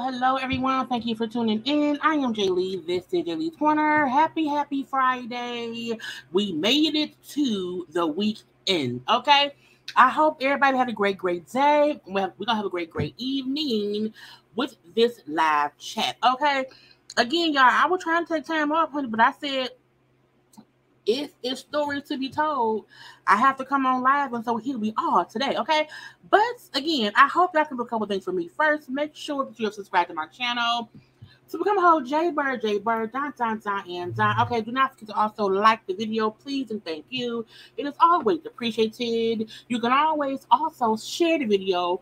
Hello, everyone. Thank you for tuning in. I am Jaylee. This is JayLeesCorner. Happy Friday. We made it to the weekend, okay? I hope everybody had a great day. We're going to have a great evening with this live chat, okay? Again, y'all, I was trying to take time off, honey, but I said, if it's stories to be told, I have to come on live, and so here we are today, okay? But again, I hope y'all can do a couple things for me. First, make sure that you have subscribed to my channel to become a whole JayBird, Don. Okay, do not forget to also like the video, please, and thank you. It is always appreciated. You can always also share the video,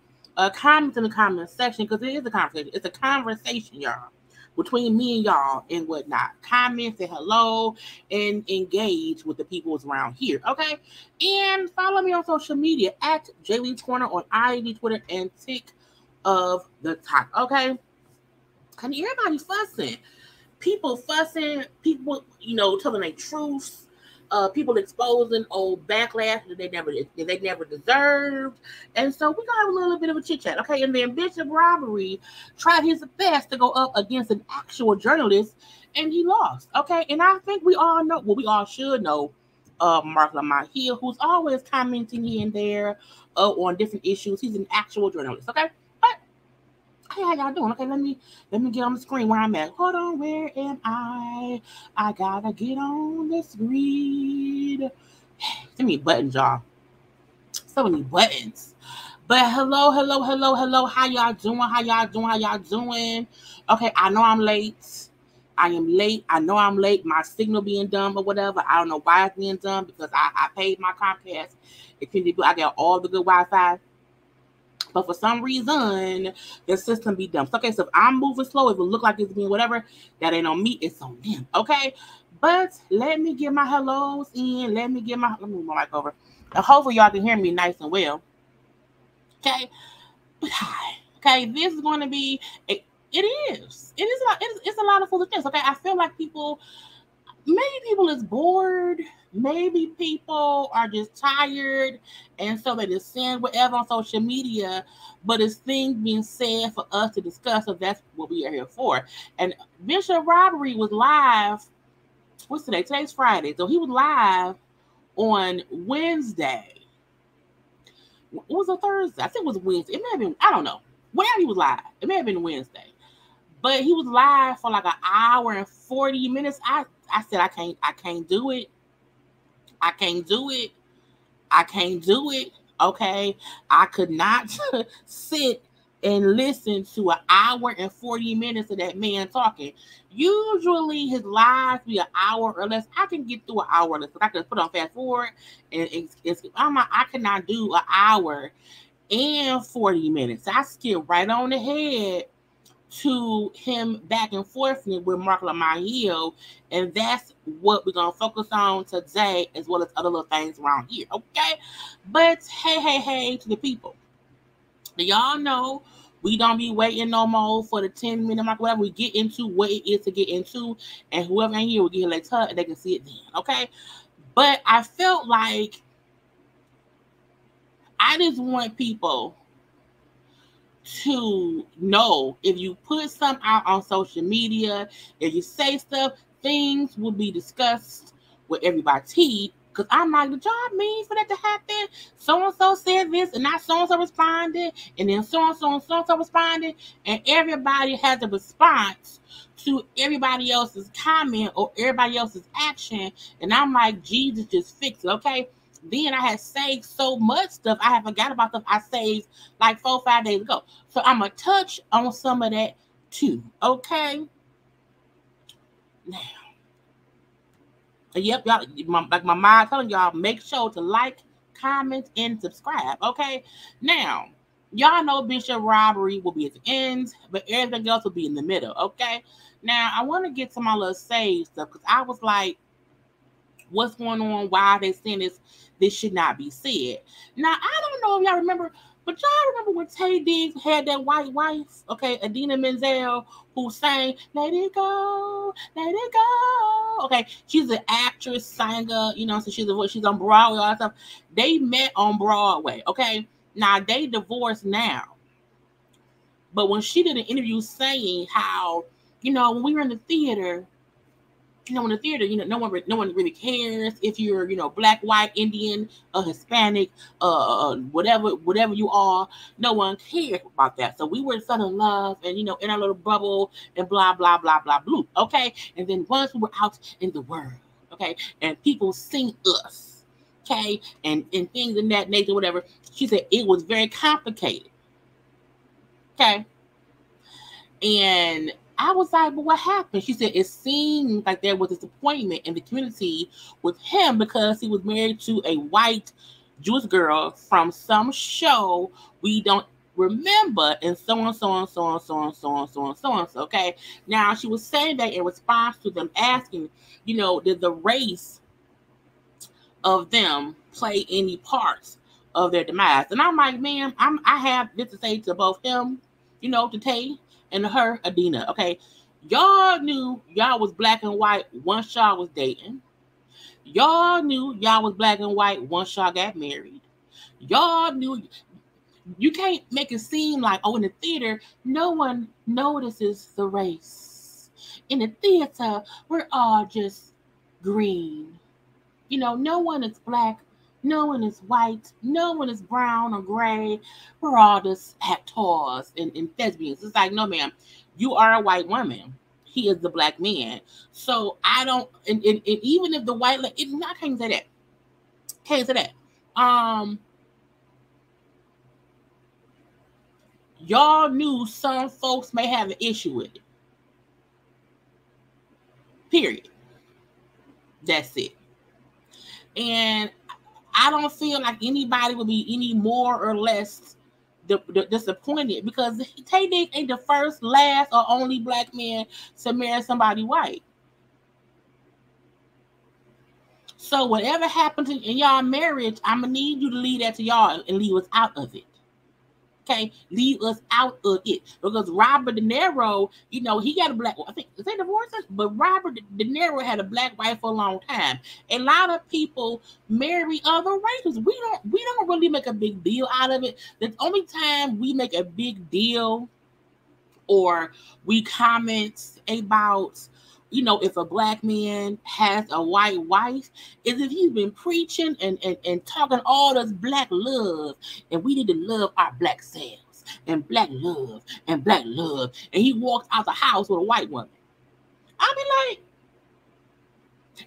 comment in the comment section, because it is a conversation. It's a conversation, y'all, between me and y'all and whatnot. Comment, say hello, and engage with the people around here, okay? And follow me on social media at JayLeesCorner on IG, Twitter, and Tik of the top, okay? And everybody fussing. People fussing, people, telling their truths. People exposing old backlash that they never deserved. And so we're gonna have a little bit of a chit chat, okay? And then Bishop Robbery tried his best to go up against an actual journalist, and he lost, okay? And I think we all know, we all should know, Marc Lamont here, who's always commenting here and there on different issues. He's an actual journalist, okay? But hey, how y'all doing? Okay, let me get on the screen where I'm at. Hold on, where am I? I gotta get on the screen. So many buttons, y'all. So many buttons. But hello. How y'all doing? Okay, I know I'm late. I am late. I know I'm late. My signal being dumb or whatever. I don't know why it's being dumb, because I paid my Comcast. I got all the good Wi-Fi. But for some reason, the system be dumb. So, okay, so if I'm moving slow, if it look like it's being whatever, that ain't on me, it's on them, okay? But let me get my hellos in. Let me move my mic over. Hopefully y'all can hear me nice and well. Okay? But hi. Okay, this is going to be, it's a lot of foolishness, okay? I feel like maybe people is bored. Maybe people are just tired, and so they just send whatever on social media, but it's things being said for us to discuss, so that's what we are here for. And Bishop Robbery was live. What's today? Today's Friday. So he was live on Wednesday. It was a Thursday. I think it was Wednesday. It may have been, I don't know. Whenever he was live, it may have been Wednesday. But he was live for like an hour and 40 minutes. I said, I can't do it. I can't do it. I can't do it. Okay. I could not sit and listen to an hour and 40 minutes of that man talking. Usually his lives be an hour or less. I can get through an hour or less. I can put on fast forward and I cannot do an hour and 40 minutes. I skip right on ahead to him back and forth with Marc, Lamont, and that's what we're gonna focus on today, as well as other little things around here. Okay, but hey to the people, do y'all know we don't be waiting no more for the 10-minute mark? Whatever, we get into what it is to get into, and whoever in here will get like and they can see it then. Okay, but I felt like I just want people to know, if you put something out on social media, if you say stuff, things will be discussed with everybody's teeth. Because I'm like, the job means for that to happen. So-and-so said this, and not so-and-so responded, and then so-and-so and so-and-so responded, and everybody has a response to everybody else's comment or everybody else's action. And I'm like, Jesus, just fix it, okay? Then I had saved so much stuff. I had forgot about stuff I saved like 4 or 5 days ago. So I'm going to touch on some of that too. Okay. Now. Yep, y'all, like my mom telling y'all, make sure to like, comment, and subscribe. Okay. Now, y'all know Bishop robbery will be at the end, but everything else will be in the middle. Okay. Now, I want to get to my little save stuff because I was like, what's going on? Why are they saying this should not be said? Now, I don't know if y'all remember, but y'all remember when Tay Diggs had that white wife, okay, Idina Menzel, who sang, let it go, let it go. Okay, she's an actress, singer, you know, so she's on Broadway, all that stuff. They met on Broadway, okay? Now, they divorced now. But when she did an interview saying how, you know, when we were in the theater, you know, in the theater, you know, no one really cares if you're, you know, black, white, Indian, Hispanic, whatever you are. No one cares about that. So we were so in love, and, you know, in our little bubble, and blah blah blah blah blue. Okay, and then once we were out in the world, okay, and people sing us, okay, and things in that nature, whatever. She said it was very complicated. Okay, and I was like, but what happened? She said it seemed like there was disappointment in the community with him because he was married to a white Jewish girl from some show we don't remember, and so on, so on, so on, so on, so on, so on, so on. Okay. Now, she was saying that in response to them asking, you know, did the race of them play any parts of their demise? And I'm like, man, I have this to say to both him, you know, to Tay, and her, Idina, okay? Y'all knew y'all was black and white once y'all was dating. Y'all knew y'all was black and white once y'all got married. Y'all knew. You can't make it seem like, oh, in the theater, no one notices the race. In the theater, we're all just green. You know, no one is black. No one is white. No one is brown or gray. We're all just actors and thespians. It's like, no, ma'am, you are a white woman. He is the black man. So I don't, and even if the white, I can't say that. Can't say that. Y'all knew some folks may have an issue with it. Period. That's it. And I don't feel like anybody would be any more or less disappointed because Tay Diggs ain't the first, last, or only black man to marry somebody white. So whatever happens in y'all marriage, I'm going to need you to leave that to y'all and leave us out of it. Okay, leave us out of it. Because Robert De Niro, you know, he got a black, I think, is they divorced? But Robert De Niro had a black wife for a long time. A lot of people marry other races. We don't really make a big deal out of it. The only time we make a big deal or we comment about, if a black man has a white wife, is if he's been preaching and talking all this black love, and we need to love our black selves, and black love, and black love, and he walks out the house with a white woman. I'll be like,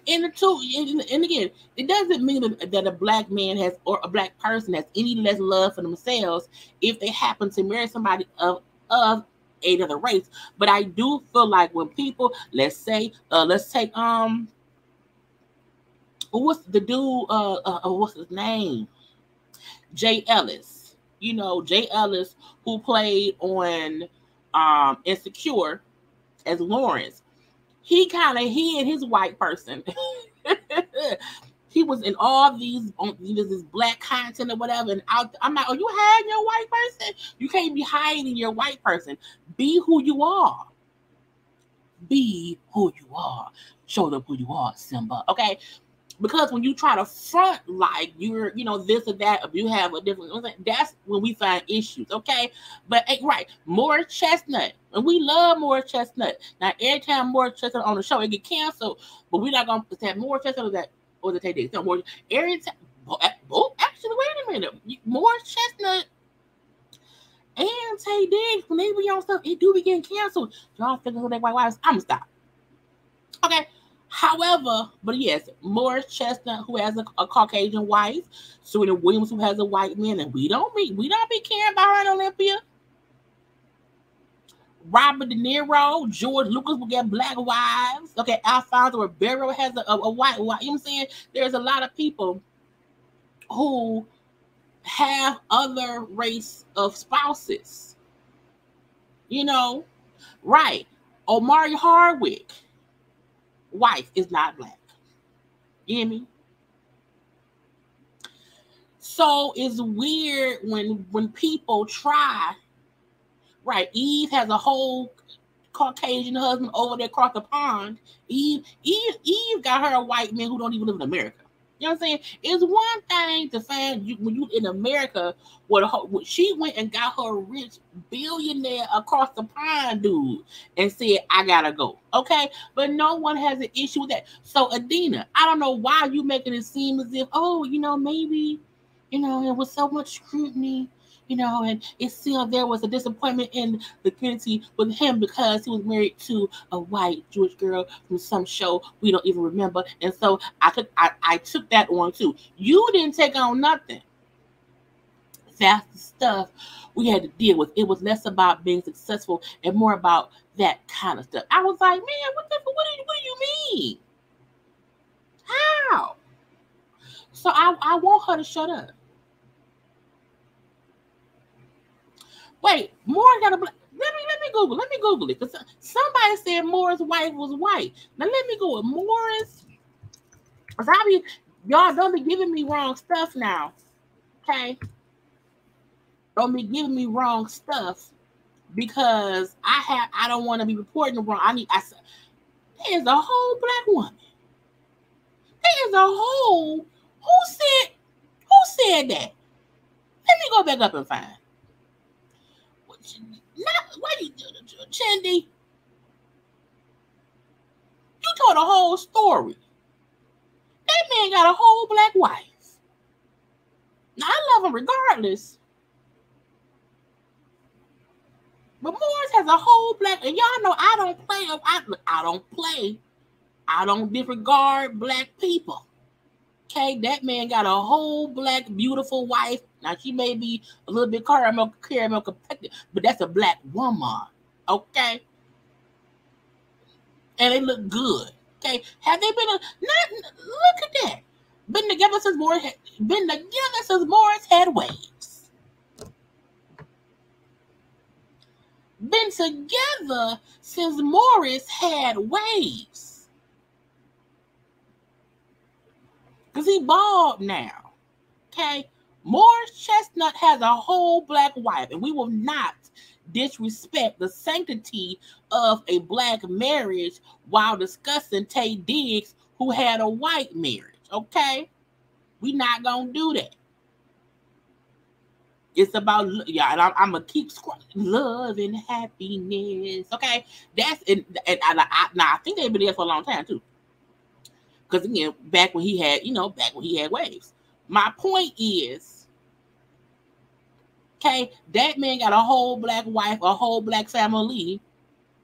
and again, it doesn't mean that a black man has, or a black person has, any less love for themselves if they happen to marry somebody of another race. But I do feel like when people, let's take what's the dude, what's his name, Jay Ellis, Jay Ellis, who played on Insecure as Lawrence. He kind of hid his white person. He was in all these this black content or whatever, and I'm like, oh, you hiding your white person? You can't be hiding your white person. Be who you are. Be who you are. Show them who you are, Simba. Okay? Because when you try to front like you're, this or that, if you have a different, that's when we find issues, okay? But right, Morris Chestnut, and we love Morris Chestnut. Now, every time Morris Chestnut on the show, it get canceled, but we're not gonna have Morris Chestnut or the Tay Diggs. No, more every time. Actually, wait a minute, Morris Chestnut and Tay Diggs, when they be on stuff, it do be getting canceled. Y'all figure who their white wives? I'm gonna stop. Okay. However, but yes, Morris Chestnut, who has a Caucasian wife, Serena Williams, who has a white man, and we don't be caring about her in Olympia. Robert De Niro, George Lucas will get black wives. Okay, Alfonso Ribeiro has a white wife. You know what I'm saying? There's a lot of people who have other race of spouses. Right? Omari Hardwick wife is not black. You hear me? So it's weird when people try. Right, Eve has a whole Caucasian husband over there across the pond. Eve got her a white man who don't even live in America. You know what I'm saying? It's one thing to find you when you in America, she went and got her a rich billionaire across the pond dude and said, I gotta go. Okay? But no one has an issue with that. So Adina, I don't know why you making it seem as if, maybe, it was so much scrutiny, and it's still there was a disappointment in the community with him because he was married to a white Jewish girl from some show we don't even remember. And so I took that on too. You didn't take on nothing. That's the stuff we had to deal with. It was less about being successful and more about that kind of stuff. I was like, man, what do you mean? How? So I want her to shut up. Wait, Morris got a black. Let me Google it. Because somebody said Morris' wife was white. Now let me go with Morris. Y'all don't be giving me wrong stuff now. Okay? Don't be giving me wrong stuff because I don't want to be reporting wrong. There's a whole black woman. There's a whole who said that? Let me go back up and find. What you Chindy? You told a whole story. That man got a whole black wife. Now I love him regardless. But Morris has a whole black, and y'all know I don't play. I don't disregard black people. Okay, that man got a whole black, beautiful wife. Now she may be a little bit caramel complected, but that's a black woman. Okay, and they look good. Okay, have they been? Look at that. Been together since Morris had waves. Been together since Morris had waves. Because he bald now. Okay? Morris Chestnut has a whole black wife, and we will not disrespect the sanctity of a black marriage while discussing Tay Diggs, who had a white marriage. Okay? We not going to do that. It's about, yeah, and I'm gonna keep scrolling. Love and happiness. Okay, that's and I think they've been there for a long time too. Because again, back when he had waves. My point is, okay, that man got a whole black wife, a whole black family,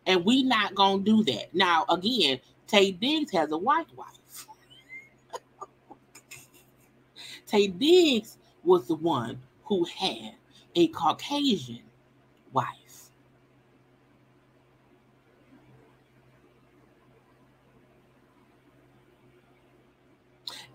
and we not gonna do that. Now again, Tay Diggs has a white wife. Tay Diggs was the one who had a Caucasian wife.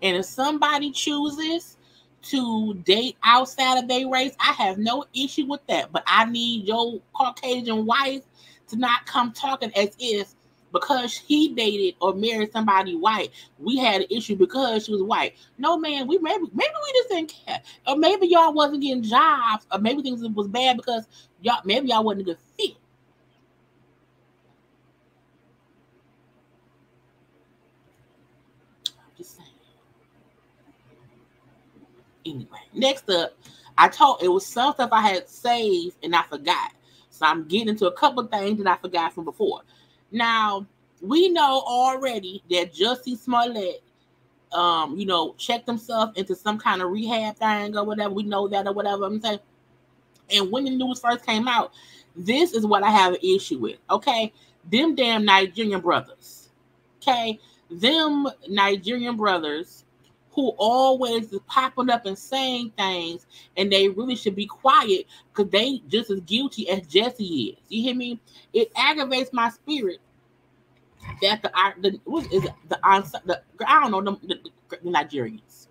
And if somebody chooses to date outside of their race, I have no issue with that. But I need your Caucasian wife to not come talking as if because he dated or married somebody white, we had an issue because she was white. No, man, maybe we just didn't care. Or maybe y'all wasn't getting jobs, or maybe things was bad because y'all wasn't a good fit. I'm just saying. Anyway, next up, it was some stuff I had saved and I forgot. So I'm getting into a couple things that I forgot from before. Now, we know already that Jussie Smollett, checked himself into some kind of rehab thing or whatever. We know that or whatever I'm saying. And when the news first came out, this is what I have an issue with. Okay, them damn Nigerian brothers. Okay, them Nigerian brothers who always is popping up and saying things, and they really should be quiet because they just as guilty as Jesse is. You hear me? It aggravates my spirit that I don't know the Nigerians,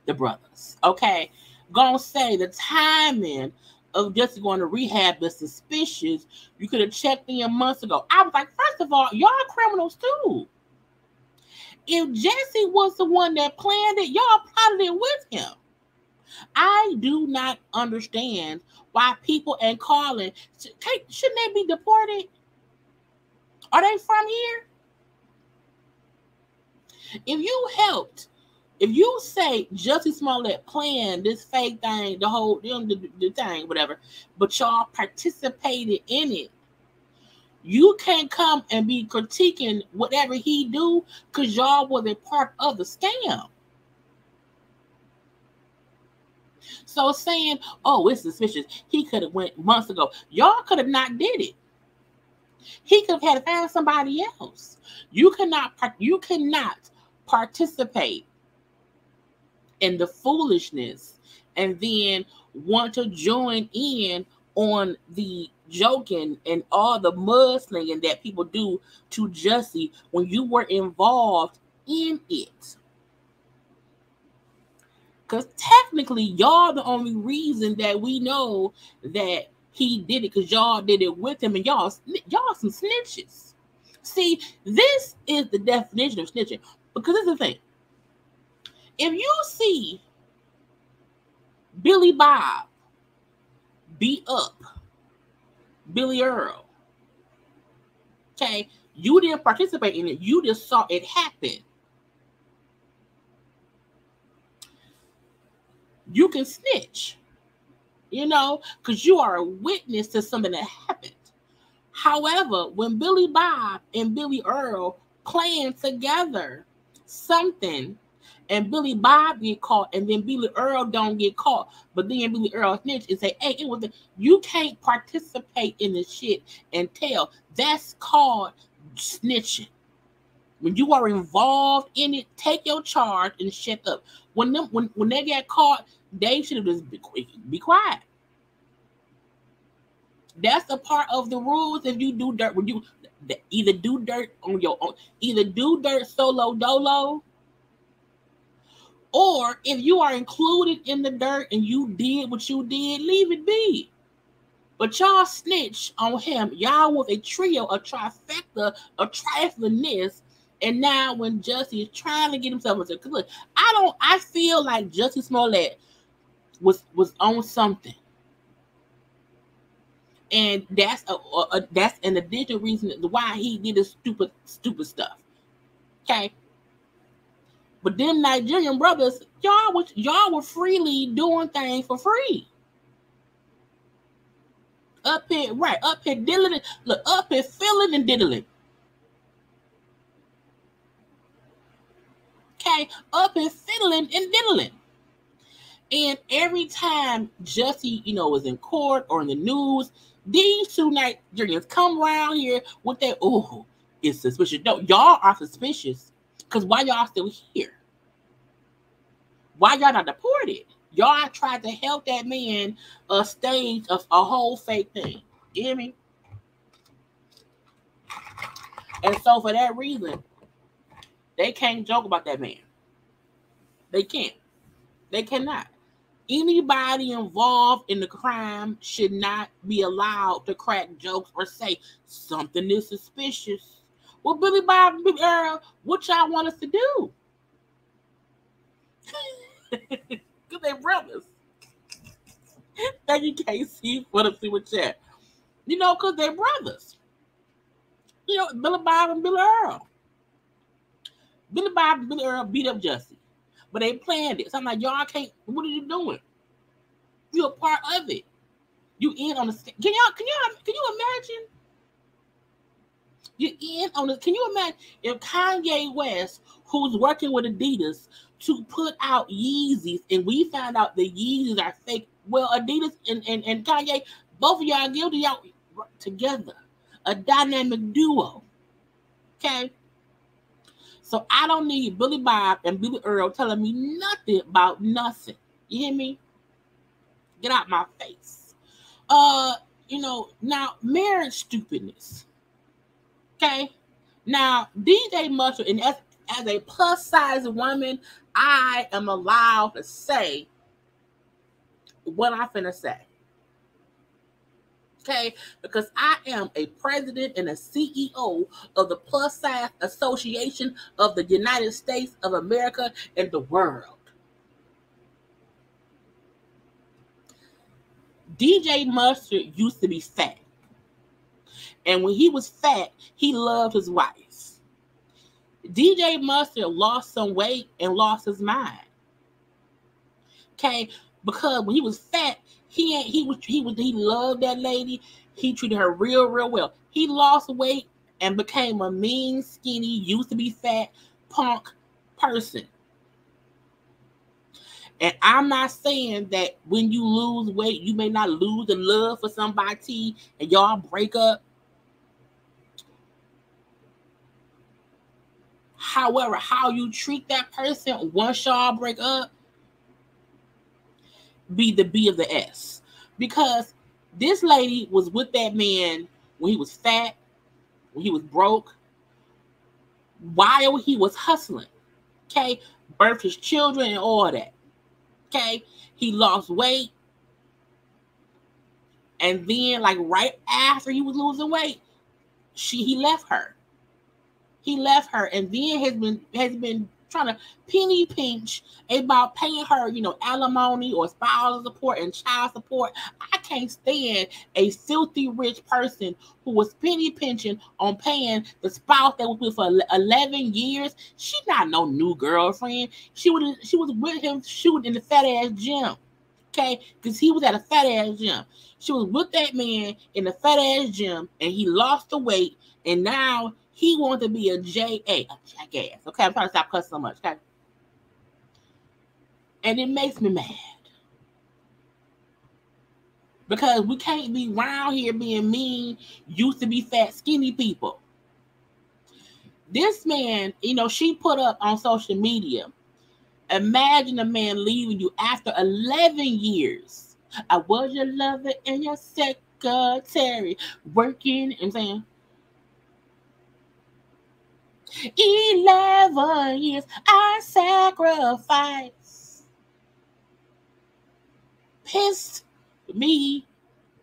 the brothers. Okay, gonna say the timing of just going to rehab is suspicious. You could have checked in months ago. I was like, first of all, y'all criminals too. If Jesse was the one that planned it, y'all plotted it with him. I do not understand why people and Carlin shouldn't they be deported? Are they from here? If you say Jussie Smollett planned this fake thing, the thing, whatever, but y'all participated in it, you can't come and be critiquing whatever he do because y'all was a part of the scam. So saying, oh, it's suspicious, he could have went months ago. Y'all could have not did it. He could have had to find somebody else. You cannot participate in the foolishness and then want to join in on the joking and all the mudslinging that people do to Jussie when you were involved in it. Because technically, y'all the only reason that we know that he did it because y'all did it with him, and y'all some snitches. See, this is the definition of snitching. Because this is the thing. If you see Billy Bob beat up Billy Earl, okay, you didn't participate in it. You just saw it happen. You can snitch, because you are a witness to something that happened. However, when Billy Bob and Billy Earl planned together something, and Billy Bob get caught, and then Billy Earl don't get caught, but then Billy Earl snitch and say, hey, you can't participate in this shit and tell. That's called snitching. When you are involved in it, take your charge and shut up. When they get caught, they should have just be quiet. That's a part of the rules. If you do dirt, when you either do dirt on your own, either do dirt solo dolo, or if you are included in the dirt and you did what you did, leave it be. But y'all snitch on him. Y'all was a trio, a trifecta, a triflingness. And now when Jussie is trying to get himself into, look, I feel like Jussie Smollett was on something. And that's an additional reason why he did this stupid stuff. Okay. But them Nigerian brothers, y'all were freely doing things for free. Up here, right, up here diddling. Look, up here feeling and diddling. Okay, up here fiddling and diddling. And every time Jussie, was in court or in the news, these two Nigerians come around here with that, oh, it's suspicious. No, y'all are suspicious. Because why y'all still here? Why y'all not deported? Y'all tried to help that man stage a whole fake thing. You hear me? And so for that reason, they can't joke about that man. They can't. They cannot. Anybody involved in the crime should not be allowed to crack jokes or say something is suspicious. Well, Billy Bob and Big Earl, what y'all want us to do? Because they're brothers. Thank you, KC, for the super chat. Because they're brothers. Billy Bob and Billy Earl. Billy Bob and Billy Earl beat up Jussie. But they planned it. So I'm like, y'all can't. What are you doing? You're a part of it. You in on the. Can you imagine? You're in on the. Can you imagine if Kanye West, who's working with Adidas to put out Yeezys, and we found out the Yeezys are fake? Well, Adidas and Kanye, both of y'all guilty. Y'all together, a dynamic duo. Okay. So I don't need Billy Bob and Billy Earl telling me nothing about nothing. You hear me? Get out my face. Now marriage stupidness. Okay? Now, DJ Mustard, and as a plus size woman, I am allowed to say what I'm finna say. Okay, because I am a president and a CEO of the Plus Size Association of the United States of America and the world. DJ Mustard used to be fat. And when he was fat, he loved his wife. DJ Mustard lost some weight and lost his mind. Okay, because when he was fat, he loved that lady. He treated her real well. He lost weight and became a mean, skinny, used to be fat, punk person. And I'm not saying that when you lose weight, you may not lose the love for somebody and y'all break up. However, how you treat that person once y'all break up, be the B of the S. Because this lady was with that man when he was fat, when he was broke, while he was hustling. Okay? Birthed his children and all that. Okay? He lost weight. And then, like right after he was losing weight, he left her. He left her and then has been trying to penny pinch about paying her, alimony or spousal support and child support. I can't stand a filthy rich person who was penny pinching on paying the spouse that was with for 11 years. She's not no new girlfriend. She was with him shooting in the fat ass gym. Okay, because he was at a fat ass gym. She was with that man in the fat ass gym, and he lost the weight, and now he wants to be a jackass. Okay, I'm trying to stop cussing so much. Okay, and it makes me mad because we can't be around here being mean. Used to be fat, skinny people. This man, she put up on social media. Imagine a man leaving you after 11 years. I was your lover and your secretary, working. I'm saying 11 years I sacrificed. Pissed me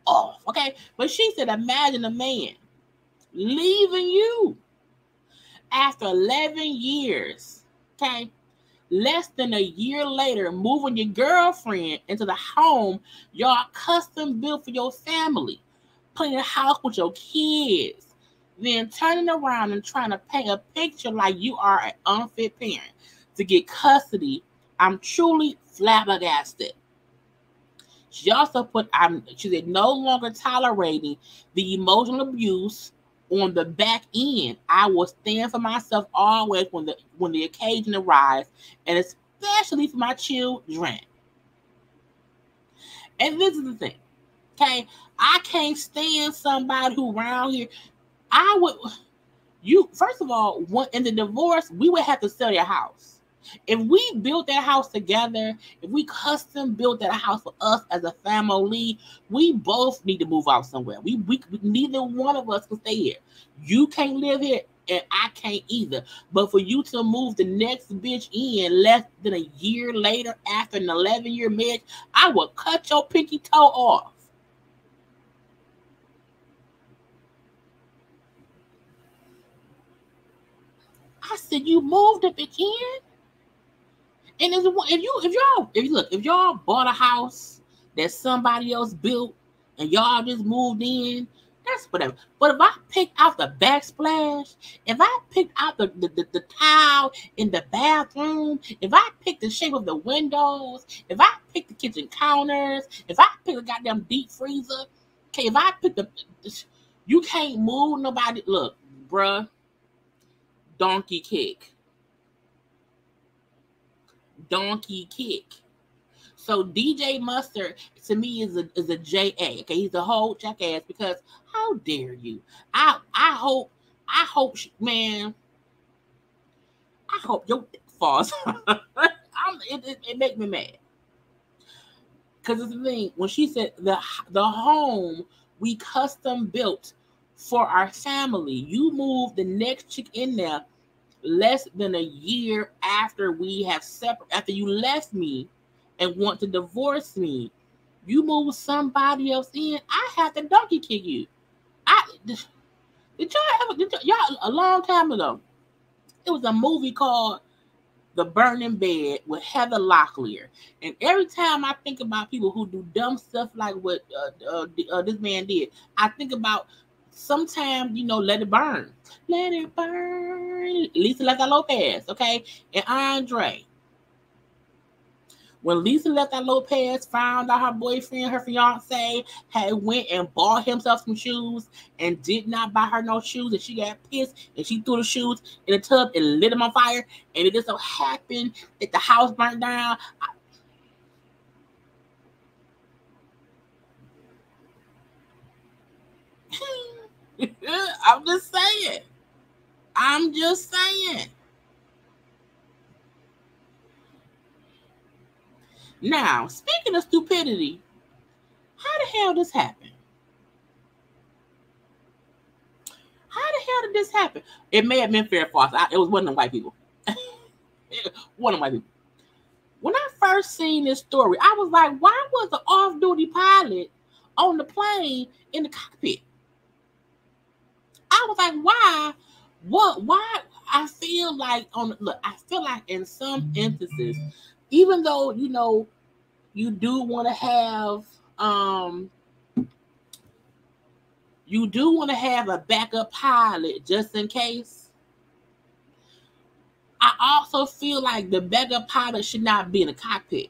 off. Okay, but she said, imagine a man leaving you after 11 years. Okay. Less than a year later, moving your girlfriend into the home y'all custom built for your family, putting a house with your kids, then turning around and trying to paint a picture like you are an unfit parent to get custody. I'm truly flabbergasted. She also put, she said, no longer tolerating the emotional abuse on the back end. I will stand for myself always when the occasion arrives, and especially for my children. And this is the thing, okay? I can't stand somebody who around here. First of all, in the divorce, we would have to sell their house. If we built that house together, if we custom built that house for us as a family, we both need to move out somewhere. We neither one of us can stay here. You can't live here, and I can't either. But for you to move the next bitch in less than a year later after an 11-year marriage, I will cut your pinky toe off. I said, you moved the bitch in? And if y'all bought a house that somebody else built and y'all just moved in, that's whatever. But if I pick out the backsplash, if I pick out the tile in the bathroom, if I pick the shape of the windows, if I pick the kitchen counters, if I pick the goddamn deep freezer, okay, if I pick you can't move nobody. Look, bruh, donkey kick. Donkey kick. So DJ Mustard to me is a JA. Okay, he's a whole jackass because how dare you? I hope man. I hope your dick falls. It makes me mad because it's the thing when she said the home we custom built for our family. You move the next chick in there less than a year after we have after you left me and want to divorce me. You move somebody else in, I have to donkey kick you. Did y'all a long time ago, it was a movie called The Burning Bed with Heather Locklear. And every time I think about people who do dumb stuff like what this man did, I think about sometimes, let it burn. Let it burn. Lisa Lopez, okay? And Andre. When Lisa Lopez found out her boyfriend, her fiance, had went and bought himself some shoes and did not buy her no shoes, and she got pissed and she threw the shoes in a tub and lit them on fire, and it just so happened that the house burnt down. I'm just saying. Now, speaking of stupidity, how the hell this happened? How the hell did this happen? It may have been fair false. It was one of the white people. One of the white people. When I first seen this story, I was like, why was the off-duty pilot on the plane in the cockpit? I was like, why? What? Why? I feel like in some instances, even though you do want to have a backup pilot just in case. I also feel like the backup pilot should not be in the cockpit.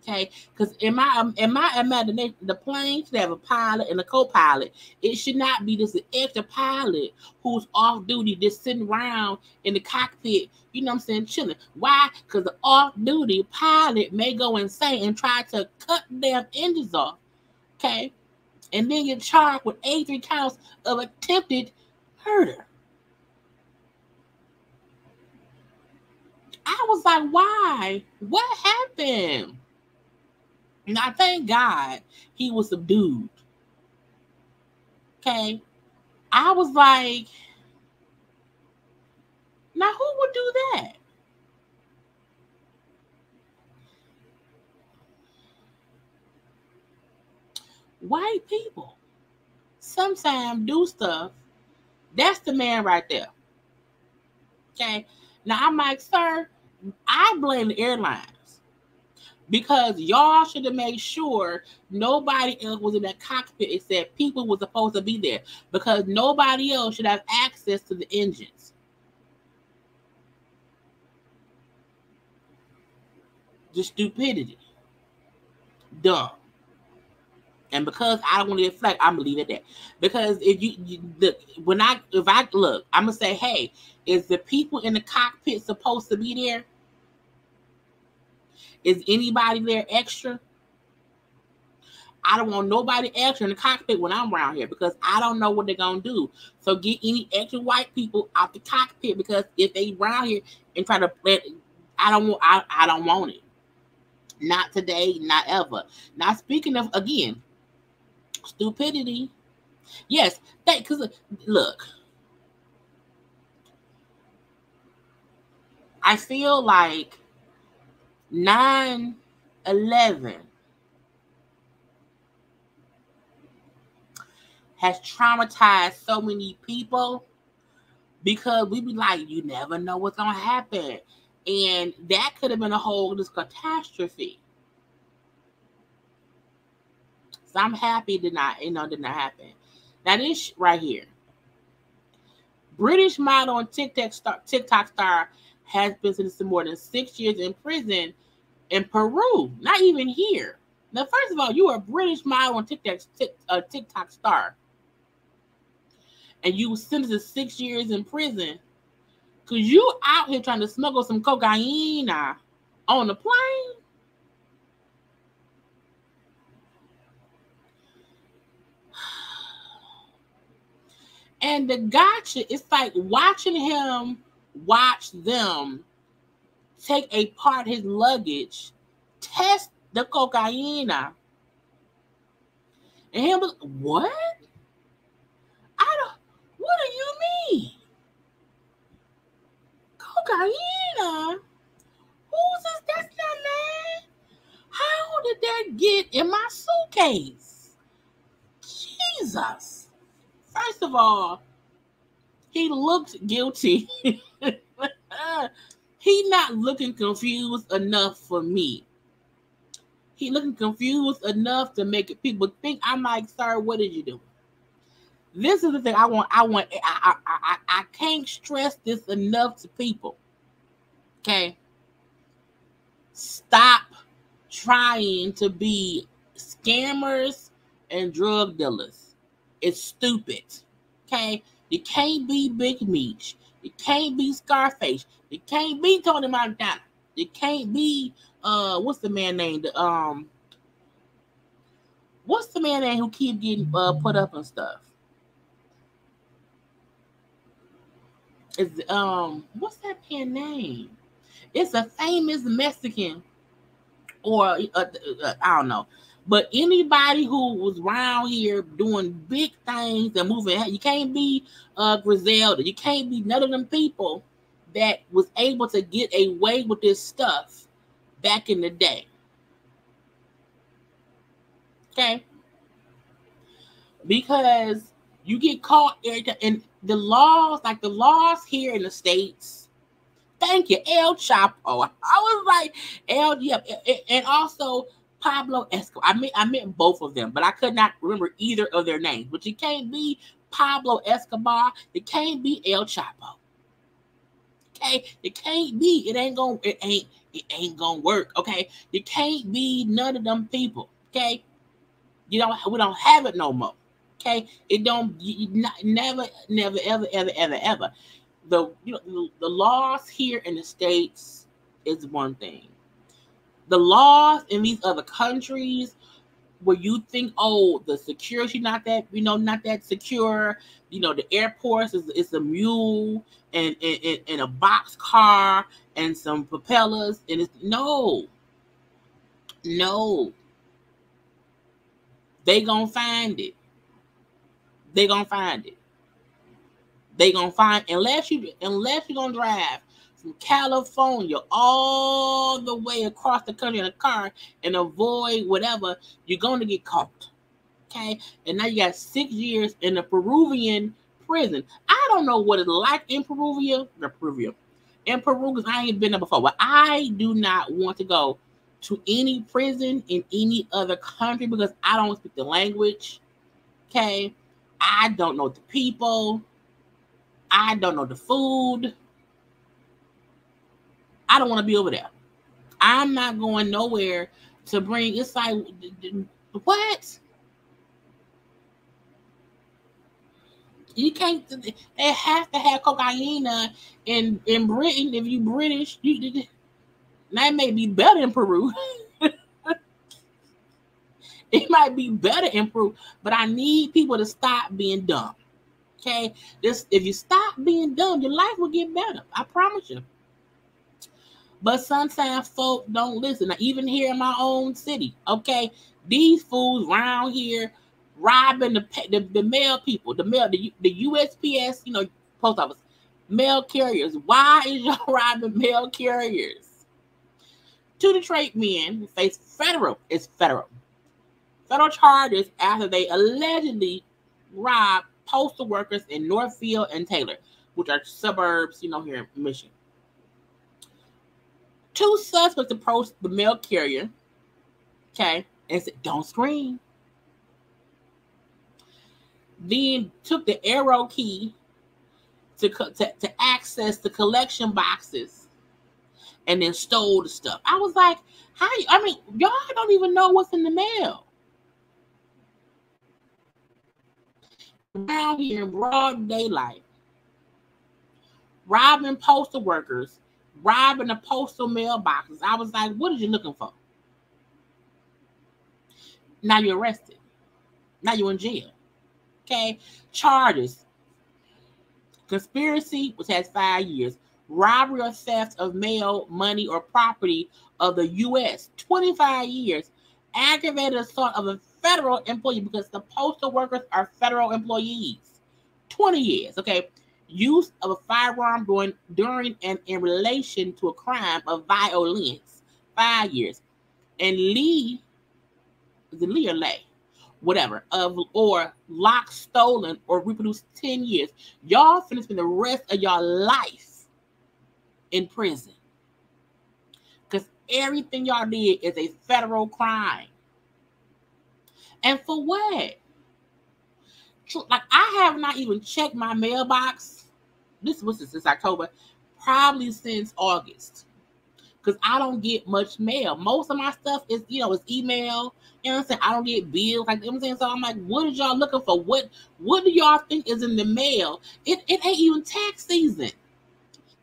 Okay, because in my imagination, the plane should have a pilot and a co-pilot. It should not be just an extra pilot who's off duty, just sitting around in the cockpit. You know what I'm saying, chilling. Why? Because the off-duty pilot may go insane and try to cut their engines off. Okay, and then get charged with 83 counts of attempted murder. I was like, why? What happened? And I thank God he was subdued. Okay. I was like, now who would do that? White people sometimes do stuff. That's the man right there. Okay. Now I'm like, sir, I blame the airlines. Because y'all should have made sure nobody else was in that cockpit except people were supposed to be there. Because nobody else should have access to the engines. Just stupidity. Dumb. And because I don't want to get flagged, I'm gonna leave it at that. Because if if I look, I'm gonna say, hey, is the people in the cockpit supposed to be there? Is anybody there extra? I don't want nobody extra in the cockpit when I'm around here because I don't know what they're gonna do. So get any extra white people out the cockpit, because if they around here and try to let, I don't want it. Not today, not ever. Now, speaking of, again, stupidity. Yes, because look, I feel like 9/11 has traumatized so many people, because we be like, you never know what's gonna happen, and that could have been a whole this catastrophe. So I'm happy it did not happen. Now this right here, British model and TikTok star has been sentenced to more than 6 years in prison in Peru. Not even here. Now, first of all, you are a British model and TikTok star, and you were sentenced to 6 years in prison because you out here trying to smuggle some cocaine on the plane. And the gotcha, it's like watching him watch them take apart his luggage, test the cocaine, and him was, what? What do you mean? Cocaine? Who's this? That's not man. How did that get in my suitcase? Jesus. First of all, he looked guilty. He not looking confused enough for me. He looking confused enough to make people think. I'm like, sir, what did you do? This is the thing I can't stress this enough to people. Okay? Stop trying to be scammers and drug dealers. It's stupid. Okay? You can't be Big Meech. You can't be Scarface. You can't be Tony Montana. You can't be what's the man named? What's the man name who keep getting put up and stuff? Is what's that man name? It's a famous Mexican, or I don't know. But anybody who was around here doing big things and moving, you can't be Griselda. You can't be none of them people that was able to get away with this stuff back in the day. Okay? Because you get caught, and the laws here in the States. Thank you, El Chapo. I was like, and also Pablo Escobar. I meant both of them, but I could not remember either of their names. But you can't be Pablo Escobar. You can't be El Chapo. Okay, it can't be. It ain't gonna work. Okay, you can't be none of them people. Okay, we don't have it no more. Okay, it don't. Never, ever. The laws here in the States is one thing. The laws in these other countries, where you think, oh, the security not that secure. The airports is a mule and a box car and some propellers, and it's no. They gonna find it. Unless you're gonna drive from California all the way across the country in a car and avoid whatever, you're gonna get caught. Okay? And now you got 6 years in a Peruvian prison. I don't know what it's like in Peru, because I ain't been there before. But I do not want to go to any prison in any other country because I don't speak the language. Okay? I don't know the people. I don't know the food. I don't want to be over there. I'm not going nowhere to bring. It's like, what? You can't. They have to have cocaine in Britain. If you British, that may be better in Peru. It might be better in Peru, but I need people to stop being dumb. Okay, if you stop being dumb, your life will get better. I promise you. But sometimes folk don't listen. Now, even here in my own city, okay, these fools around here robbing the mail people, the USPS, post office, mail carriers. Why is y'all robbing mail carriers? Two Detroit men face federal charges after they allegedly robbed postal workers in Northfield and Taylor, which are suburbs, here in Michigan. Two suspects approached the mail carrier, okay, and said, "Don't scream." Then took the arrow key to access the collection boxes, and then stole the stuff. I was like, y'all don't even know what's in the mail. Around here in broad daylight, robbing postal workers, robbing the postal mailboxes. I was like, what are you looking for? Now you're arrested. Now you're in jail. Okay? Charges. Conspiracy, which has 5 years. Robbery or theft of mail, money, or property of the U.S., 25 years. Aggravated assault of a federal employee, because the postal workers are federal employees, 20 years. Okay? Use of a firearm during and in relation to a crime of violence, 5 years. And Lee or Lay, whatever, or lock stolen or reproduced, 10 years. Y'all finna spend the rest of your life in prison, because everything y'all did is a federal crime. And for what? Like, I have not even checked my mailbox. This was since October, probably since August, because I don't get much mail. Most of my stuff is, is email. You know what I'm saying? I don't get bills, like, you know what I'm saying? So I'm like, what are y'all looking for? What do y'all think is in the mail? It ain't even tax season.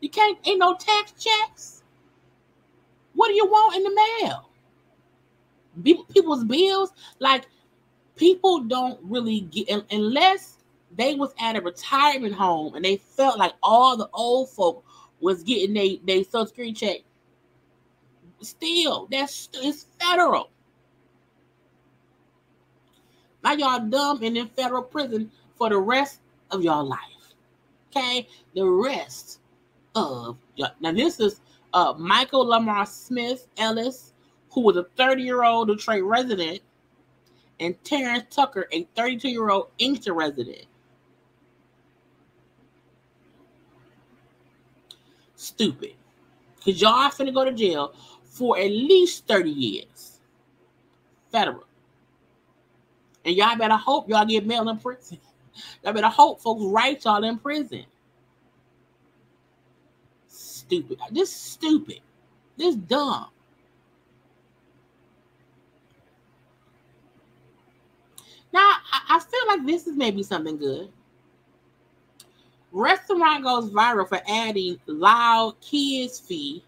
Ain't no tax checks. What do you want in the mail? People's bills, like, people don't really get, unless they was at a retirement home and they felt like all the old folk was getting they Social Security check. Still, it's federal. Now y'all dumb and in federal prison for the rest of your life. Okay? The rest of your. Now this is Michael Lamar Smith Ellis, who was a 30-year-old Detroit resident, and Terrence Tucker, a 32-year-old Inkster resident. Stupid. Because y'all finna go to jail for at least 30 years. Federal. And y'all better hope y'all get mail in prison. Y'all better hope folks write y'all in prison. Stupid. This stupid. This dumb. Now, I feel like this is maybe something good. Restaurant goes viral for adding loud kids fee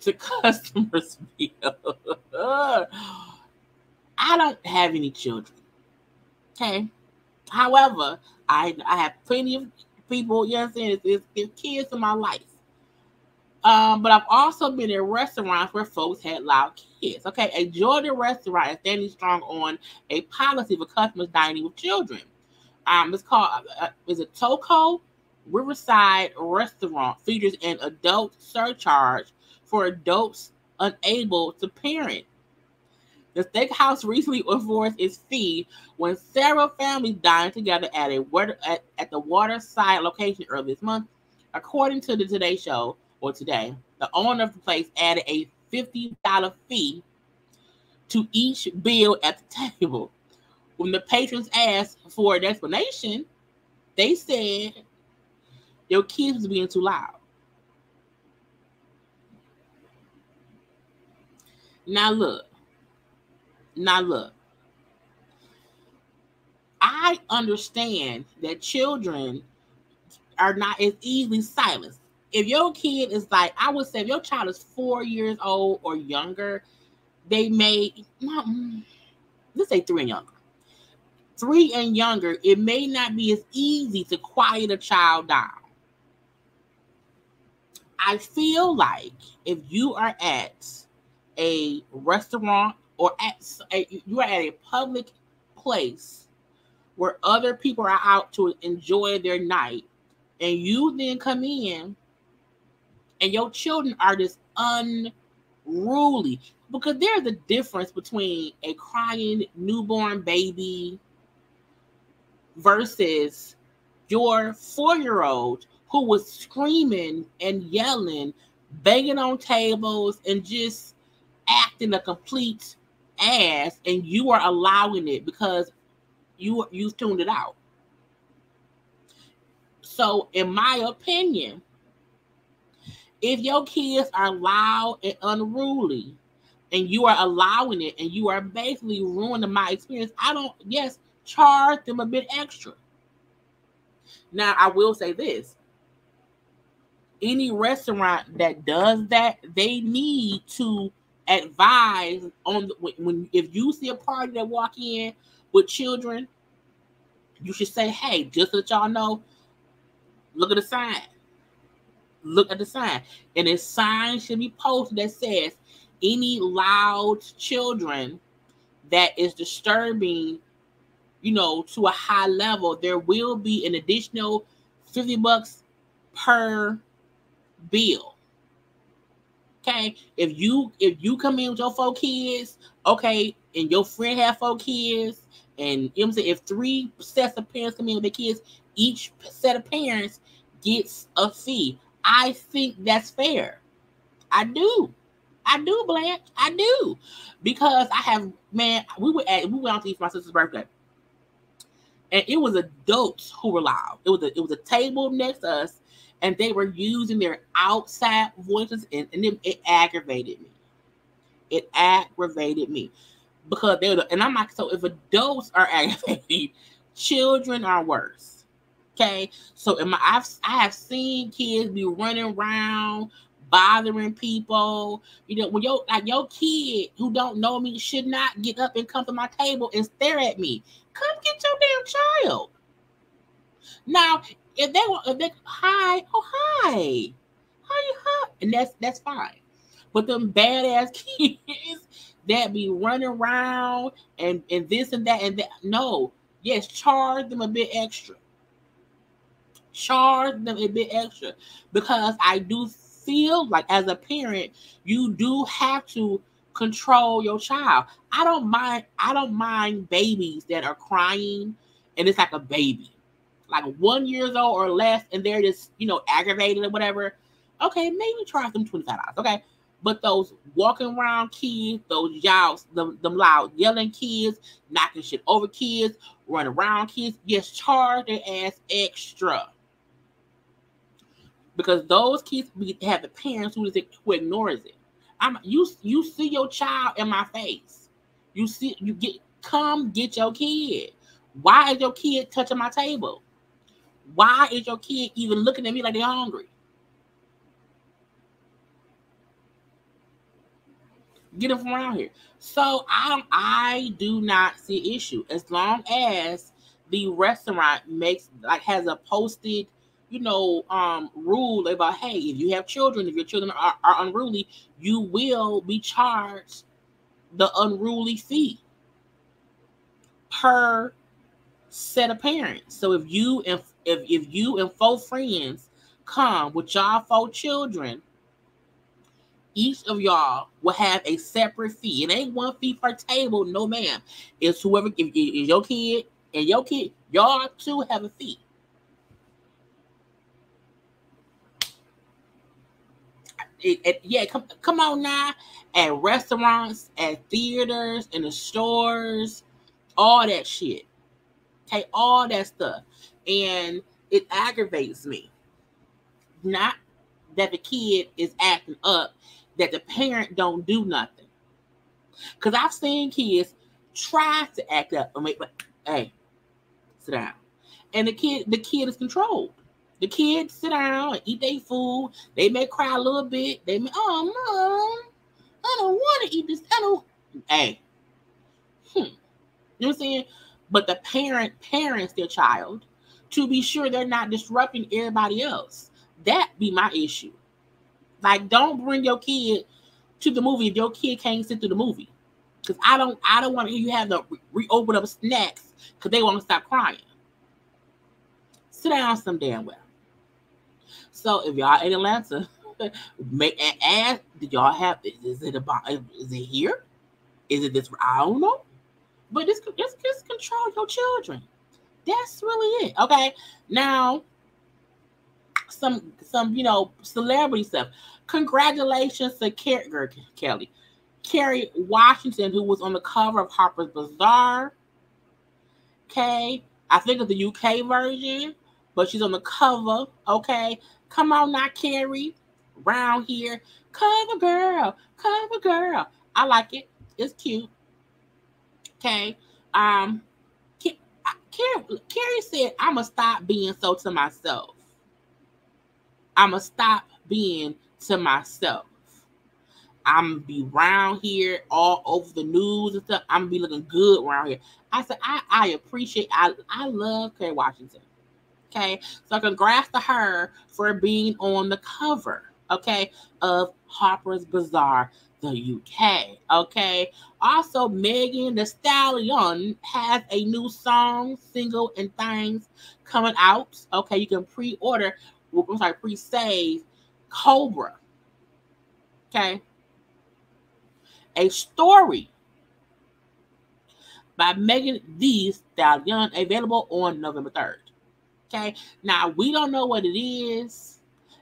to customers' bill. I don't have any children. Okay. However, I have plenty of people, you know what I'm saying, it's kids in my life. But I've also been in restaurants where folks had loud kids. Okay, a Georgia restaurant is standing strong on a policy for customers dining with children. It's called, is it Toco Riverside Restaurant, features an adult surcharge for adults unable to parent. The steakhouse recently enforced its fee when several families dined together at the Waterside location earlier this month. According to the Today Show, or today, the owner of the place added a $50 fee to each bill at the table. When the patrons asked for an explanation, they said your kids was being too loud. Now look. I understand that children are not as easily silenced. If your kid is like, I would say if your child is 4 years old or younger, they may, let's say 3 and younger. 3 and younger, it may not be as easy to quiet a child down. I feel like if you are at a restaurant or you are at a public place where other people are out to enjoy their night, and you then come in and your children are just unruly, because there's a difference between a crying newborn baby versus your 4-year-old who was screaming and yelling, banging on tables, and just acting a complete ass, and you are allowing it because you've tuned it out. So, in my opinion, if your kids are loud and unruly, and you are allowing it, and you are basically ruining my experience, charge them a bit extra. Now, I will say this. Any restaurant that does that, they need to advise on when if you see a party that walk in with children, you should say, hey, just so that y'all know, look at the sign. Look at the sign. And a sign should be posted that says, any loud children that is disturbing, to a high level, there will be an additional $50 per bill. Okay, if you come in with your 4 kids, okay, and your friend have 4 kids, and you know what I'm saying, if 3 sets of parents come in with their kids, each set of parents gets a fee. I think that's fair. I do, Blac. I do, because we went out to eat for my sister's birthday, and it was adults who were loud. It was a table next to us, and they were using their outside voices, and it aggravated me. It aggravated me because and I'm like, so if adults are aggravated, children are worse. Okay, so I have seen kids be running around bothering people. When your kid who don't know me should not get up and come to my table and stare at me. Come get your damn child. Now, if they hi, and that's fine. But them badass kids that be running around and this and that, no, yes, charge them a bit extra. Charge them a bit extra, because I do feel like as a parent, you do have to control your child. I don't mind babies that are crying and it's like a baby, like 1 year old or less, and they're just aggravated or whatever. Okay, maybe charge them $25. Okay, but those walking around kids, those them loud yelling kids, knocking shit over kids, running around kids, yes, charge their ass extra. Because those kids have the parents who ignores it. You see your child in my face. Come get your kid. Why is your kid touching my table? Why is your kid even looking at me like they're hungry? Get them from around here. So I do not see issue as long as the restaurant has a posted rule about, hey, if you have children, if your children are unruly, you will be charged the unruly fee per set of parents. So if you and 4 friends come with y'all 4 children, each of y'all will have a separate fee. It ain't one fee per table, no ma'am. It's whoever, if your kid and your kid, y'all 2 have a fee. Come on now, at restaurants, at theaters, in the stores, all that shit. Okay, all that stuff. And it aggravates me. Not that the kid is acting up, that the parent don't do nothing. Because I've seen kids try to act up. But hey, sit down. And the kid is controlled. The kids sit down and eat their food. They may cry a little bit. They may, oh, Mom, I don't want to eat this. I don't. Hey. You know what I'm saying? But the parents their child to be sure they're not disrupting everybody else. That be my issue. Like, don't bring your kid to the movie if your kid can't sit through the movie. Because I don't want you have to reopen up snacks because they want to stop crying. Sit down some damn well. So if y'all in Atlanta, ask, did y'all have, is it here? Is it this? I don't know. But just control your children. That's really it. Okay. Now, some celebrity stuff. Congratulations to Kerry Washington, who was on the cover of Harper's Bazaar. Okay. I think it's the UK version, but she's on the cover. Okay. Come on now, Kerry. Round here. Cover girl. I like it. It's cute. Okay. Kerry said, I'm going to stop being so to myself. I'm going to stop being to myself. I'm going to be around here all over the news and stuff. I'm going to be looking good around here. I said, I appreciate, I love Kerry Washington. Okay. So congrats to her for being on the cover, okay, of Harper's Bazaar, the UK. Okay. Also, Megan Thee Stallion has a new song, single, and things coming out. Okay. You can pre-save Cobra. Okay. A story by Megan Thee Stallion, available on November 3rd. Okay. Now, we don't know what it is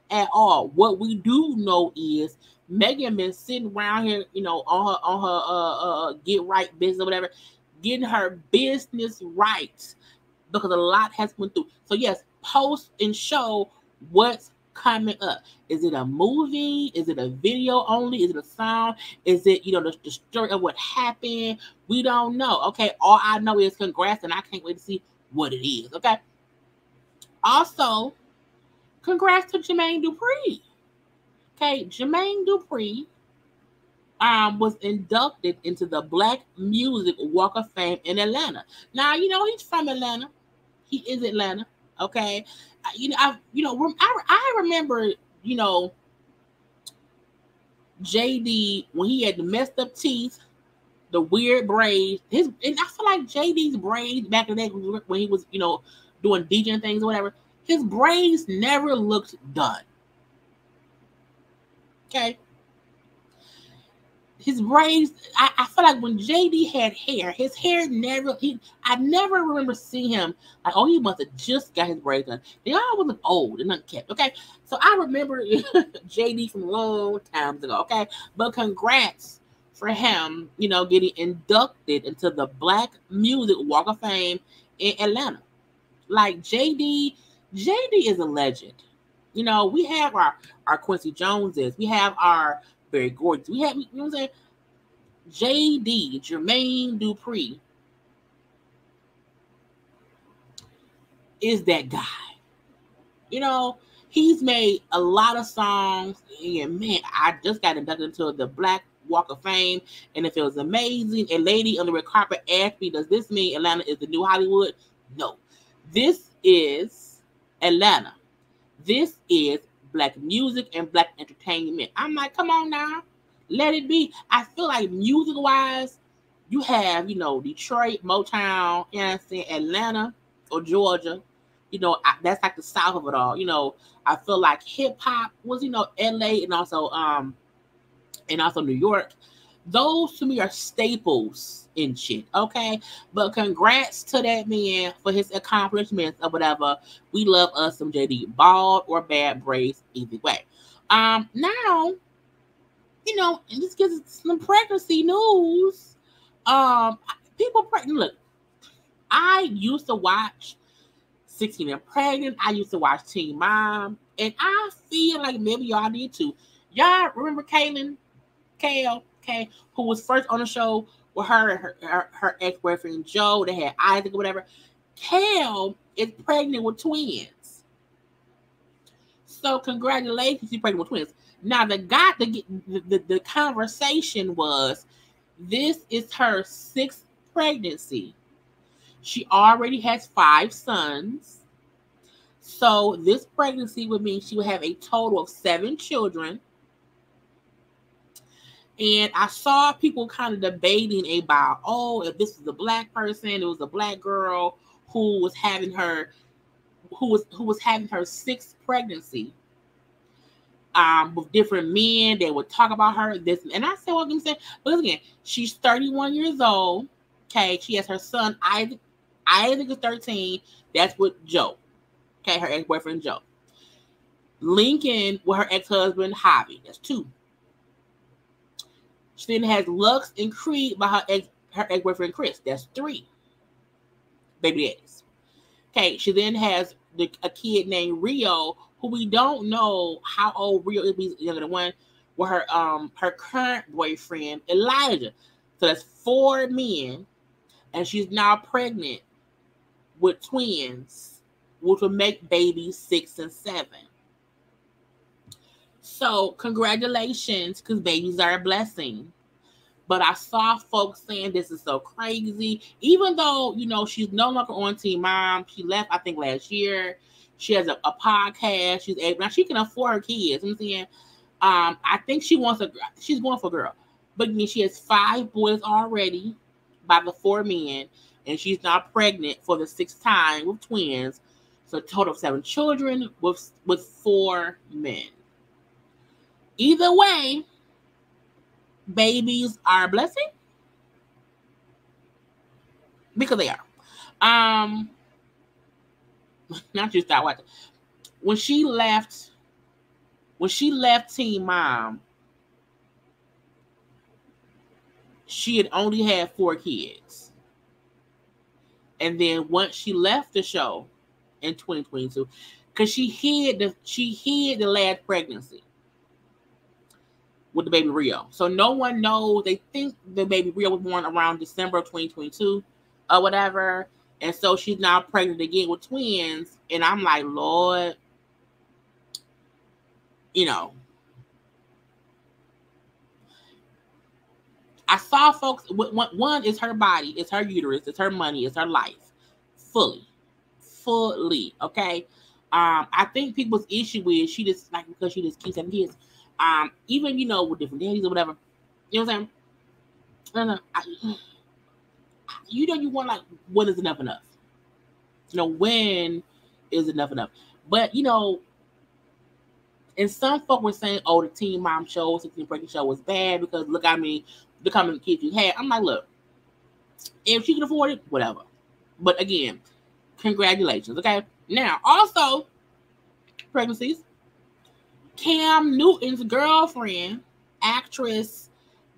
at all. What we do know is Megan been sitting around here, on her get right business or whatever, getting her business right because a lot has went through. So yes, post and show what's coming up. Is it a movie? Is it a video only? Is it a song? Is it, the story of what happened? We don't know. Okay. All I know is congrats, and I can't wait to see what it is. Okay. Also, congrats to Jermaine Dupri. Okay, Jermaine Dupri was inducted into the Black Music Walk of Fame in Atlanta. Now, he's from Atlanta. He is Atlanta. Okay, I remember, JD when he had the messed up teeth, the weird braids. And I feel like JD's braids back in the day when he was, doing DJ things or whatever, his braids never looked done. Okay. His braids, I feel like when JD had hair, his hair I never remember seeing him like, oh, he must have just got his braids done. They always look old and unkept. Okay. So I remember JD from long times ago. Okay. But congrats for him, getting inducted into the Black Music Walk of Fame in Atlanta. Like JD is a legend. We have our Quincy Joneses. We have our Barry Gordons. We have, what I'm saying? JD, Jermaine Dupri, is that guy. He's made a lot of songs. And man, I just got inducted into the Black Walk of Fame, and it feels amazing. A lady on the red carpet asked me, does this mean Atlanta is the new Hollywood? No. This is Atlanta. This is Black music and Black entertainment. I'm like, come on now. Let it be. I feel like music-wise, you have, Detroit, Motown, Atlanta or Georgia. That's like the south of it all. I feel like hip-hop was, LA and also New York. Those to me are staples in shit, okay? But congrats to that man for his accomplishments or whatever. We love us some JD, bald or bad braids, either way. Now, and this gives some pregnancy news. People pregnant. Look, I used to watch 16 and Pregnant. I used to watch Teen Mom, and I feel like maybe y'all need to. Y'all remember Kale, okay, who was first on the show with her ex-boyfriend Joe. They had Isaac or whatever. Kel is pregnant with twins. So congratulations, she's pregnant with twins. Now the conversation was, this is her 6th pregnancy. She already has 5 sons. So this pregnancy would mean she would have a total of 7 children. And I saw people kind of debating about, oh, if this is a black person, it was a black girl who was having her 6th pregnancy. With different men, they would talk about her. This, and I said, well, I'm saying, but again, she's 31 years old. Okay, she has her son Isaac. Isaac is 13. That's with Joe. Okay, her ex-boyfriend Joe. Lincoln with her ex-husband Javi. That's 2. She then has Lux and Creed by her ex-boyfriend Chris. That's 3 baby daddies. Okay, she then has a kid named Rio, who we don't know how old Rio is. He's younger than 1. With her current boyfriend Elijah. So that's 4 men, and she's now pregnant with twins, which will make babies 6 and 7. So congratulations, because babies are a blessing. But I saw folks saying this is so crazy. Even though, she's no longer on Teen Mom. She left, I think, last year. She has a podcast. Now she can afford her kids. I'm saying, I think she's going for a girl. But she has 5 boys already by the 4 men. And she's now pregnant for the 6th time with twins. So a total of 7 children with 4 men. Either way, babies are a blessing. Because they are. Not just that watching. When she left Teen Mom, she had only had 4 kids. And then once she left the show in 2022, because she hid the last pregnancy with the baby Rio. So no one knows. They think the baby Rio was born around December of 2022 or whatever. And so she's now pregnant again with twins. And I'm like, Lord, I saw folks, one is her body, it's her uterus, it's her money, it's her life. Fully. Okay? I think people's issue is she just, because she just keeps having kids. Even, with different daddies or whatever. You know what I'm saying? You want, when is enough? When is enough? But, and some folk were saying, oh, the Teen Mom show, 16 Pregnant show was bad because look how many kids you had. I'm like, look, if she can afford it, whatever. But again, congratulations, okay? Now, also, pregnancies. Cam Newton's girlfriend, actress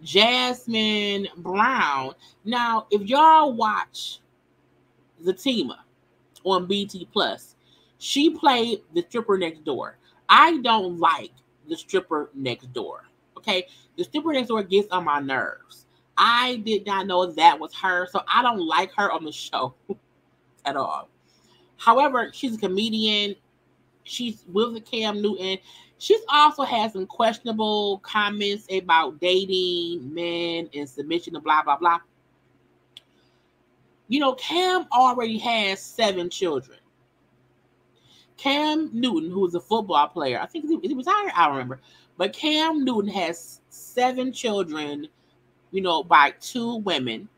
Jasmine Brown. Now, if y'all watch Zatima on BT Plus, she played the stripper next door. I don't like the stripper next door. Okay, the stripper next door gets on my nerves. I did not know that was her, so I don't like her on the show at all. However, she's a comedian. She's with Cam Newton. She's also had some questionable comments about dating men and submission and blah, blah, blah. Cam already has 7 children. Cam Newton, who is a football player, I think he retired, I don't remember. But Cam Newton has 7 children, by 2 women.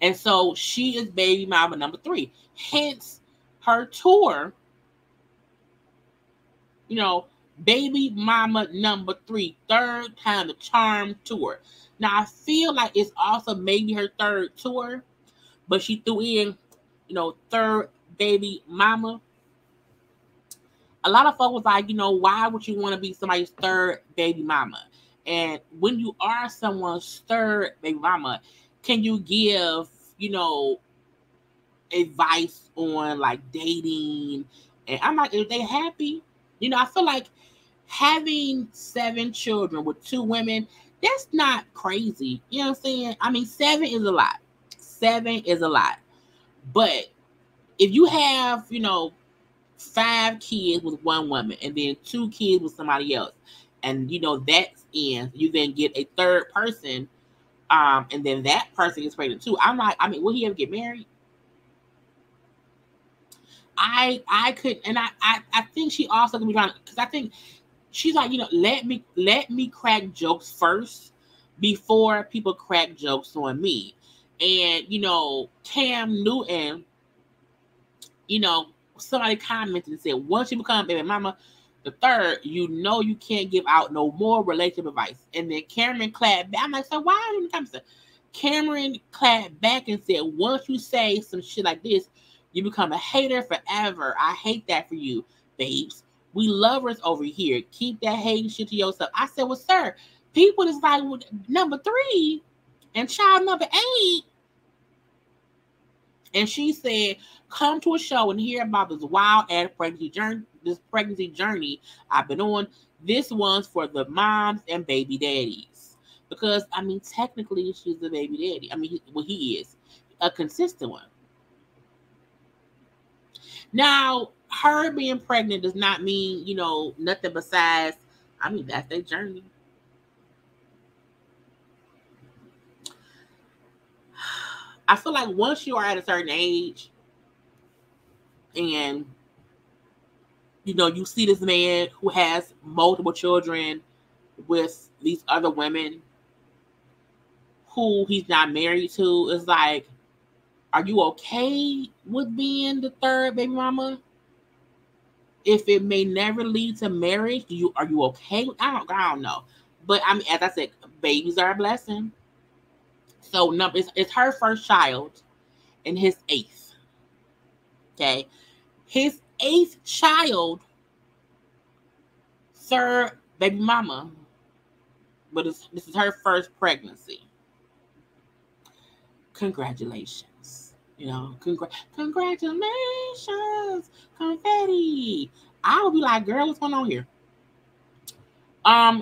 And so she is baby mama number 3. Hence her tour, baby mama number 3, 3rd time the charm tour. Now I feel like it's also maybe her 3rd tour, but she threw in, 3rd baby mama. A lot of folks was like, why would you want to be somebody's 3rd baby mama? And when you are someone's 3rd baby mama, can you give, advice on dating? And I'm like, if they happy, I feel like having 7 children with 2 women, that's not crazy. You know what I'm saying? I mean, 7 is a lot. 7 is a lot. But if you have, 5 kids with one woman and then 2 kids with somebody else, and that's ends, you then get a third person, and then that person gets pregnant too. I'm like, will he ever get married? I could, and I think she also can be trying, because I think she's like, let me crack jokes first before people crack jokes on me. And Cam Newton, somebody commented and said, once you become baby mama the third, you can't give out no more relationship advice. And then Cameron clapped back. I'm like, so why didn't you come to Cameron clapped back and said, once you say some shit like this, you become a hater forever. I hate that for you, babes. We lovers over here. Keep that hating shit to yourself. I said, well, sir, people is like, well, number 3 and child number 8. And she said, come to a show and hear about this wild ass pregnancy journey I've been on. This one's for the moms and baby daddies. Because, technically, she's the baby daddy. He is a consistent one. Now, her being pregnant does not mean, nothing besides, that's their journey. I feel like once you are at a certain age and, you see this man who has multiple children with these other women who he's not married to, it's like, are you okay with being the third baby mama? If it may never lead to marriage, are you okay? I don't know. But as I said, babies are a blessing. So it's her first child and his 8th. Okay. His 8th child, third baby mama. But this is her first pregnancy. Congratulations. Congratulations. Confetti. I would be like, girl, what's going on here?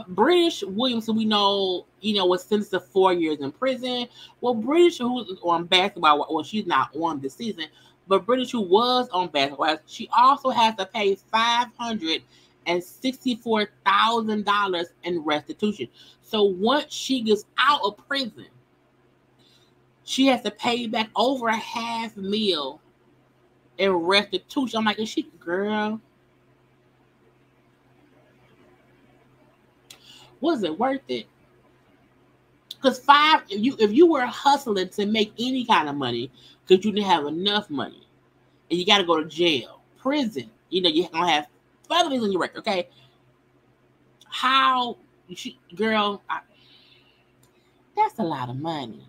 British Williams, who we know, was sentenced to 4 years in prison. Well, British, who's on basketball, well, she's not on this season, but British, who was on basketball, she also has to pay $564,000 in restitution. So once she gets out of prison, she has to pay back over $500,000 in restitution. I'm like, is she, girl? Was it worth it? Because if you were hustling to make any kind of money because you didn't have enough money and you got to go to jail, prison, you're going to have felonies on your record, okay? That's a lot of money.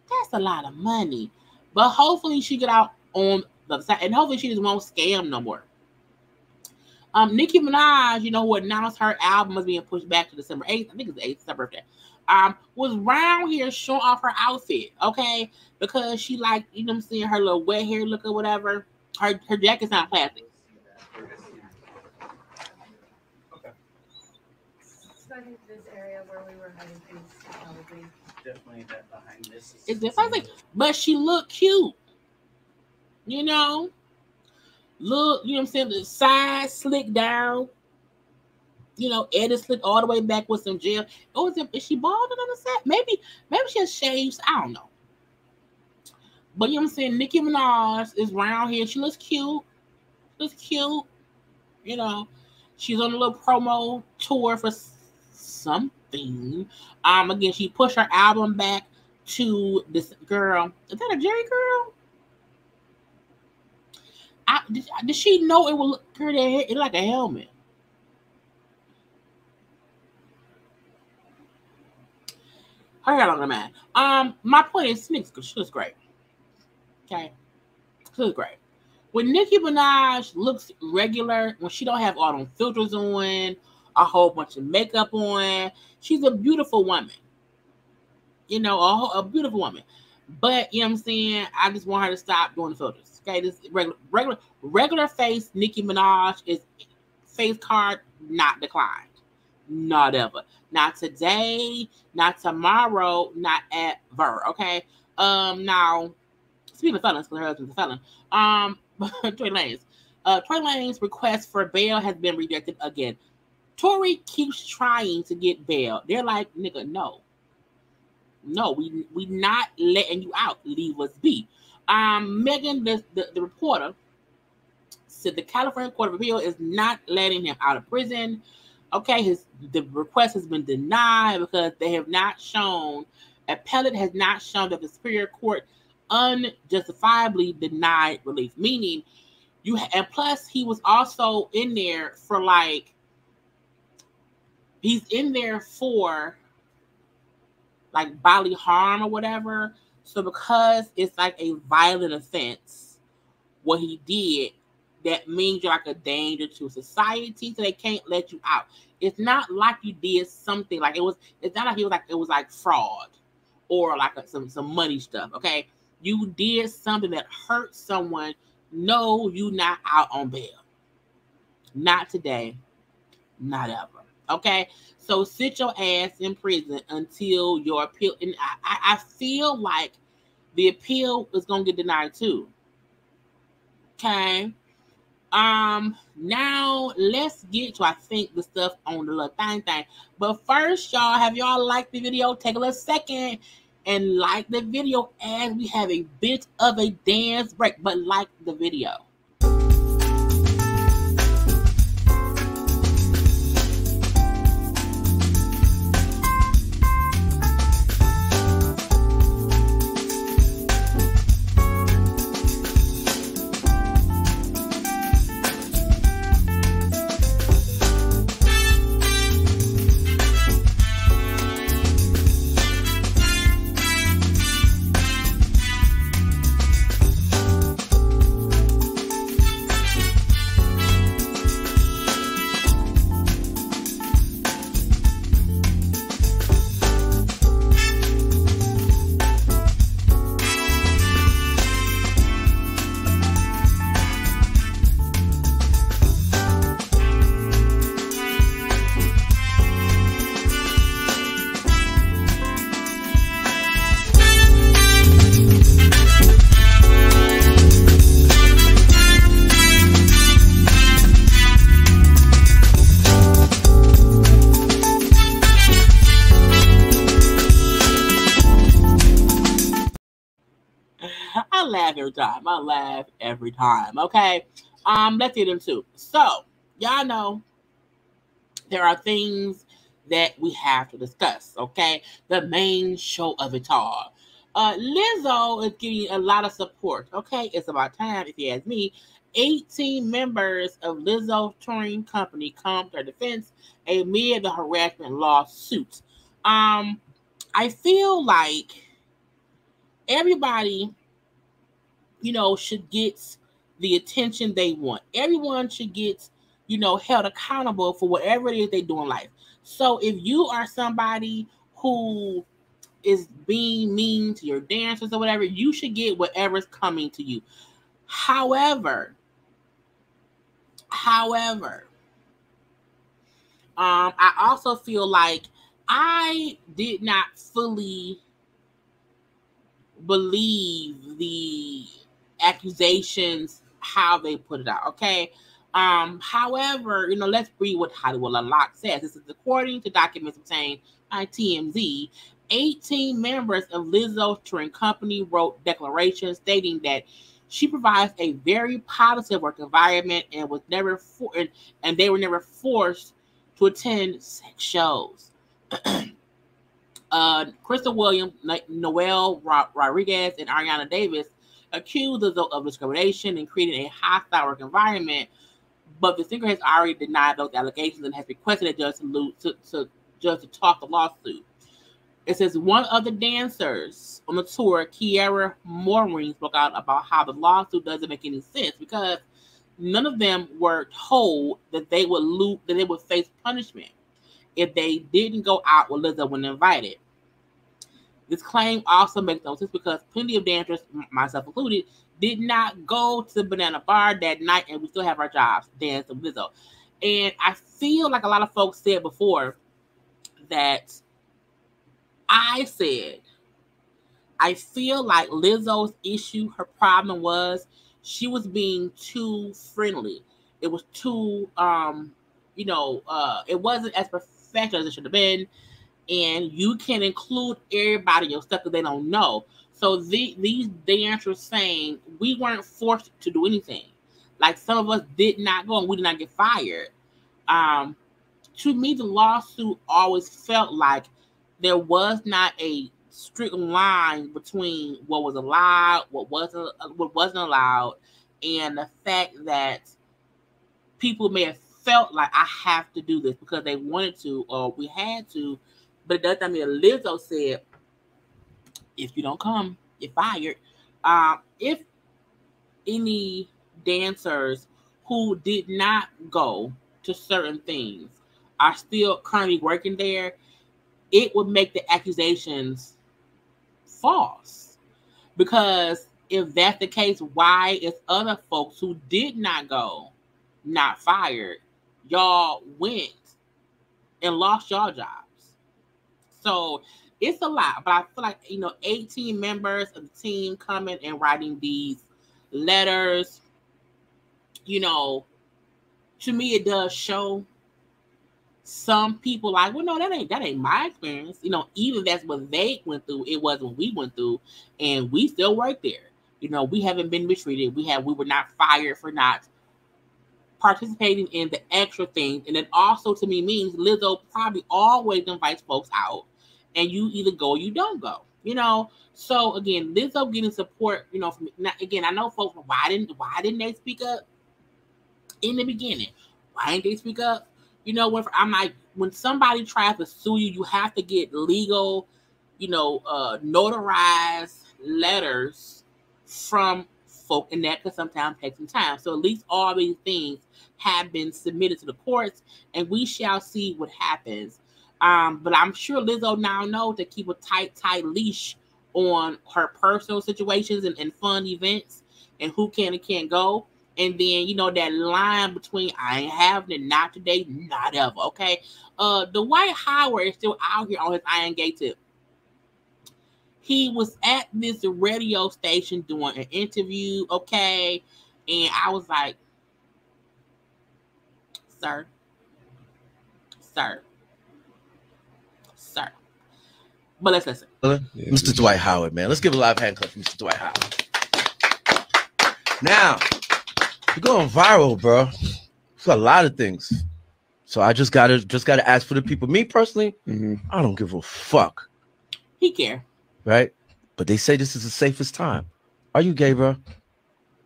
That's a lot of money. But hopefully she get out on the other side, and hopefully she just won't scam no more. Nicki Minaj, who announced her album was being pushed back to December 8th. I think it's the 8th, it's her birthday. Was round here showing off her outfit, okay? Because she like, her little wet hair look or whatever. Her jacket's not plastic. Okay. So I think this area where we were heading is probably definitely that behind this. It's definitely, but she looked cute. Look, the side slick down, edit slick all the way back with some gel. Is she balding on the side? Maybe she has shaves. I don't know. But Nicki Minaj is round here. She looks cute. She's on a little promo tour for something. Again, she pushed her album back to this girl. Is that a Jerry girl? Did she know it would look her hair like a helmet? Her hair longer than mine. My point is, she looks great. Okay, she looks great. When Nicki Minaj looks regular, when she don't have all them filters on, a whole bunch of makeup on, she's a beautiful woman. A beautiful woman. But I just want her to stop doing the filters. Okay, this regular face Nicki Minaj is face card not declined. Not ever. Not today, not tomorrow, not ever. Okay. Now, speaking of felons, because her husband's a felon, Tory Lanez's request for bail has been rejected again. Tory keeps trying to get bail. They're like, nigga, no, we not letting you out. Leave us be. Megan, the reporter, said the California Court of Appeal is not letting him out of prison. Okay, the request has been denied because they have not shown, appellate has not shown that the Superior Court unjustifiably denied relief. Meaning, and plus he was also in there for he's in there for like bodily harm or whatever. So because it's like a violent offense, what he did, that means you're like a danger to society, so they can't let you out. It's not like you did something like it's not like it was like fraud or like some money stuff. Okay, you did something that hurt someone. No, you not out on bail. Not today. Not ever. Okay, so sit your ass in prison until your appeal. And I feel like the appeal is gonna get denied too. Okay. Now let's get to, I think, the stuff on the little thing. But first, y'all, have y'all liked the video? Take a little second and like the video as we have a bit of a dance break, but like the video. I laugh every time. Okay. Let's get into. So, y'all know there are things that we have to discuss. Okay. The main show of it all. Lizzo is getting a lot of support. Okay. It's about time, if you ask me. 18 members of Lizzo touring company come to her defense amid the harassment lawsuit. I feel like everybody, should get the attention they want. Everyone should get, held accountable for whatever it is they do in life. So if you are somebody who is being mean to your dancers or whatever, you should get whatever's coming to you. However, I also feel like I did not fully believe the accusations, how they put it out. Okay. However, let's read what Hollywood Unlocked says. This is according to documents obtained by TMZ. 18 members of Lizzo's touring company wrote declarations stating that she provides a very positive work environment and was never and they were never forced to attend sex shows. Crystal Williams, Noel Rodriguez, and Ariana Davis accused Lizzo of discrimination and creating a hostile work environment, but the singer has already denied those allegations and has requested a judge to toss the lawsuit. It says one of the dancers on the tour, Khia Maureen, spoke out about how the lawsuit doesn't make any sense because none of them were told that they would face punishment if they didn't go out with Lizzo when invited. This claim also makes no sense because plenty of dancers, myself included, did not go to the Banana Bar that night, and we still have our jobs dancing with Lizzo. And I feel like a lot of folks said before that I I feel like Lizzo's issue, her problem was she was being too friendly. It was too, it wasn't as professional as it should have been. And you can include everybody in your stuff because they don't know. So these dancers saying we weren't forced to do anything. Like some of us did not go and we did not get fired. To me, the lawsuit always felt like there was not a strict line between what was allowed, what wasn't allowed, and the fact that people may have felt like I have to do this because they wanted to or we had to, but it doesn't mean Lizzo said, if you don't come, you're fired. If any dancers who did not go to certain things are still currently working there, it would make the accusations false. Because if that's the case, why is other folks who did not go not fired? Y'all went and lost your jobs. So it's a lot, but I feel like 18 members of the team coming and writing these letters, to me it does show some people like, well, no, that ain't my experience. Even that's what they went through, it wasn't what we went through, and we still work there. We haven't been mistreated. We were not fired for not participating in the extra things. And it also to me means Lizzo probably always invites folks out and you either go or you don't go, So again, Lizzo getting support, from again, I know folks, why didn't they speak up in the beginning? Why didn't they speak up? I'm like, when somebody tries to sue you, you have to get legal, notarized letters from folk, and that could sometimes take some time. So at least all these things have been submitted to the courts, and we shall see what happens. But I'm sure Lizzo now knows to keep a tight leash on her personal situations and fun events and who can and can't go. And then, that line between I ain't having it, not today, not ever, okay? Dwight Howard is still out here on his Iron Gate tip. He was at this radio station doing an interview, okay? And I was like, sir. But let's listen. Mr. Dwight Howard, man. Let's give a live hand clap for Mr. Dwight Howard. Now, you're going viral, bro. For a lot of things. So I just gotta ask for the people. Me personally, I don't give a fuck. He care. Right? But they say this is the safest time. Are you gay, bro?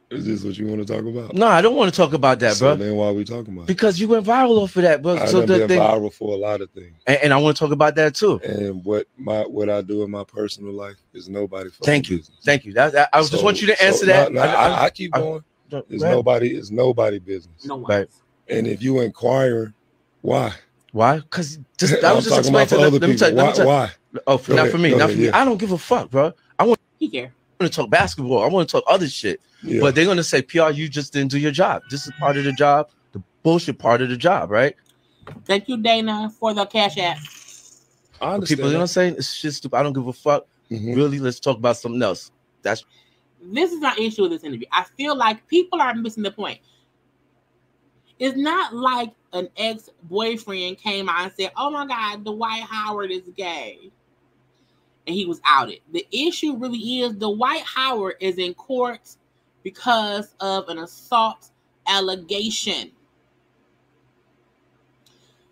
Is this what you want to talk about? No, I don't want to talk about that, bro. So then why are we talking about it? Because you went viral off of that, bro. I've been viral for a lot of things. And I want to talk about that too. And what I do in my personal life is nobody. Thank you. Business. Thank you. I just want you to answer that. No, I keep going. It's nobody business. No one. Right. And if you inquire, why? Why? Because I was just explaining to other people. Why? Oh, not for me. I don't give a fuck, bro. He care. I want to talk basketball. I want to talk other shit. Yeah. But they're going to say, PR, you just didn't do your job. This is part of the job, the bullshit part of the job, right? Thank you, Dana, for the cash app. I understand. People, you know what I'm saying? It's just stupid. I don't give a fuck. Really, let's talk about something else. This is my issue with this interview. I feel like people are missing the point. It's not like an ex-boyfriend came out and said, oh my God, Dwight Howard is gay. And he was outed. The issue really is Dwight Howard is in court because of an assault allegation.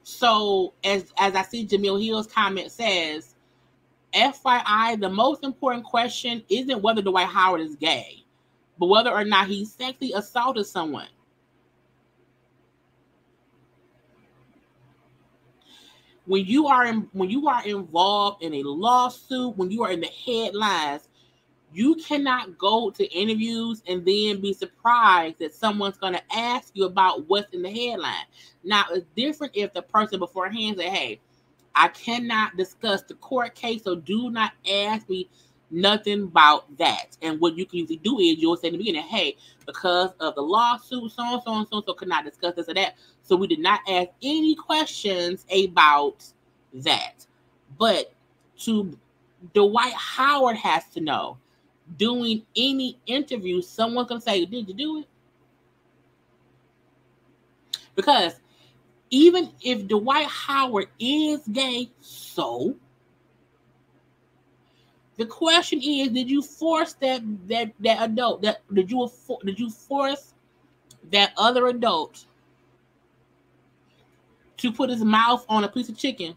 So as I see Jamil Hill's comment says, FYI, the most important question isn't whether Dwight Howard is gay, but whether or not he sexually assaulted someone. When you are involved in a lawsuit, when you are in the headlines, you cannot go to interviews and then be surprised that someone's going to ask you about what's in the headline. Now, it's different if the person beforehand said, hey, I cannot discuss the court case, so do not ask me nothing about that. And what you can usually do is you'll say in the beginning, hey, because of the lawsuit, so cannot discuss this or that. So we did not ask any questions about that. But to Dwight Howard has to know. Doing any interview, someone's gonna say, "Did you do it?" Because even if Dwight Howard is gay, so the question is, did you force that adult? Did you force that other adult to put his mouth on a piece of chicken?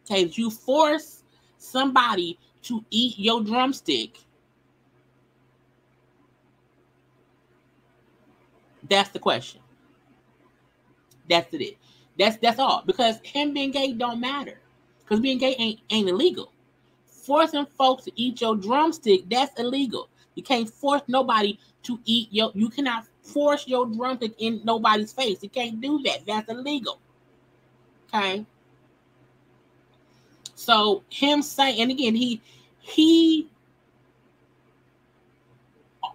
Okay, did you force somebody to eat your drumstick? That's the question. That's it. That's all. Because him being gay don't matter. Because being gay ain't illegal. Forcing folks to eat your drumstick, that's illegal. You can't force nobody to eat you cannot force your drumstick in nobody's face. You can't do that. That's illegal. Okay. So him saying, and again, he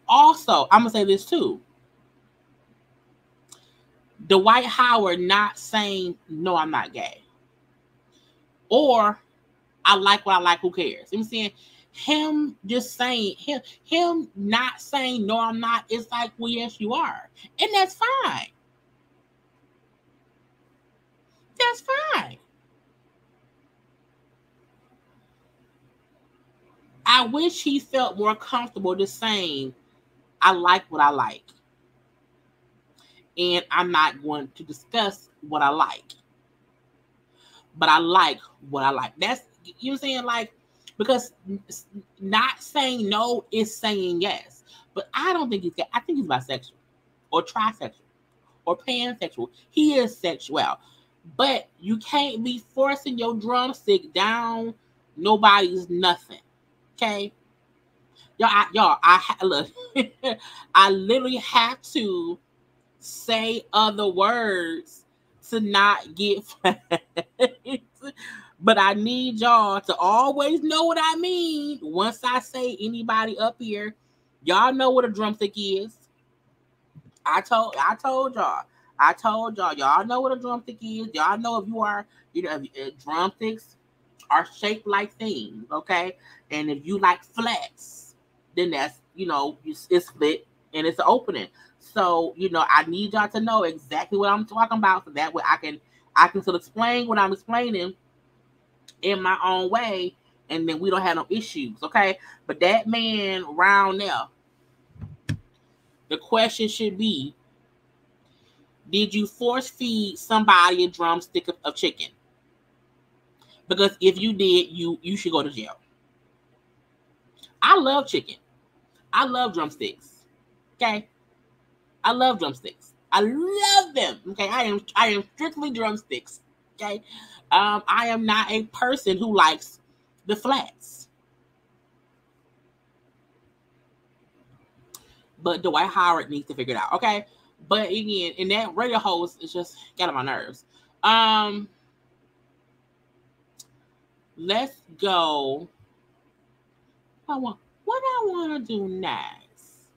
also, I'm gonna say this too. Dwight Howard not saying, "No, I'm not gay," or "I like what I like, who cares?" You know what I'm saying? Him just saying, him not saying, "No, I'm not," it's like, well, yes, you are. And that's fine. That's fine. I wish he felt more comfortable just saying, "I like what I like. And I'm not going to discuss what I like. But I like what I like." That's, you know what I'm saying? Like, because not saying no is saying yes. But I don't think he's gay. I think he's bisexual or trisexual or pansexual. He is sexual. But you can't be forcing your drumstick down nobody's nothing. Okay? Look, I literally have to say other words to not get flagged. But I need y'all to always know what I mean. Once I say anybody up here, y'all know what a drumstick is. I told y'all. Y'all know what a drumstick is. Y'all know if you are, drumsticks are shaped like things, okay? And if you like flats, then that's, it's split and it's an opening. So, I need y'all to know exactly what I'm talking about, so that way I can still explain what I'm explaining in my own way, and then we don't have no issues, okay? But that man round there, the question should be, did you force feed somebody a drumstick of chicken? Because if you did, you should go to jail. I love chicken. I love drumsticks. Okay? I love drumsticks. I love them. Okay? I am strictly drumsticks. Okay? I am not a person who likes the flats. But Dwight Howard needs to figure it out. Okay? But again, in that radio host, it's just got on my nerves. Let's go. What I want to do next?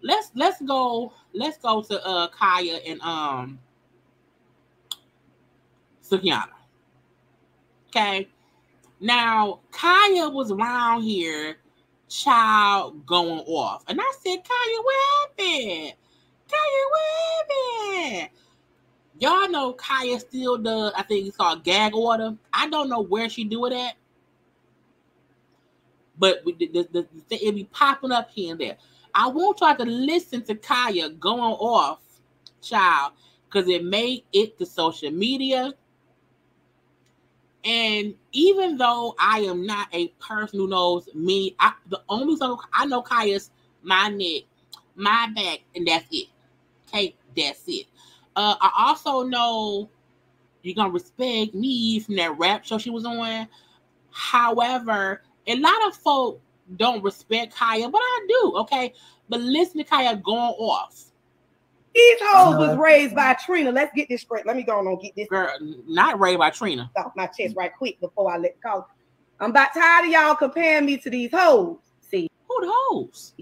Let's go to Khia and Suki. Okay. Now Khia was around here, child, going off, and I said, "Khia, what happened? Khia, what happened?" Y'all know Khia still does, I think it's called gag order. I don't know where she do it at, but it be popping up here and there. I want y'all to listen to Khia going off, child, because it made it to social media. And even though I am not a person who knows me, the only song I know Khia's My Neck, My Back, and that's it. Okay, that's it. I also know You're Gonna Respect Me from that rap show she was on. However, a lot of folk don't respect Khia, but I do, okay? But listen to Khia going off. These hoes was raised by Trina. Let's get this straight. Let me go on and get this. Girl, not raised by Trina. Off my chest right quick before I let the call. I'm about tired of y'all comparing me to these hoes. See. Who the hoes?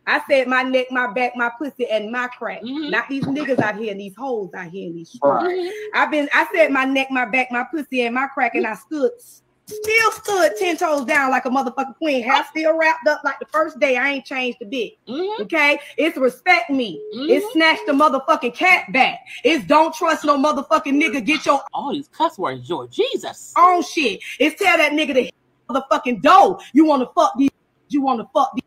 I said my neck, my back, my pussy, and my crack. Mm-hmm. Not these niggas out here and these hoes out here in these streets. Mm-hmm. I said my neck, my back, my pussy, and my crack, and I stood Still stood 10 toes down like a motherfucking queen. Hair still wrapped up like the first day. I ain't changed a bit. Okay? It's respect me. It's snatch the motherfucking cat back. It's don't trust no motherfucking nigga. Get your all these cuss words, George Jesus. own shit. It's tell that nigga to hit motherfucking dough. You want to fuck these. You want to fuck these.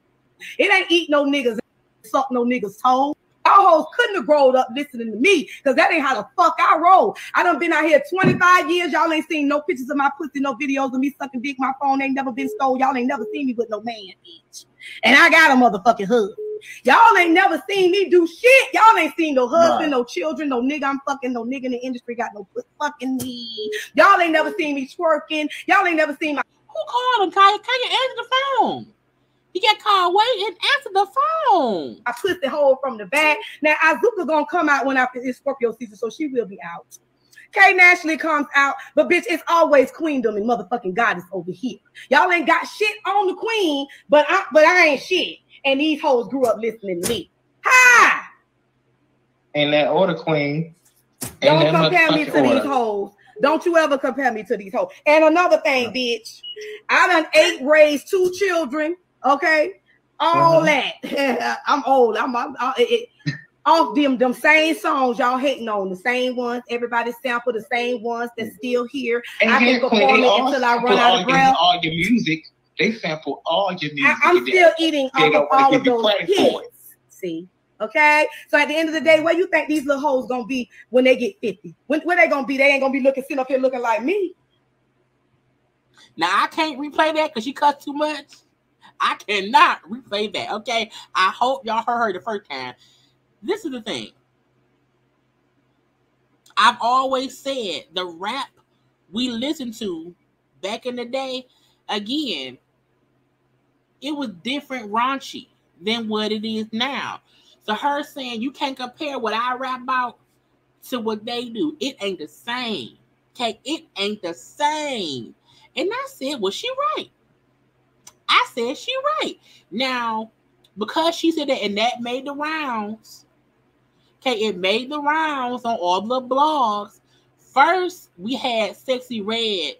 It ain't eat no niggas. Suck no niggas' toes. Y'all hoes couldn't have grown up listening to me because that ain't how the fuck I roll. I done been out here 25 years. Y'all ain't seen no pictures of my pussy, no videos of me sucking dick. My phone ain't never been stolen. Y'all ain't never seen me with no man, bitch. And I got a motherfucking husband. Y'all ain't never seen me do shit. Y'all ain't seen no husband, no children, no nigga I'm fucking, no nigga in the industry got no pussy fucking me. Y'all ain't never seen me twerking. Y'all ain't never seen my... Who called him, Khia? Khia, answer the phone. He got called. Wait and answer the phone. I twisted hole from the back. Now Azuka gonna come out when after it's Scorpio season, so she will be out. K naturally comes out, but bitch, it's always queendom and motherfucking goddess over here. Y'all ain't got shit on the queen, but I ain't shit. And these hoes grew up listening to me. Ha! And that order, queen. Don't compare me to these hoes. Don't you ever compare me to these hoes. And another thing, bitch, I done raised 2 children. Okay, all that. I'm old. I'm off them same songs y'all hating on, the same ones. Everybody sample the same ones that's still here. And I can perform it until I run out of breath. All your music, they sample all your music. I'm still eating off of all of those hits. See, okay. So at the end of the day, where you think these little hoes gonna be when they get 50? Where they gonna be? They ain't gonna be sitting up here looking like me. Now I can't replay that because she cussed too much. I cannot replay that, okay? I hope y'all heard her the first time. This is the thing. I've always said the rap we listened to back in the day, again, it was different raunchy than what it is now. So her saying you can't compare what I rap about to what they do. It ain't the same, okay? It ain't the same. And I said, well, she right. I said she right. Now, because she said that and that made the rounds, okay, it made the rounds on all the blogs. First, we had Sexy Red.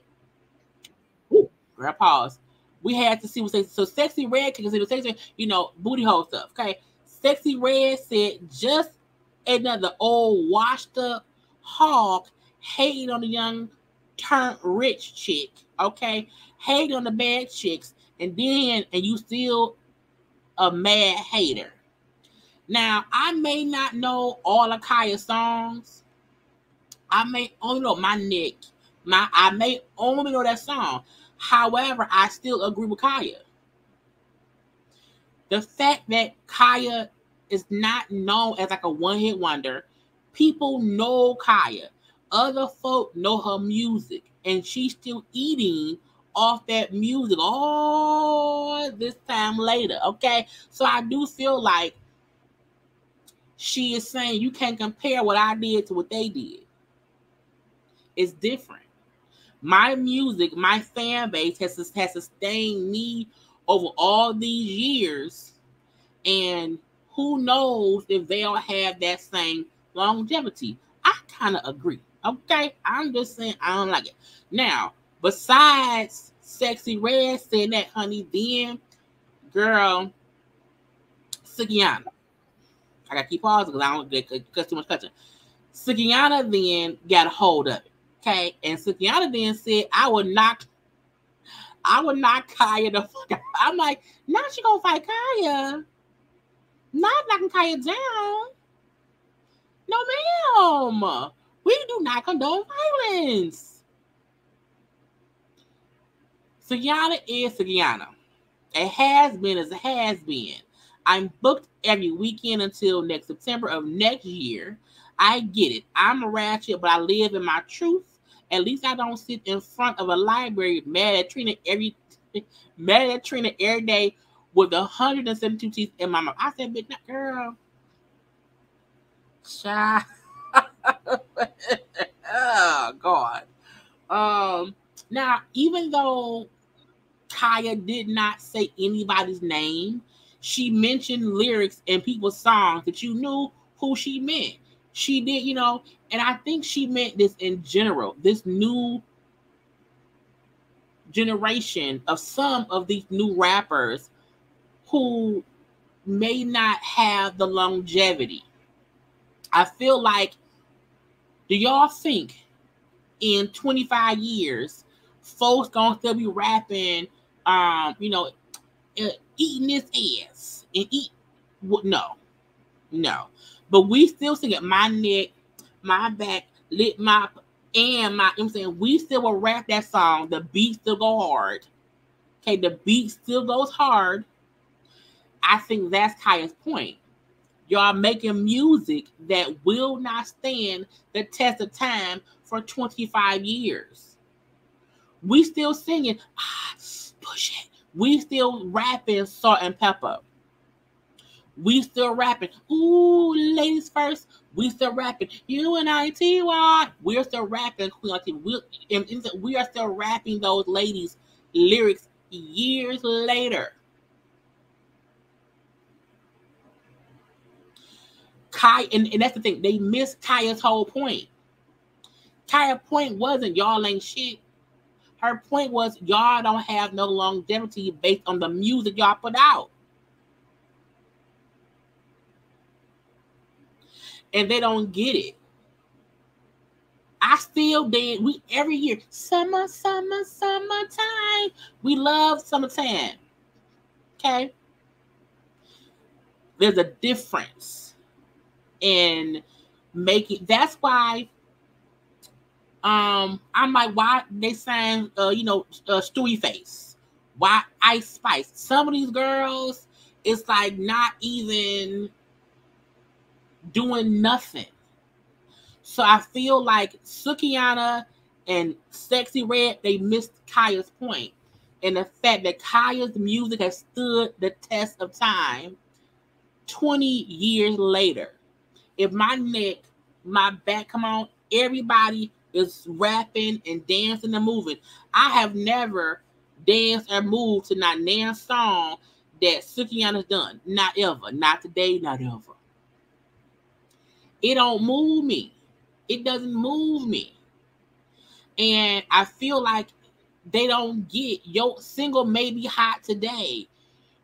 Ooh, girl, pause. We had to see what Sexy. So Sexy Red, because it was sexy, booty hole stuff, okay? Sexy Red said just another old washed up hog hating on the young turned rich chick, okay? Hating on the bad chicks. And you still a mad hater. Now, I may not know all of Khia's songs. I may only know My Nick. I may only know that song. However, I still agree with Khia. The fact that Khia is not known as like a one-hit wonder, people know Khia. Other folk know her music. And she's still eating off that music all this time later, okay? So I do feel like she is saying you can't compare what I did to what they did. It's different. My music, my fan base has sustained me over all these years, and who knows if they'll have that same longevity. I kind of agree, okay? I'm just saying I don't like it. Now, besides Sexy Red saying that, honey, then, girl, Sukiana. I gotta keep pausing because I don't get too much cussing. Sukiana then got a hold of it, okay? And Sukiana then said, I would knock Khia the fuck out. I'm like, now she gonna fight Khia. Not knocking Khia down. No, ma'am. We do not condone violence. Sukiana is Sukiana. It has been as it has been. I'm booked every weekend until next September of next year. I get it. I'm a ratchet, but I live in my truth. At least I don't sit in front of a library mad at Trina every day with 172 teeth in my mouth. I said, bitch, girl. Child. Oh, God. Now, even though Khia did not say anybody's name, she mentioned lyrics in people's songs that you knew who she meant. She did, and I think she meant this in general. This new generation of some of these new rappers who may not have the longevity. I feel like, do y'all think in 25 years, folks gonna still be rapping, eating this ass and eat? No. But we still sing it. My neck, my back, lit my, and my, I'm saying, we still will rap that song. The beat still go hard. Okay, the beat still goes hard. I think that's Khia's point. Y'all making music that will not stand the test of time for 25 years. We still singing, push it. We still rapping Salt and Pepper. We still rapping, ooh, ladies first. We still rapping, UNITY. We're still rapping Queen Latifah. We are still rapping those ladies' lyrics years later. Khia, and that's the thing, they missed Khia's whole point. Khia's point wasn't y'all ain't shit. Her point was y'all don't have no longevity based on the music y'all put out. And they don't get it. I still did. We every year, summertime. We love summertime. Okay. There's a difference in making. That's why. I'm like, why they sang, Stewie Face? Why Ice Spice? Some of these girls, it's like not even doing nothing. So I feel like Sukiana and Sexy Red, they missed Khia's point. And the fact that Khia's music has stood the test of time 20 years later. If my neck, my back come on, everybody is rapping and dancing and moving. I have never danced or moved to not nan song that Sukiana's done. Not ever. Not today, not ever. It don't move me. It doesn't move me. And I feel like they don't get your single may be hot today.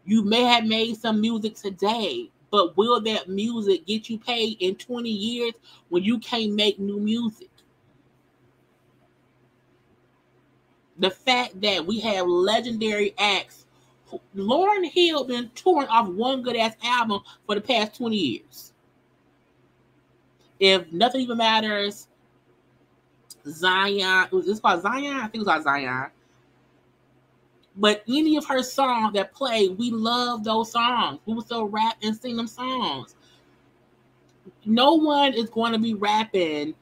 You may have made some music today, but will that music get you paid in 20 years when you can't make new music? The fact that we have legendary acts. Lauryn Hill been touring off one good ass album for the past 20 years. If Nothing Even Matters, Zion, was this called Zion? I think it was called Zion. But any of her songs that play, we love those songs. We will still rap and sing them songs. No one is going to be rapping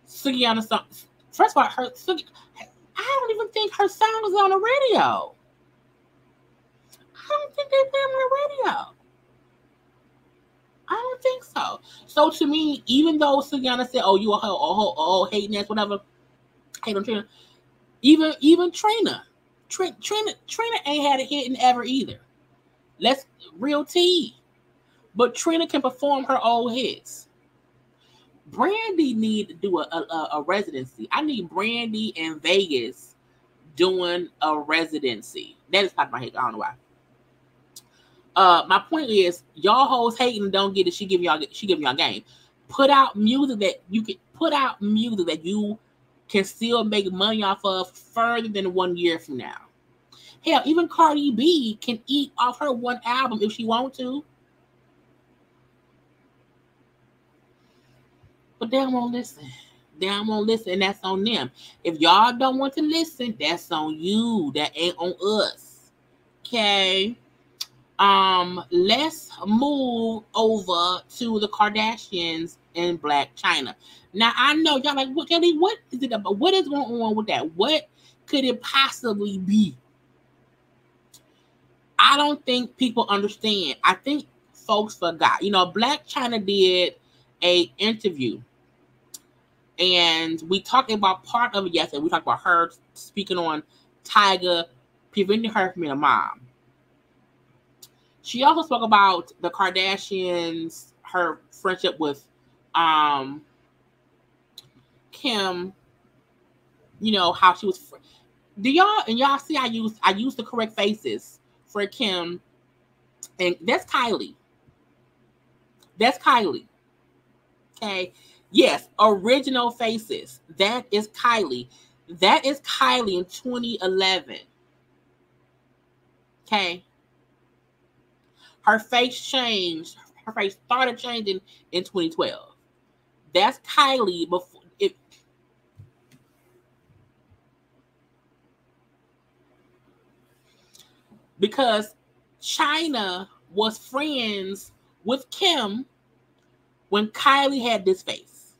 Sukiana songs. First of all, I don't even think her song is on the radio. I don't think they play them on the radio. I don't think so. So to me, even though Sukiana said, "Oh, you a hoe, hating ass, whatever," hate on Trina. Even Trina ain't had a hit in ever either. Let's real tea. But Trina can perform her old hits. Brandy need to do a residency. I need Brandy in Vegas doing a residency. That is popping my head. I don't know why. My point is, y'all hoes hating and don't get it. She giving y'all game. Put out music that you can still make money off of further than 1 year from now. Hell, even Cardi B can eat off her one album if she want to. But they don't want to listen. They don't want to listen, and that's on them. If y'all don't want to listen, that's on you. That ain't on us. Okay. Let's move over to the Kardashians and Blac Chyna. Now I know y'all like, what is it about? What is going on with that? What could it possibly be? I don't think people understand. I think folks forgot. Blac Chyna did an interview, and we talked about part of it yesterday. We talked about her speaking on Tyga preventing her from being a mom. She also spoke about the Kardashians, her friendship with Kim, how she was. Do y'all see? I use the correct faces for Kim, and that's Kylie. That's Kylie. Okay. Yes, original faces. That is Kylie. That is Kylie in 2011. Okay. Her face changed. Her face started changing in 2012. That's Kylie before it. Because Chyna was friends with Kim when Kylie had this face.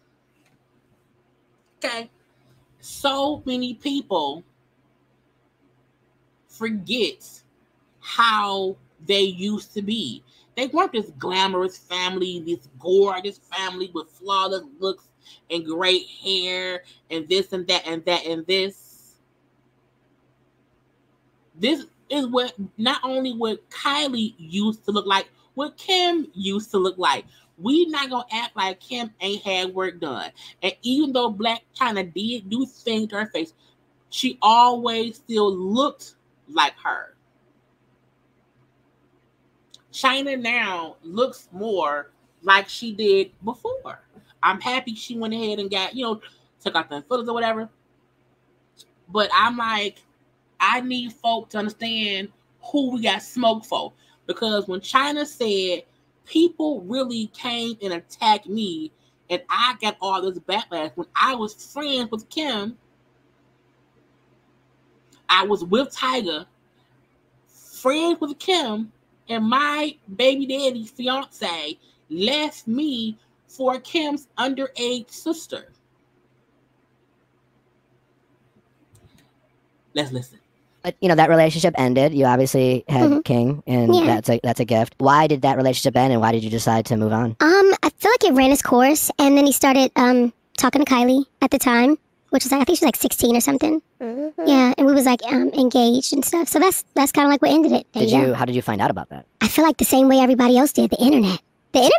Okay. So many people forget how they used to be. They weren't this glamorous family, this gorgeous family with flawless looks and great hair and this and that and that and this. This is what not only what Kylie used to look like, what Kim used to look like. We not gonna act like Kim ain't had work done. And even though Blac Chyna did do things to her face, she always still looked like her. Chyna now looks more like she did before. I'm happy she went ahead and got, took out the fillers or whatever. But I'm like, I need folk to understand who we got smoked for. Because when Chyna said, people really came and attacked me and I got all this backlash when I was friends with Kim, I was with Tyga, friends with Kim, and my baby daddy's fiance left me for Kim's underage sister. Let's listen. But, that relationship ended. You obviously had King, and that's a gift. Why did that relationship end, and why did you decide to move on? I feel like it ran its course, and then he started talking to Kylie at the time, which was I think she was like 16 or something. Yeah, and we was like engaged and stuff. So that's kind of like what ended it. How did you find out about that? I feel like the same way everybody else did. The internet. The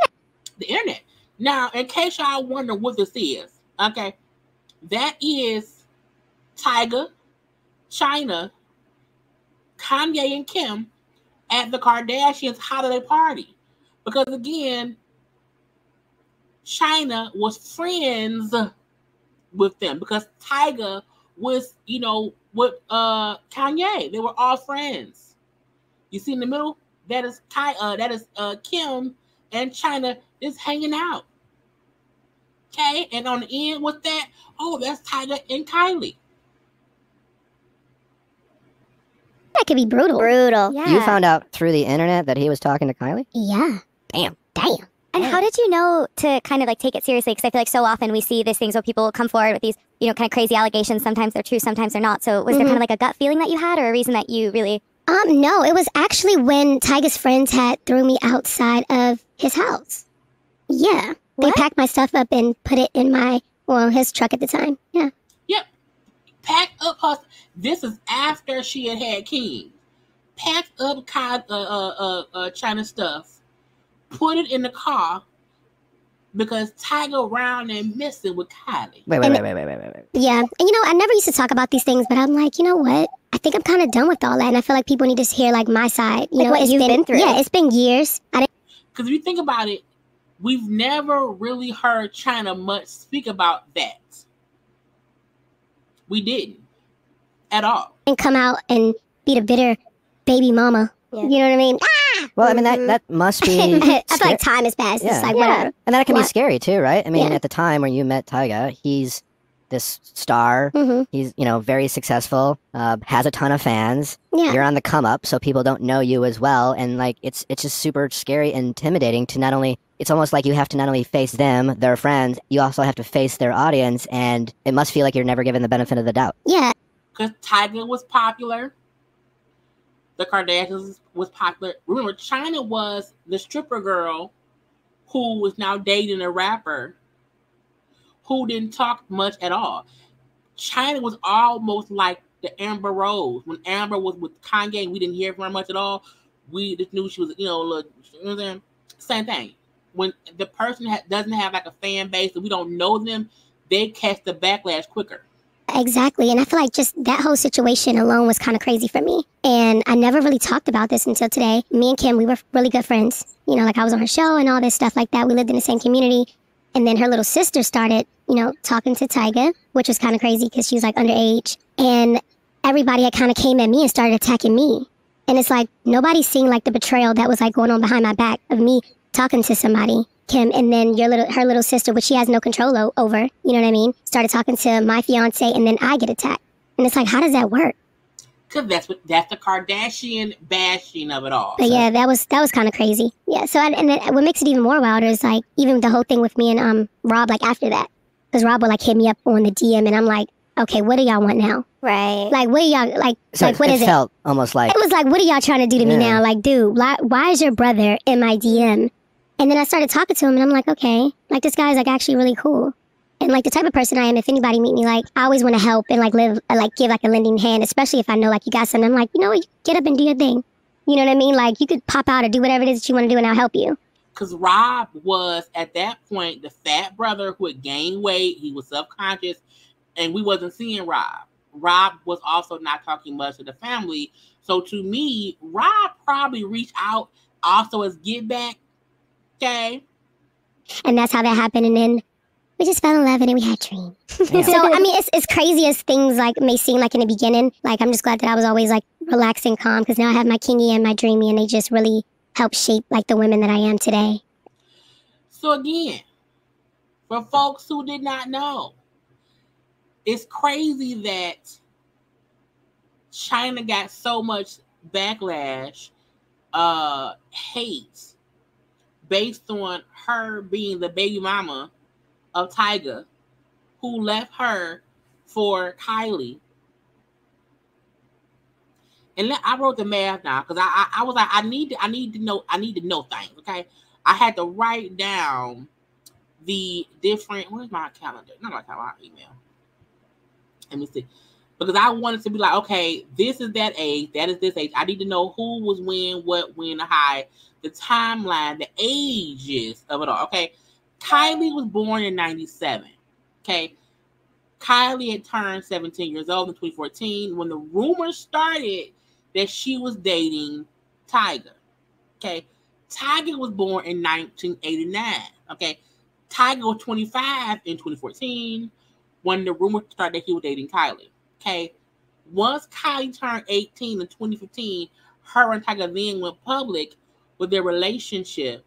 internet. Now, in case y'all wonder what this is, okay, that is Tyga, Chyna, Kanye, and Kim at the Kardashians' holiday party. Because again, Chyna was friends with them because Tyga was, with Kanye. They were all friends. You see in the middle? That is Kim and Chyna is hanging out. Okay, and on the end with that, that's Tyga and Kylie. That could be brutal. Yeah. You found out through the internet that he was talking to Kylie? Yeah. Damn. And how did you know to kind of like take it seriously? Because I feel like so often we see these things where people come forward with these, kind of crazy allegations. Sometimes they're true, sometimes they're not. So was there kind of like a gut feeling that you had, or a reason that you really? No, it was actually when Tyga's friends had threw me outside of his house. Yeah. They packed my stuff up and put it in his truck at the time. Yeah. Yep. Packed up her. This is after she had King. Packed up Chyna stuff. Put it in the car because Tyga around and messing with Kylie. Wait. Yeah. And I never used to talk about these things, but I'm like, you know what? I think I'm kind of done with all that. And I feel like people need to hear like my side. What you've been through. Yeah, it's been years. Because if you think about it, we've never really heard Chyna much speak about that. We didn't. At all. And come out and be the bitter baby mama. Yeah. You know what I mean? Well, I mean, that must be... I feel like time has passed. Yeah. It's like, whatever. And that can be scary, too, right? I mean, at the time when you met Tyga, he's this star. He's, very successful, has a ton of fans. Yeah. You're on the come up, so people don't know you as well. And, like, it's just super scary and intimidating to not only... It's almost like you have to not only face them, their friends, you also have to face their audience. And it must feel like you're never given the benefit of the doubt. Yeah. Because Tyga was popular. The Kardashians was popular. Remember, Chyna was the stripper girl who was now dating a rapper who didn't talk much at all. Chyna was almost like the Amber Rose. When Amber was with Kanye and we didn't hear from her much at all, we just knew she was, same thing. When the person doesn't have like a fan base and we don't know them, they catch the backlash quicker. Exactly. And I feel like just that whole situation alone was kind of crazy for me. And I never really talked about this until today. Me and Kim, we were really good friends. You know, like I was on her show and all this stuff like that. We lived in the same community. And then her little sister started, you know, talking to Tyga, which was kind of crazy because she was like underage. And everybody had kind of came at me and started attacking me. And it's like, nobody's seeing like the betrayal that was like going on behind my back of me talking to somebody, Kim, and then her little sister, which she has no control over, you know what I mean, started talking to my fiance, and then I get attacked. And it's like, how does that work? Because that's the Kardashian bashing of it all. But yeah, that was kind of crazy. Yeah. So what makes it even more wilder is like even the whole thing with me and Rob, like after that, because Rob would like hit me up on the DM, and I'm like, okay, what do y'all want now? Right. Like, what do y'all like? So like, what is it? It felt almost like it was like, what are y'all trying to do to me now? Like, dude, why is your brother in my DM? And then I started talking to him, and I'm like, okay, like this guy's like actually really cool. And like the type of person I am, if anybody meet me, like I always want to help and like give like a lending hand, especially if I know like you got something. I'm like, you know what, get up and do your thing. You know what I mean? Like you could pop out or do whatever it is that you want to do, and I'll help you. Because Rob was at that point the fat brother who had gained weight. He was self-conscious, and we wasn't seeing Rob. Rob was also not talking much to the family. So to me, Rob probably reached out also as get back. Okay. And that's how that happened. And then we just fell in love, and then we had dreams. So, I mean, it's crazy as things like may seem like in the beginning. Like, I'm just glad that I was always like relaxed and calm, because now I have my kingy and my dreamy, and they just really help shape like the women that I am today. So again, for folks who did not know, it's crazy that Chyna got so much backlash, hate, based on her being the baby mama of Tyga, who left her for Kylie. And I wrote the math now because I was like, I need to know things. Okay, I had to write down the different. Where's my calendar? Not my calendar, my email. Let me see. Because I wanted to be like, okay, this is that age, that is this age. I need to know who was when, what, when, how, the timeline, the ages of it all. Okay, Kylie was born in 97. Okay, Kylie had turned 17 years old in 2014 when the rumors started that she was dating Tyga. Okay, Tyga was born in 1989. Okay, Tyga was 25 in 2014 when the rumors started that he was dating Kylie. Okay, once Kylie turned 18 in 2015, her and Tyga then went public with their relationship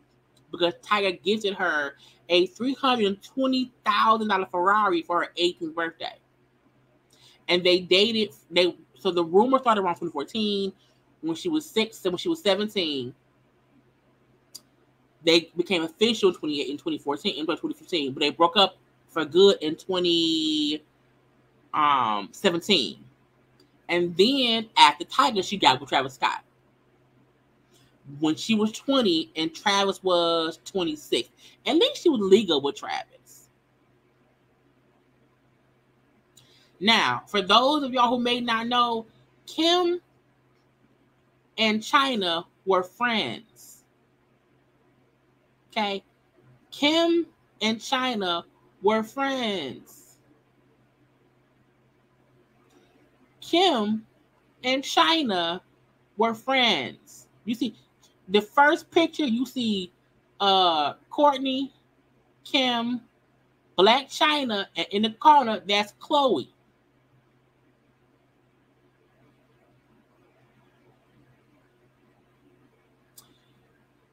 because Tyga gifted her a $320,000 Ferrari for her 18th birthday. And they dated, so the rumor started around 2014 when she was 6 and when she was 17. They became official in 2015, but they broke up for good in 2017. And then after Tyga, she got with Travis Scott when she was 20 and Travis was 26. At least she was legal with Travis. Now, for those of y'all who may not know, Kim and Chyna were friends. Okay? Kim and Chyna were friends. Kim and Chyna were friends. You see, the first picture, you see Courtney, Kim, Blac, Chyna, and in the corner, that's Chloe.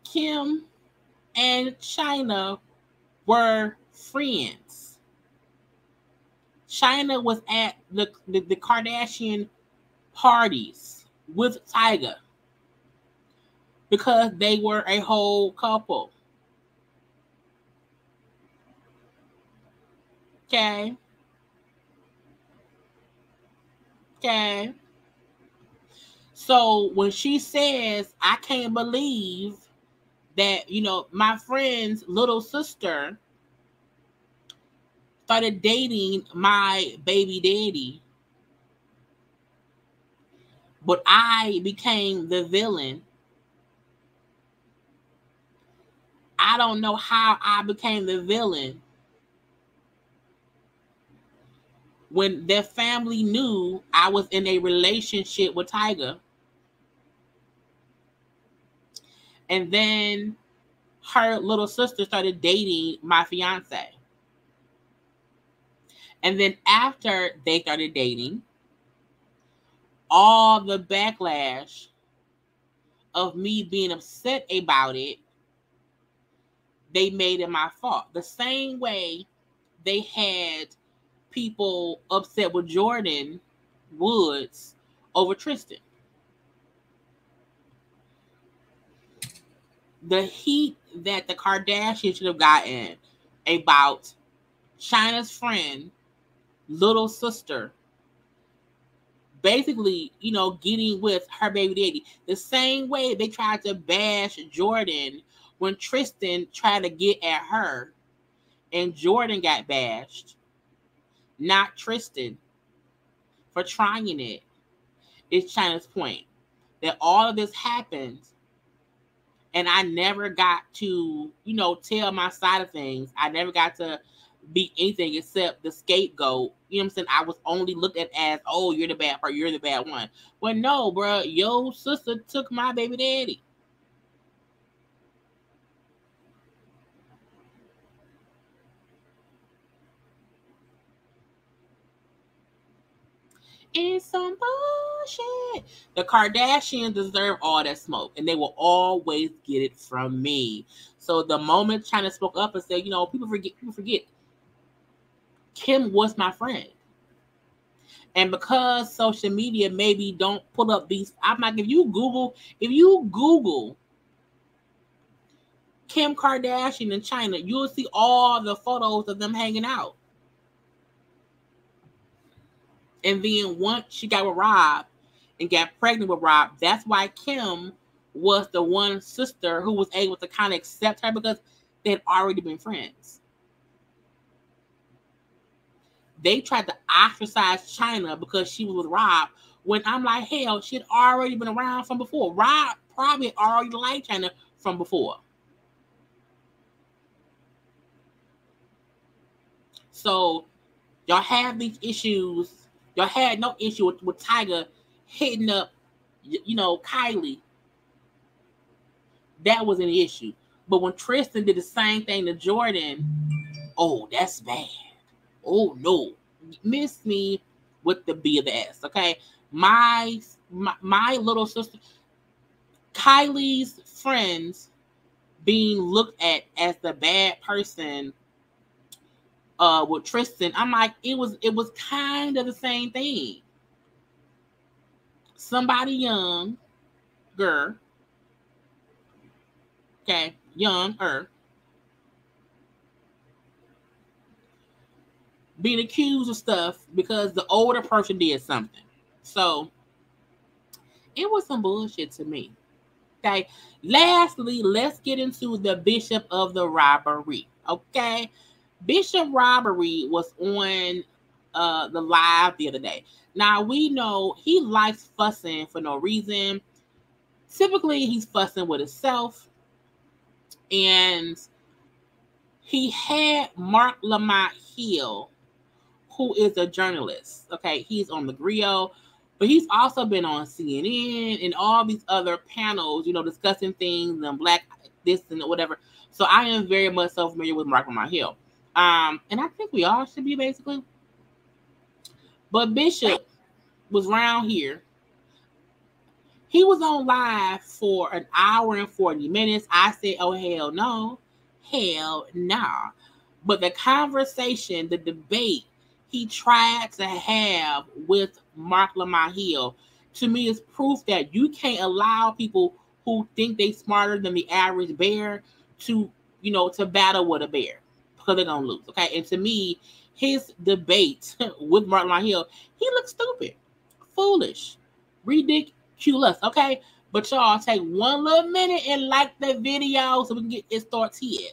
Kim and Chyna were friends. Chyna was at the Kardashian parties with Tyga because they were a whole couple. Okay. Okay. So when she says, I can't believe that, you know, my friend's little sister started dating my baby daddy, but I became the villain. I don't know how I became the villain, when their family knew I was in a relationship with Tyga. And then her little sister started dating my fiance. And then after they started dating, all the backlash of me being upset about it, they made it my fault. The same way they had people upset with Jordan Woods over Tristan. The heat that the Kardashians should have gotten about Chyna's friend, little sister, basically, you know, getting with her baby daddy. The same way they tried to bash Jordan when Tristan tried to get at her and Jordan got bashed. Not Tristan for trying it. It's Chyna's point that all of this happened and I never got to, you know, tell my side of things. I never got to be anything except the scapegoat. You know what I'm saying? I was only looked at as, oh, you're the bad part, you're the bad one. Well, no, bro, your sister took my baby daddy. It's some bullshit. The Kardashians deserve all that smoke, and they will always get it from me. So the moment Chyna spoke up and said, you know, people forget. Kim was my friend. And because social media maybe don't pull up these, I'm like, if you Google Kim Kardashian and Chyna, you'll see all the photos of them hanging out. And then once she got with Rob and got pregnant with Rob, that's why Kim was the one sister who was able to kind of accept her because they had already been friends. They tried to ostracize Chyna because she was with Rob, when I'm like, hell, she had already been around from before. Rob probably already liked Chyna from before. So y'all have these issues. Y'all had no issue with Tyga hitting up, you know, Kylie. That wasn't an issue. But when Tristan did the same thing to Jordan, oh, that's bad. Oh, no. Miss me with the B of the S, okay? My little sister, Kylie's friends being looked at as the bad person with Tristan, I'm like, it was kind of the same thing. Somebody young, girl, okay, younger, being accused of stuff because the older person did something. So it was some bullshit to me. Okay. Lastly, let's get into the Bishop of the Robbery. Okay. Bishop Robbery was on the live the other day. Now, we know he likes fussing for no reason. Typically, he's fussing with himself. And he had Marc Lamont Hill, who is a journalist. Okay, he's on the grill, but he's also been on CNN and all these other panels, you know, discussing things and Black this and whatever. So I am very much so familiar with Marc Lamont Hill. And I think we all should be, basically. But Bishop was around here. He was on live for an hour and 40 minutes. I said, oh, hell no. Hell nah. But the conversation, the debate he tried to have with Marc Lamont Hill, to me, is proof that you can't allow people who think they smarter than the average bear to, you know, to battle with a bear. Because they're going to lose, okay? And to me, his debate with Marc Lamont Hill, he looks stupid, foolish, ridiculous, okay? But y'all take one little minute and like the video so we can get it started here.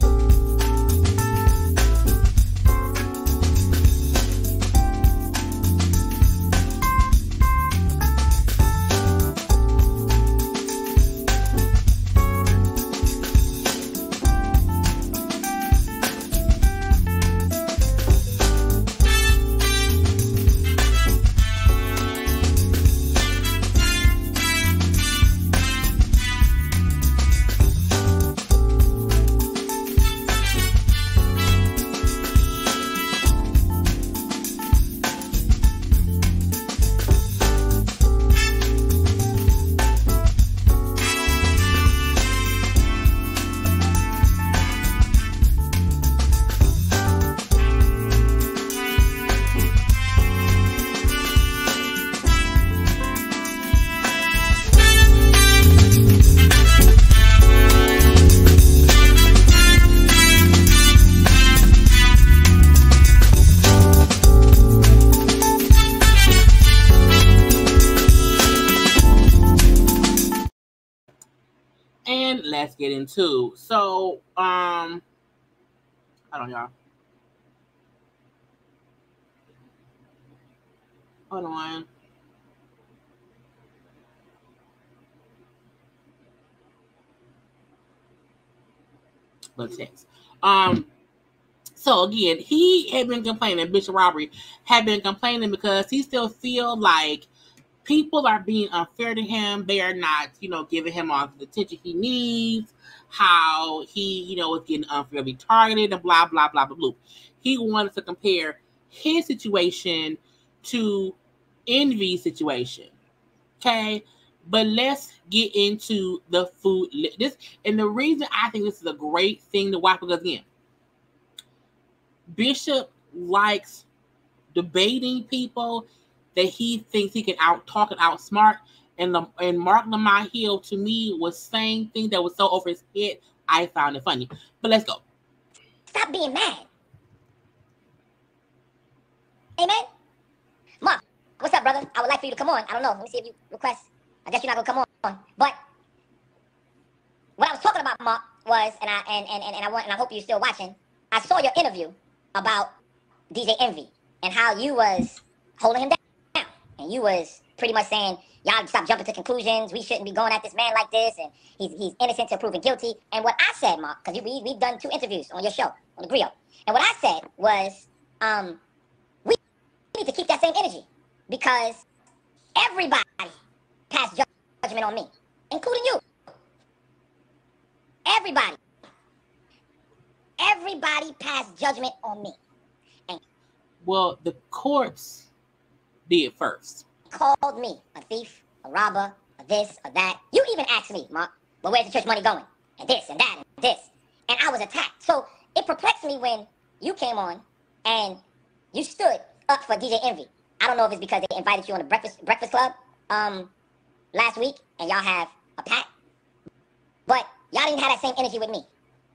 let's get into. So, hold on, y'all. Hold on. Let's text. So again, he had been complaining, Bishop Robbery had been complaining because he still feel like people are being unfair to him. They are not, giving him all the attention he needs. How he, is getting unfairly targeted and blah, blah, blah, blah, blah. He wanted to compare his situation to Envy's situation. Okay? But let's get into the food. And the reason I think this is a great thing to watch, because again, Bishop likes debating people that he thinks he can out-talk and outsmart. And Marc Lamont Hill, to me, was saying things that was so over his head, I found it funny. But let's go. Stop being mad. Amen? Marc, what's up, brother? I would like for you to come on. I don't know. Let me see if you request. I guess you're not going to come on. But what I was talking about, Marc, was, and I hope you're still watching, I saw your interview about DJ Envy and how you was holding him down. And you was pretty much saying, y'all stop jumping to conclusions. We shouldn't be going at this man like this. And he's innocent till proven guilty. And what I said, Marc, because we've done 2 interviews on your show, on the Griot. And what I said was, we need to keep that same energy. Because everybody passed judgment on me, including you. Everybody passed judgment on me. And well, the courts did first. Called me a thief, a robber, a this, a that. You even asked me, Marc, well, where's the church money going? And this, and that, and this. And I was attacked. So it perplexed me when you came on and you stood up for DJ Envy. I don't know if it's because they invited you on the Breakfast Club last week and y'all have a pact. But y'all didn't have that same energy with me.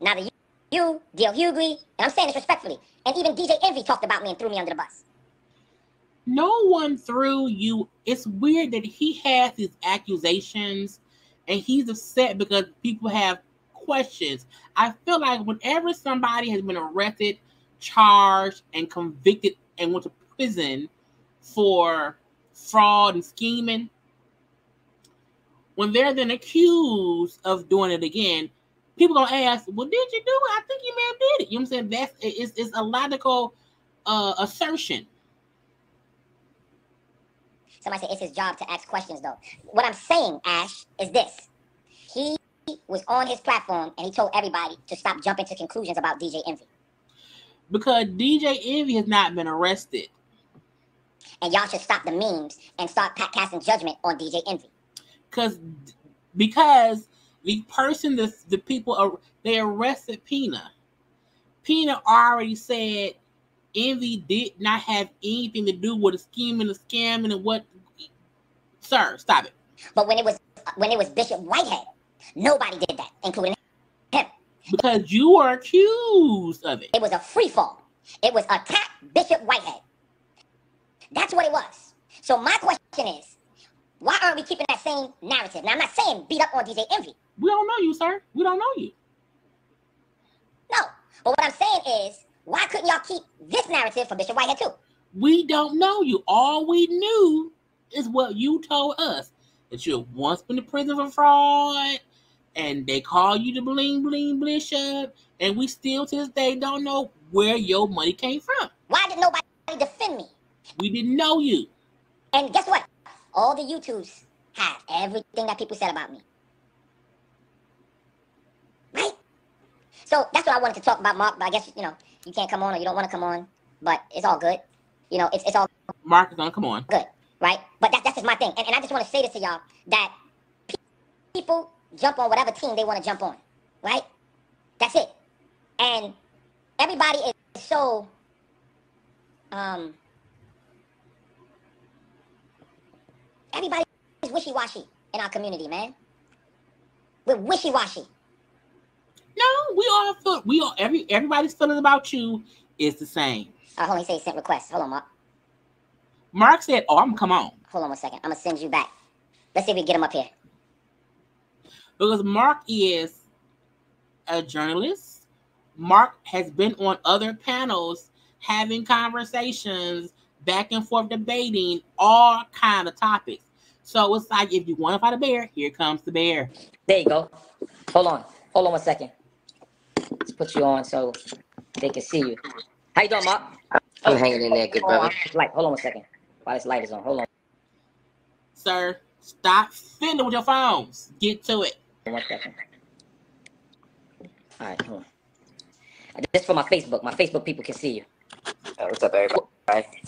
Neither you, D.L. Hughley, and I'm saying this respectfully, and even DJ Envy talked about me and threw me under the bus. No one threw you. It's weird that he has these accusations and he's upset because people have questions. I feel like whenever somebody has been arrested, charged, and convicted and went to prison for fraud and scheming, when they're then accused of doing it again, people gonna ask, well, did you do it? I think you may have did it. You know what I'm saying? It's a logical assertion. Somebody said it's his job to ask questions, though. What I'm saying, Ash, is this. He was on his platform and he told everybody to stop jumping to conclusions about DJ Envy. Because DJ Envy has not been arrested. And y'all should stop the memes and start casting judgment on DJ Envy. Because the person, the people, they arrested Pina. Pina already said Envy did not have anything to do with the scheming, the scamming, and what. Sir, stop it. But when it was Bishop Whitehead, nobody did that, including him. Because you were accused of it. It was a free fall. It was attack Bishop Whitehead. That's what it was. So my question is, why aren't we keeping that same narrative? Now, I'm not saying beat up on DJ Envy. We don't know you, sir. We don't know you. No. But what I'm saying is, why couldn't y'all keep this narrative for Bishop Whitehead too? We don't know you. All we knew is what you told us. That you have once been to prison for fraud, and they call you the bling bling bishop, and we still to this day don't know where your money came from. Why did nobody defend me? We didn't know you. And guess what? All the YouTubes have everything that people said about me. Right? So that's what I wanted to talk about, Marc, but I guess, you can't come on or you don't want to come on, but it's all good. It's all Marc is going to come on. Good, right? But that's just my thing. And I just want to say this to y'all, that people jump on whatever team they want to jump on, right? That's it. And everybody is so, everybody is wishy-washy in our community, man. We're wishy-washy. No, everybody's feeling about you is the same. Hold on, he said he sent requests. Hold on, Marc. Marc said, I'm going to come on. Hold on 1 second. I'm going to send you back. Let's see if we can get him up here. Because Marc is a journalist. Marc has been on other panels having conversations, back and forth debating all kind of topics. So it's like, if you want to fight a bear, here comes the bear. There you go. Hold on 1 second. Let's put you on so they can see you. How you doing, Marc? I'm hanging in there, good brother. Hold on 1 second. While this light is on, hold on. Sir, stop fiddling with your phones. Get to it. 1 second. All right, hold on. This is for my Facebook. My Facebook people can see you. What's up, everybody?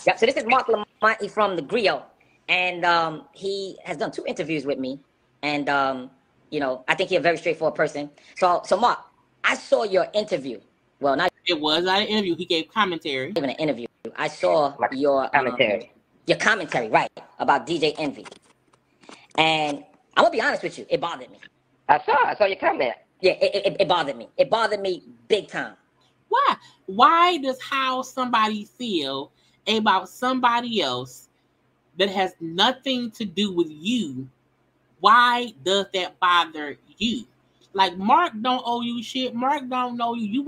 Yeah, so this is Marc Lamont from the Griot, and he has done 2 interviews with me, and you know, I think he's a very straightforward person. So Marc, I saw your interview. Well, not it was not an interview. He gave commentary. Even an interview. I saw your commentary. Your commentary, right, about DJ Envy, and I'm gonna be honest with you, it bothered me. I saw your comment. Yeah, it bothered me. It bothered me big time. Why? Why does how somebody feel about somebody else that has nothing to do with you? Why does that bother you? Like, Marc don't owe you shit. Marc don't know you.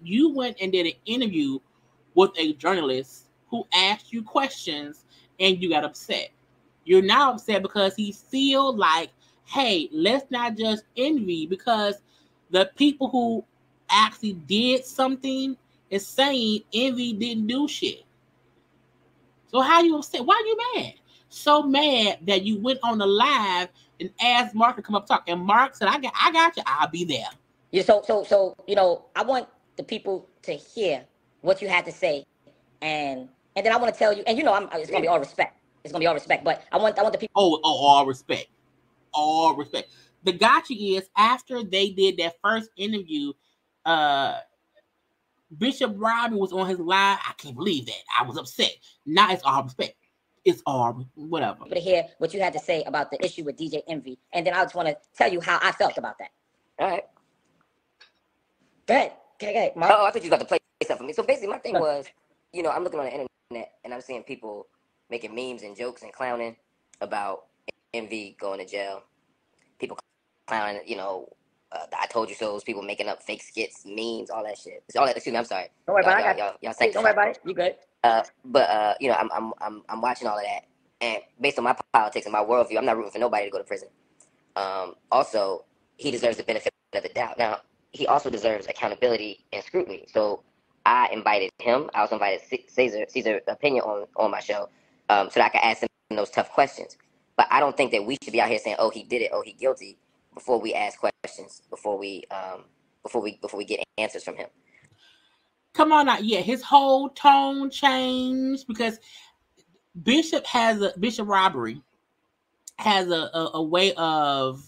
You went and did an interview with a journalist who asked you questions and you got upset. You're now upset because he feel like, hey, let's not just envy, because the people who actually did something is saying Envy didn't do shit. So how you upset? Why are you mad? So mad that you went on the live and asked Marc to come up talk, and Marc said, I got you. I'll be there. Yeah. So you know, I want the people to hear what you had to say, and then I want to tell you, and you know, it's gonna be all respect. It's gonna be all respect, but I want the people. Oh, all respect, all respect. The gotcha is, after they did that first interview, Bishop Robbie was on his live. I can't believe that. I was upset. Now it's all respect. It's all whatever. To hear what you had to say about the issue with DJ Envy, and then I just want to tell you how I felt about that. All right. Go ahead. Okay, Marc. Oh, I thought you was about to play stuff for me. So basically, my thing was, you know, I'm looking on the internet and I'm seeing people making memes and jokes and clowning about Envy going to jail. People clowning, you know, I told you so. People making up fake skits, memes, all that shit. It's all that. Excuse me, I'm sorry. Don't worry about it. Y'all think. Don't worry about it. You good? But you know, I'm watching all of that, and based on my politics and my worldview, I'm not rooting for nobody to go to prison. Also, he deserves the benefit of the doubt. Now, he also deserves accountability and scrutiny. So I invited him. I also invited Caesar's opinion on my show, so that I could ask him those tough questions. But I don't think that we should be out here saying, "Oh, he did it. Oh, he guilty," before we ask questions, before we get answers from him. Come on out. Yeah, his whole tone changed because Bishop Robbery has a way of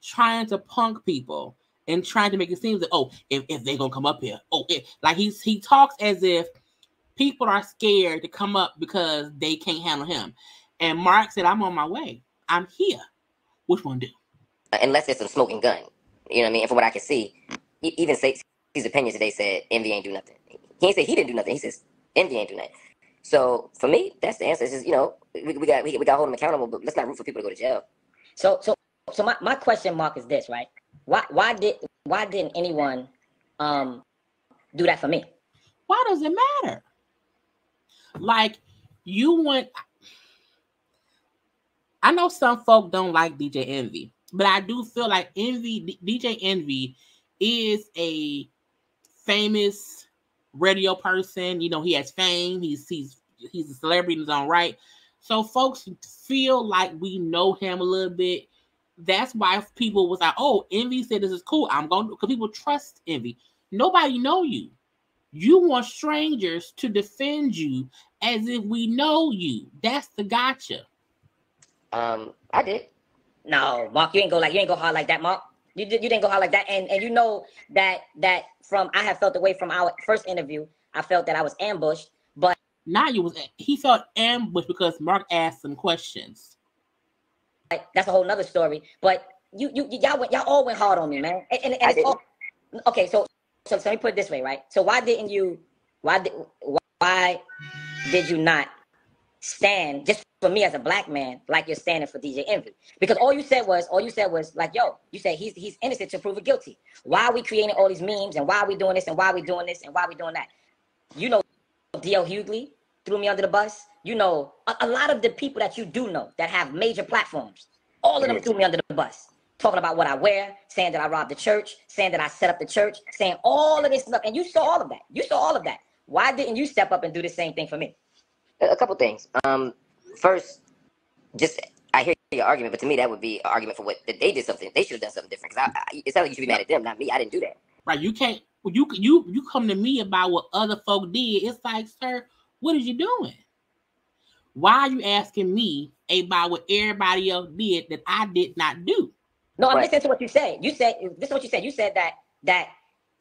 trying to punk people and trying to make it seem that, oh, if they're gonna come up here, like he talks as if people are scared to come up because they can't handle him. And Marc said, I'm on my way. I'm here. Which one do? Unless it's a smoking gun. You know what I mean? And from what I can see, even his opinion today said Envy ain't do nothing. He ain't say he didn't do nothing. He says Envy ain't do nothing. So for me, that's the answer. It's just, you know, we got to hold him accountable, but let's not root for people to go to jail. So my question, Marc, is this, right? Why didn't anyone do that for me? Why does it matter? Like, I know some folk don't like DJ Envy, but I do feel like DJ Envy is a famous radio person. You know, he has fame. He's a celebrity in his own right. So folks feel like we know him a little bit. That's why people was like, oh, Envy said this is cool. I'm going to, because people trust Envy. Nobody know you. You want strangers to defend you as if we know you. That's the gotcha. I did. No, Marc, you ain't go hard like that, Marc. You didn't go hard like that, and you know that from I have felt away from our first interview. I felt that I was ambushed, but now he felt ambushed because Marc asked some questions. That's a whole nother story. But y'all all went hard on me, man. And it's all, okay. So let me put it this way, right? So why did you not stand just for me as a black man, like you're standing for DJ Envy. Because all you said was like, yo, you said he's innocent to prove it guilty. Why are we creating all these memes and why are we doing this and why are we doing this and why are we doing that? You know, D.L. Hughley threw me under the bus. You know, a lot of the people that you do know that have major platforms, all of them threw me under the bus. Talking about what I wear, saying that I robbed the church, saying that I set up the church, saying all of this stuff. And you saw all of that. You saw all of that. Why didn't you step up and do the same thing for me? A couple things. First, just I hear your argument, but to me that would be an argument for what that they did something. They should have done something different. Because it sounds like you should be mad at them, not me. I didn't do that. Right? You can't. You come to me about what other folk did. It's like, sir, what are you doing? Why are you asking me about what everybody else did that I did not do? No, I'm listening to what you said. You said this is what you said. You said that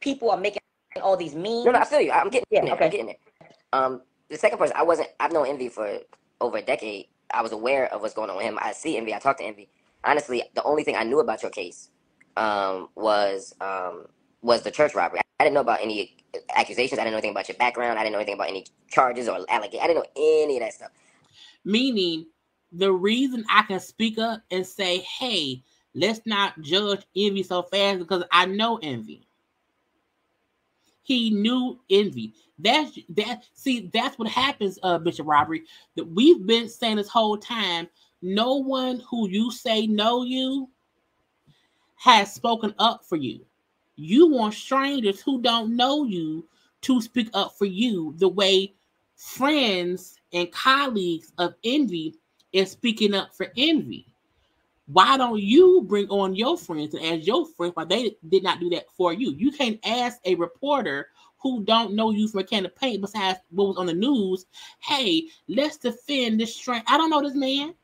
people are making all these memes. No, I feel you. I'm getting there. Okay. I'm getting there. The second person, I've known Envy for over a decade. I was aware of what's going on with him. I see Envy. I talk to Envy. Honestly, the only thing I knew about your case was the church robbery. I didn't know about any accusations. I didn't know anything about your background. I didn't know anything about any charges or allegations. I didn't know any of that stuff. Meaning, the reason I can speak up and say, hey, let's not judge Envy so fast because I know Envy. He knew Envy. That's what happens, Bishop Robbery. That we've been saying this whole time. No one who you say know you has spoken up for you. You want strangers who don't know you to speak up for you the way friends and colleagues of Envy is speaking up for Envy. Why don't you bring on your friends and ask your friends why they did not do that for you? You can't ask a reporter who don't know you from a can of paint besides what was on the news, hey, let's defend this stranger. I don't know this man.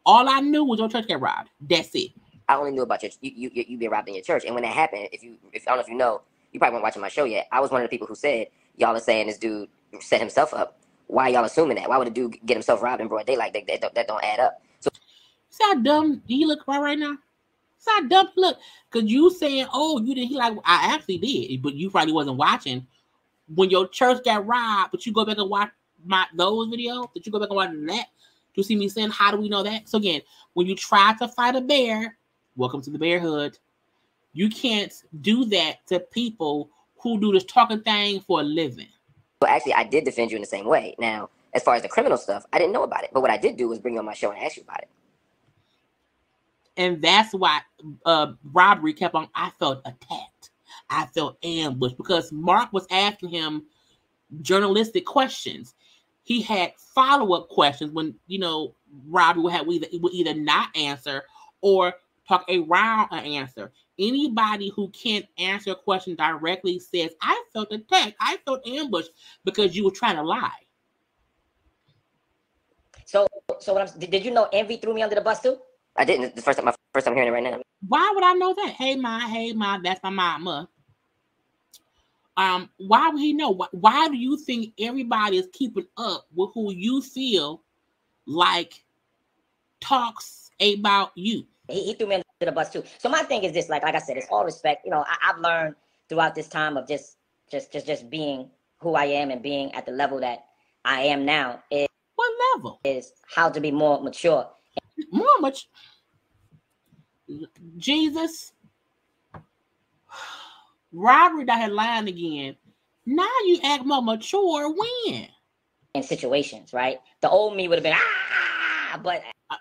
All I knew was your church got robbed. That's it. I only knew about you being robbed in your church. And when that happened, if I don't know if you know, you probably weren't watching my show yet. I was one of the people who said, y'all are saying this dude set himself up. Why y'all assuming that? Why would a dude get himself robbed in broad daylight? That don't add up. So see how dumb he look right now? See how dumb he look? Because you saying, oh, you didn't. He like, I actually did, but you probably wasn't watching. When your church got robbed, but you go back and watch those videos, that you go back and watch that, to see me saying, how do we know that? So again, when you try to fight a bear, welcome to the bear hood. You can't do that to people who do this talking thing for a living. Well, actually, I did defend you in the same way. Now, as far as the criminal stuff, I didn't know about it. But what I did do was bring you on my show and ask you about it. And that's why Robbery kept on, I felt attacked. I felt ambushed because Marc was asking him journalistic questions. He had follow-up questions when, Robbery would either not answer or talk around an answer. Anybody who can't answer a question directly says, I felt attacked. I felt ambushed because you were trying to lie. So did you know Envy threw me under the bus too? I didn't. My first time hearing it right now. Why would I know that? Hey, ma, that's my mama. Why would he know? Why do you think everybody is keeping up with who you feel like talks about you? He threw me under the bus too. So my thing is this, like I said, it's all respect. I've learned throughout this time of just being who I am and being at the level that I am now. What level? Is how to be more mature. More much. Jesus. Robbery that had lying again. Now you act more mature when? In situations, right? The old me would have been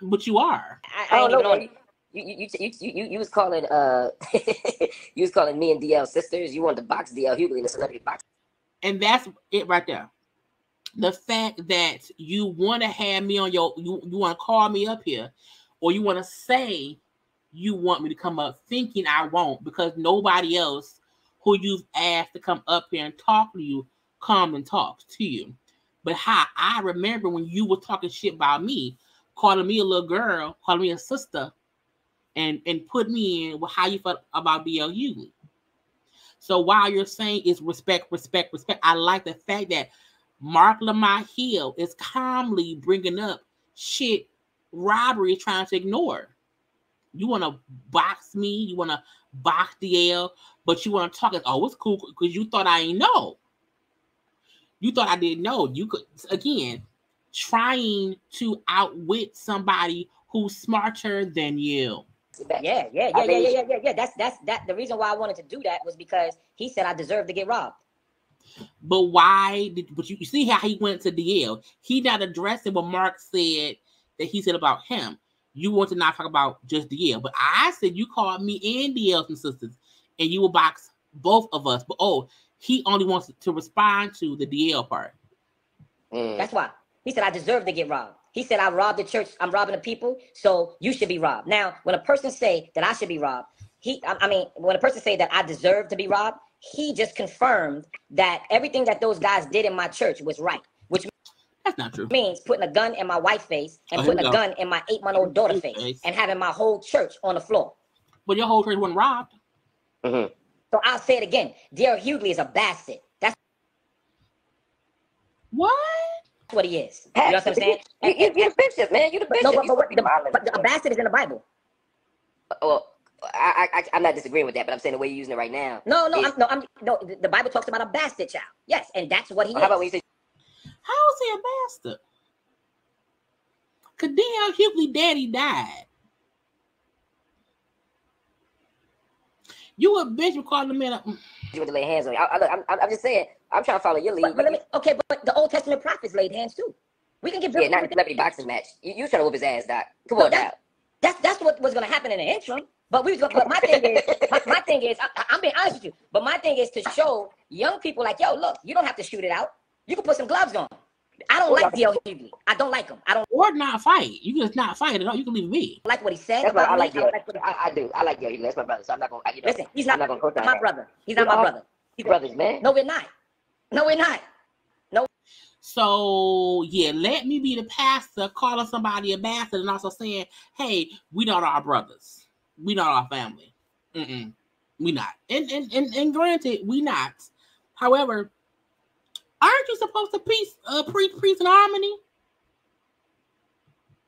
but you are. I don't even know. You was calling you was calling me and DL sisters. You wanted to box DL Hughley in a celebrity box. And that's it right there. The fact that you want to have me on you want to call me up here, or you want to say you want me to come up thinking I won't because nobody else who you've asked to come up here and talk to you come and talks to you. But I remember when you were talking shit about me, calling me a little girl, calling me a sister, and put me in with how you felt about DL Hughley. So while you're saying it's respect, I like the fact that Marc Lamont Hill is calmly bringing up shit Robbery is trying to ignore. You want to box me, you want to box DL, but you want to talk as, oh, it's cool because you thought I ain't know. You thought I didn't know. You could, again, trying to outwit somebody who's smarter than you. Yeah. That's the reason why I wanted to do that was because he said I deserve to get robbed. But why did? But you see how he went to DL. He not addressing what Marc said that he said about him. You want to not talk about just DL, but I said you called me and DL some sisters, and you will box both of us. But he only wants to respond to the DL part. That's why he said I deserve to get robbed. He said I robbed the church. I'm robbing the people, so you should be robbed. Now, when a person say that I should be robbed, when a person say that I deserve to be robbed, he just confirmed that everything that those guys did in my church was right, which that's not true. Means putting a gun in my wife's face and putting a gun in my 8-month-old daughter's face and having my whole church on the floor. But your whole church wasn't robbed. Mm-hmm. So I'll say it again. D.L. Hughley is a bastard. That's what he is. You know what I'm saying? You're the bishop, man. You're the bishop. No, but a bastard is in the Bible. Well, I'm not disagreeing with that, but I'm saying the way you're using it right now. No. The Bible talks about a bastard child. Yes, and that's what he is. How about when you say? How is he a bastard? Cause D.L. Hughley daddy died. You a bitch for calling the man up. You want to lay hands on you. I'm just saying. I'm trying to follow your lead. But the Old Testament prophets laid hands too. We can get not a celebrity boxing match. You trying to whoop his ass, Doc? Come on, Doc. That's what was going to happen in the interim. But my thing is, I'm being honest with you. But my thing is to show young people like, yo, look, you don't have to shoot it out. You can put some gloves on. I don't like D.L. Hughley. I don't like him. Or not fight. You can just not fight at all. You can leave me. Like what he said. That's I like D.L. I do. I like D.L. Hughley. That's my brother. So I'm not going to. Listen, he's not my brother. He's not my brother. He's brothers, man. No, we're not. No. So yeah, let me be the pastor calling somebody a bastard and also saying, "Hey, we not our brothers. We not our family. We not." And granted, we not. However, aren't you supposed to preach peace and harmony?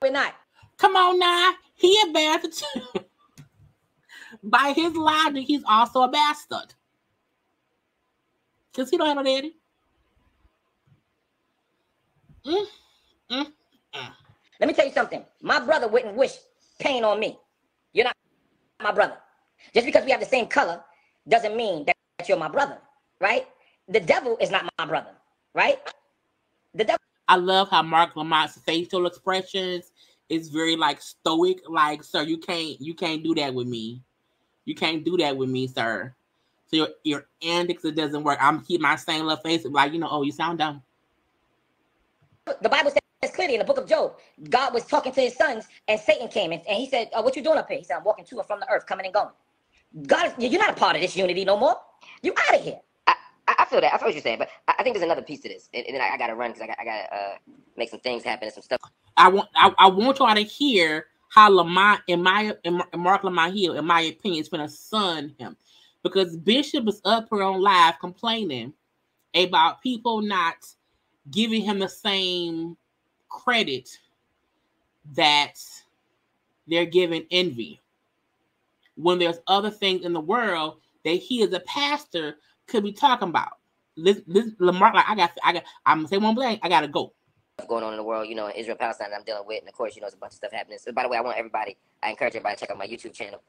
We're not. Come on now, he a bastard too. By his logic, he's also a bastard. Because he don't have no daddy. Let me tell you something. My brother wouldn't wish pain on me. You're not my brother. Just because we have the same color doesn't mean that you're my brother, right? The devil is not my brother, right? The devil. I love how Marc Lamont's facial expressions is very like stoic. Like, sir, you can't do that with me. You can't do that with me, sir. So your antics, it doesn't work. I'm keep my same little face, like, you sound dumb. The Bible says clearly in the book of Job, God was talking to his sons, and Satan came and he said, "What you doing up here?" He said, "I'm walking to and from the earth, coming and going." God, you're not a part of this unity no more. You out of here. I feel that. I feel what you're saying, but I think there's another piece to this, and then I got to run because I got to make some things happen and some stuff. I want y'all to hear how Lamont, Marc Lamont Hill, in my opinion, is going to sun him. Because Bishop is up here on live complaining about people not giving him the same credit that they're giving Envy. When there's other things in the world that he as a pastor could be talking about. This Lamont, like I'm gonna say one thing, I gotta go. Going on in the world, Israel, Palestine that I'm dealing with, and of course, there's a bunch of stuff happening. So by the way, I encourage everybody to check out my YouTube channel,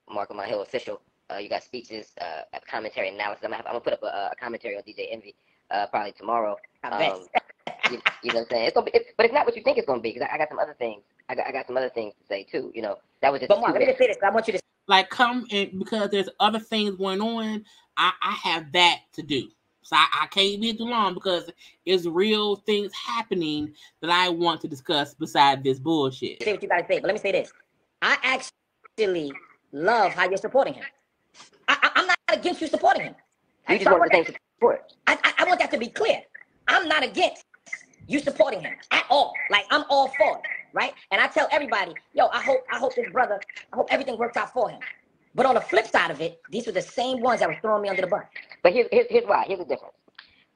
Marc Lamont Hill Official. You got speeches, commentary, analysis. I'm gonna put up a commentary on DJ Envy probably tomorrow. You know what I'm saying? It's gonna be, but it's not what you think it's gonna be, because I got some other things. I got some other things to say too. That was just. But Marc, let me just say this. I want you to come in, because there's other things going on. I have that to do, so I can't be too long because there's real things happening that I want to discuss beside this bullshit. Say what you gotta say, but let me say this. I actually love how you're supporting him. I'm not against you supporting him. You just want the thing to support. I want that to be clear. I'm not against you supporting him at all. Like, I'm all for it, right? And I tell everybody, yo, I hope this brother, I hope everything works out for him. But on the flip side of it, these were the same ones that were throwing me under the bus. But here's why. Here's the difference.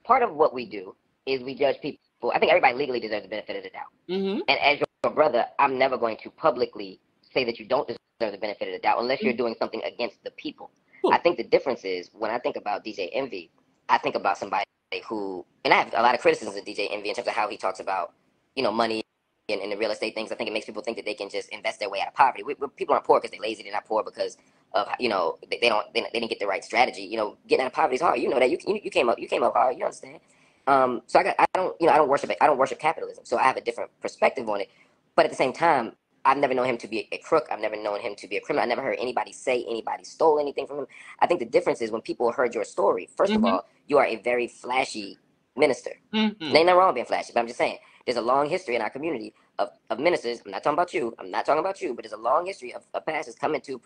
Part of what we do is we judge people. I think everybody legally deserves the benefit of the doubt. Mm-hmm. And as your brother, I'm never going to publicly say that you don't deserve the benefit of the doubt unless you're doing something against the people. I think the difference is, when I think about DJ Envy, I think about somebody who, and I have a lot of criticisms of DJ Envy in terms of how he talks about, money and the real estate things. I think it makes people think that they can just invest their way out of poverty. People aren't poor because they're lazy. They're not poor because of, they didn't get the right strategy. Getting out of poverty is hard. You know that. You came up hard. You understand. So I don't worship capitalism. So I have a different perspective on it. But at the same time, I've never known him to be a crook. I've never known him to be a criminal. I never heard anybody say anybody stole anything from him. I think the difference is when people heard your story, first of all, you are a very flashy minister. There ain't nothing wrong being flashy, but I'm just saying, there's a long history in our community of ministers. I'm not talking about you. But there's a long history of pastors coming through,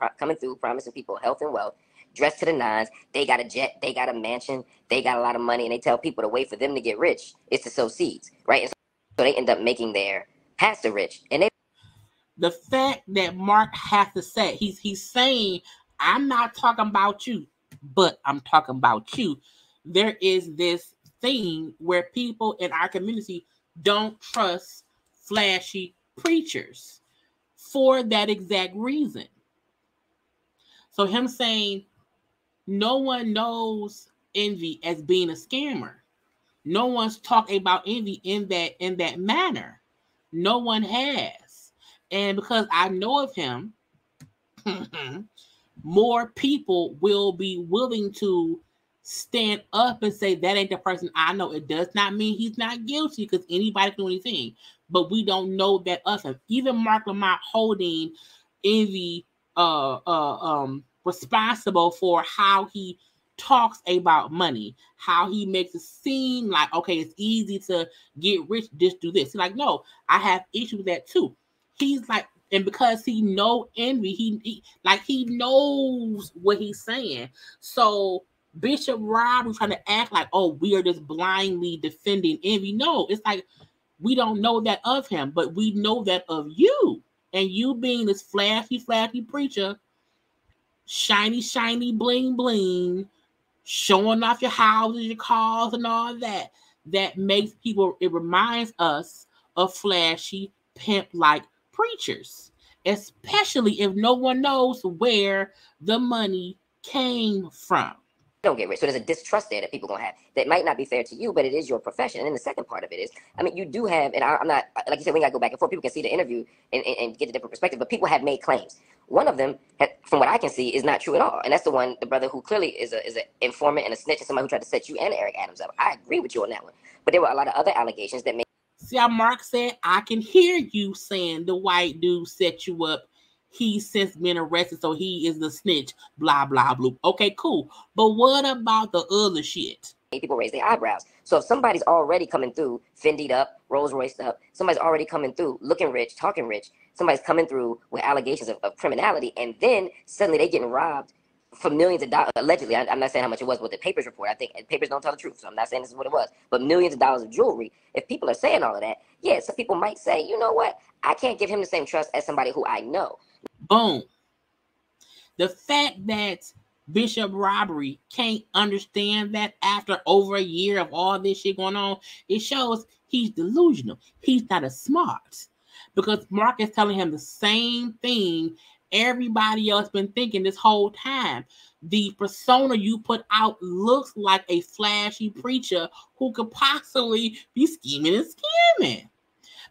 promising people health and wealth, dressed to the nines. They got a jet, they got a mansion, they got a lot of money, and they tell people the way for them to get rich is to sow seeds, right? And so they end up making their pastor rich. And the fact that Marc has to say, he's saying, I'm not talking about you, but I'm talking about you. There is this thing where people in our community don't trust flashy preachers for that exact reason. So him saying no one knows Envy as being a scammer. No one's talking about Envy in that manner. No one has. And because I know of him, more people will be willing to stand up and say that ain't the person I know. It does not mean he's not guilty because anybody can do anything, but we don't know that of him. Even Marc Lamont holding Envy responsible for how he talks about money, how he makes it seem like, okay, it's easy to get rich, just do this. He's like, no, I have issues with that too. He's like, and because he know Envy, he knows what he's saying. So Bishop Rob was trying to act like, oh, we are just blindly defending Envy. No, it's like we don't know that of him, but we know that of you. And you being this flashy preacher, shiny, bling, bling, showing off your houses, your cars, and all that, that makes people, it reminds us of flashy, pimp-like preachers, especially if no one knows where the money came from. Don't get rich. So there's a distrust there that people gonna have that might not be fair to you, but it is your profession. And then the second part of it is, I mean, you do have, and I'm not, like you said, we gotta go back and forth. People can see the interview and get a different perspective, but people have made claims. One of them, from what I can see, is not true at all. And that's the brother who clearly is an informant and a snitch and somebody who tried to set you and Eric Adams up. I agree with you on that one. But there were a lot of other allegations that made. See how Marc said, I can hear you saying the white dude set you up. He's since been arrested, so he is the snitch, blah, blah, blah. Okay, cool. But what about the other shit? People raise their eyebrows. So if somebody's already coming through, Fendi'd up, Rolls Royced up, somebody's already coming through, looking rich, talking rich, somebody's coming through with allegations of criminality, and then suddenly they getting robbed for millions of dollars, allegedly. I'm not saying how much it was, what the papers report. I think papers don't tell the truth, so I'm not saying this is what it was. But millions of dollars of jewelry. If people are saying all of that, yeah, some people might say, you know what? I can't give him the same trust as somebody who I know. Boom. The fact that Bishop Robbery can't understand that after over a year of all this shit going on, it shows he's delusional. He's not as smart. Because Marc is telling him the same thing everybody else been thinking this whole time. The persona you put out looks like a flashy preacher who could possibly be scheming and scamming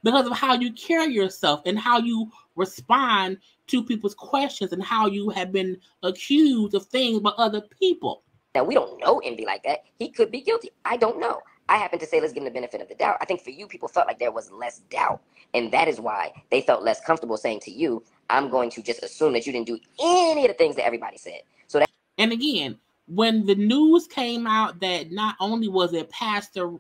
because of how you carry yourself and how you respond to people's questions and how you have been accused of things by other people. Now, we don't know Envy like that. He could be guilty. I don't know. I happen to say let's give him the benefit of the doubt. I think for you, people felt like there was less doubt. And that is why they felt less comfortable saying to you, I'm going to just assume that you didn't do any of the things that everybody said. So that. And again, when the news came out that not only was a pastor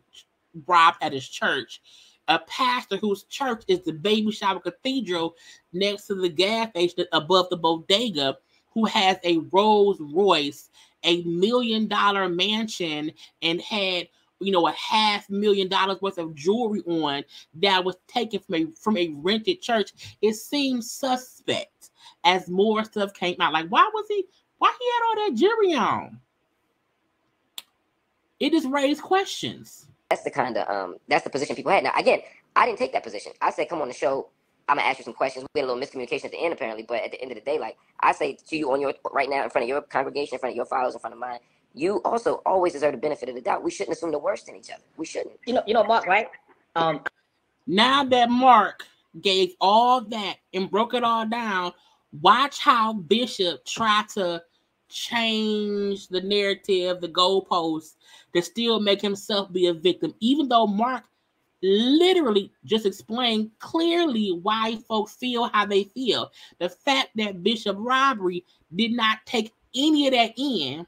robbed at his church, a pastor whose church is the Baby Shower Cathedral next to the gas station above the bodega, who has a Rolls Royce, $1 million mansion, and had, you know, $500,000 worth of jewelry on that was taken from a rented church, it seems suspect as more stuff came out. Like, why he had all that jewelry on? It just raised questions. That's the kind of that's the position people had. Now, again, I didn't take that position. I said, come on the show. I'm gonna ask you some questions. We had a little miscommunication at the end, apparently, but at the end of the day, like I say to you on your right now, in front of your congregation, in front of your followers, in front of mine, you also always deserve the benefit of the doubt. We shouldn't assume the worst in each other. We shouldn't. You know, Marc, right? Now that Marc gave all that and broke it all down, watch how Bishop tried to change the narrative, the goalposts, to still make himself be a victim, even though Marc literally just explained clearly why folks feel how they feel. The fact that Bishop Robbery did not take any of that in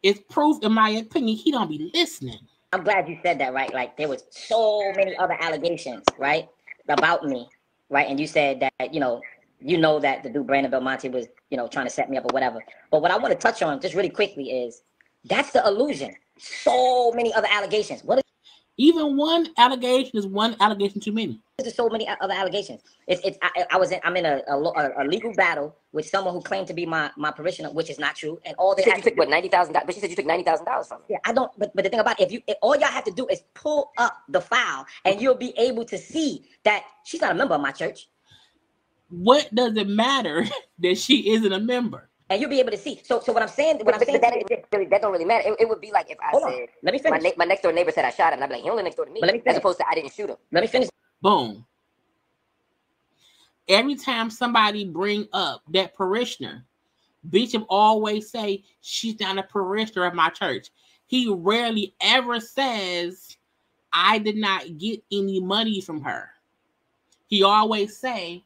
is proof, in my opinion, he don't be listening. I'm glad you said that, right? Like, there was so many other allegations, right, about me, right? And you said that, you know that the dude Brandon Belmonte was, trying to set me up or whatever. But what I want to touch on just really quickly is that's the illusion. So many other allegations. What is Even one allegation is one allegation too many. There's so many other allegations. I'm in a legal battle with someone who claimed to be my parishioner, which is not true. And all they said you took what, $90,000? But she said you took $90,000 from her. Yeah, I don't. But the thing about it, all y'all have to do is pull up the file, and you'll be able to see that she's not a member of my church. What does it matter that she isn't a member? And you'll be able to see. So what I'm saying, that don't really matter. It would be like if I said, let me finish. My next door neighbor said I shot him, and I'd be like, he only next door to me. But let me finish. As opposed to I didn't shoot him. Let me finish. Boom. Every time somebody bring up that parishioner, Bishop always say she's not a parishioner of my church. He rarely ever says I did not get any money from her. He always say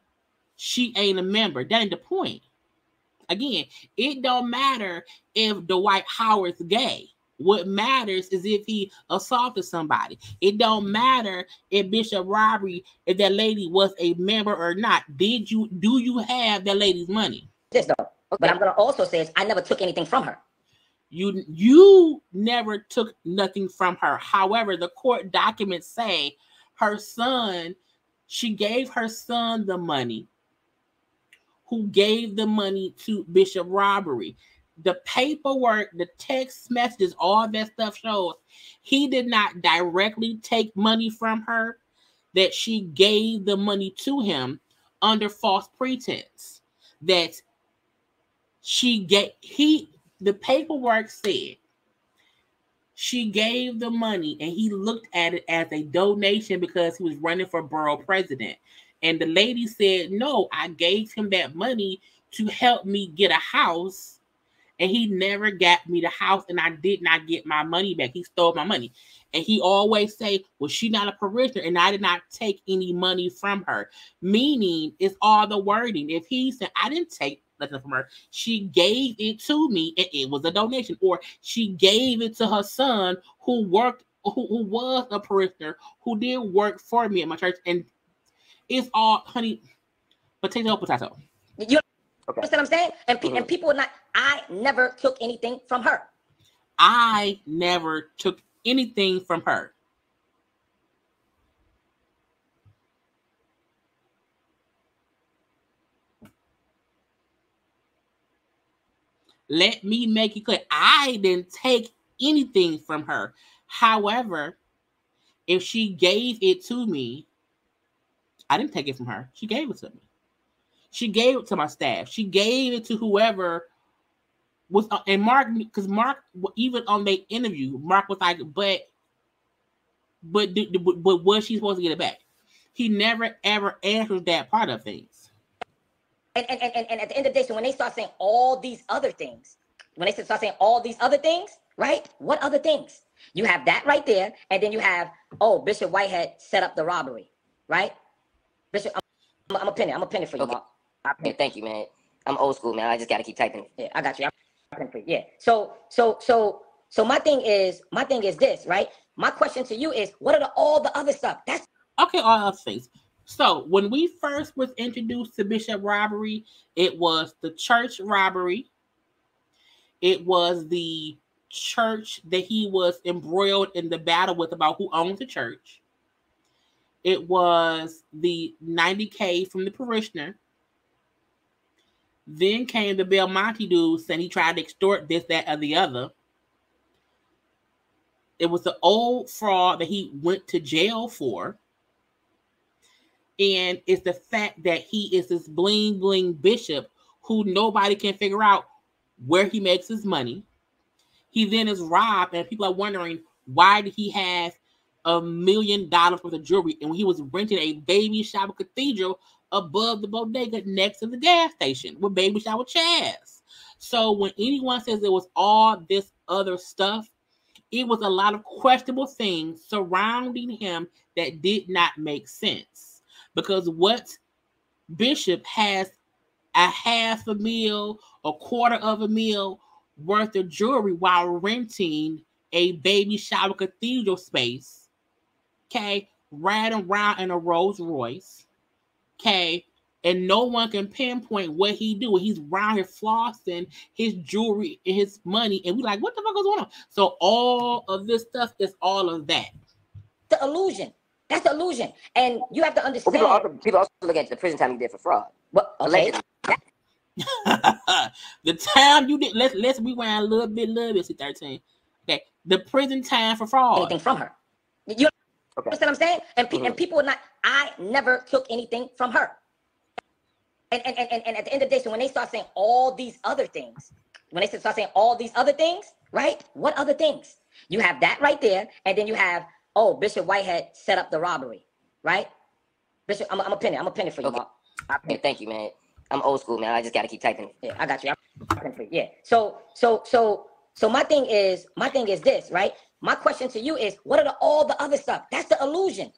she ain't a member. That ain't the point. Again, it don't matter if Dwight Howard's gay. What matters is if he assaulted somebody. It don't matter if Bishop Robbery, if that lady was a member or not. Do you have that lady's money? Yes, though. Okay. But I'm gonna also say is I never took anything from her. You never took nothing from her. However, the court documents say her son, she gave her son the money, who gave the money to Bishop Robbery. The paperwork, the text messages, all that stuff shows he did not directly take money from her, that she gave the money to him under false pretense. That the paperwork said she gave the money and he looked at it as a donation because he was running for borough president. And the lady said, no, I gave him that money to help me get a house, and he never got me the house, and I did not get my money back. He stole my money. And he always say, well, she's not a parishioner, and I did not take any money from her. Meaning, it's all the wording. If he said, I didn't take nothing from her, she gave it to me, and it was a donation. Or she gave it to her son who was a parishioner, who did work for me at my church, and it's all, honey, potato. You understand what I'm saying? And people are not, I never took anything from her. I never took anything from her. Let me make it clear. I didn't take anything from her. However, if she gave it to me, I didn't take it from her. She gave it to me. She gave it to my staff. She gave it to whoever was, and Marc, because Marc, even on the interview, Marc was like, but was she supposed to get it back? He never ever answered that part of things. And at the end of the day, so when they start saying all these other things, right? What other things? You have that right there, and then you have, Bishop Whitehead set up the robbery, right? Bishop, I'm a pin it for you, Marc. Yeah, thank you, man. I'm old school, man. I just gotta keep typing. Yeah, I got you. Yeah. So my thing is this, right? My question to you is, what are all the other stuff? That's okay. All other things. So when we first was introduced to Bishop Robbery, it was the church robbery. It was the church that he was embroiled in the battle with about who owned the church. It was the $90K from the parishioner. Then came the Belmonte dude saying he tried to extort this, that, or the other. It was the old fraud that he went to jail for. And it's the fact that he is this bling bling bishop who nobody can figure out where he makes his money. He then is robbed, and people are wondering why did he have $1 million worth of jewelry, and when he was renting a baby shower cathedral above the bodega next to the gas station with baby shower chairs. So when anyone says there was all this other stuff, it was a lot of questionable things surrounding him that did not make sense. Because what Bishop has a $500,000, $250,000 worth of jewelry while renting a baby shower cathedral space, okay, riding around in a Rolls Royce, okay, and no one can pinpoint what he do. He's around here flossing his jewelry and his money, and we like, what the fuck is going on? So all of this stuff is all of that. The illusion. That's the illusion. And you have to understand. Well, people also look at the prison time you did for fraud. What? Okay. The time you did, let's rewind a little bit, C13. Okay. The prison time for fraud. Anything from her. You understand what I'm saying? And people would not, I never took anything from her. And at the end of the day, so when they start saying all these other things, right? What other things? You have that right there, and then you have, oh, Bishop Whitehead set up the robbery, right? Bishop, I'm a pin it for you, Marc. Okay, thank you, man. I'm old school, man. I just gotta keep typing. Yeah, I got you. I'm typing for you. Yeah. So my thing is this, right? My question to you is, what are all the other stuff? That's the illusion.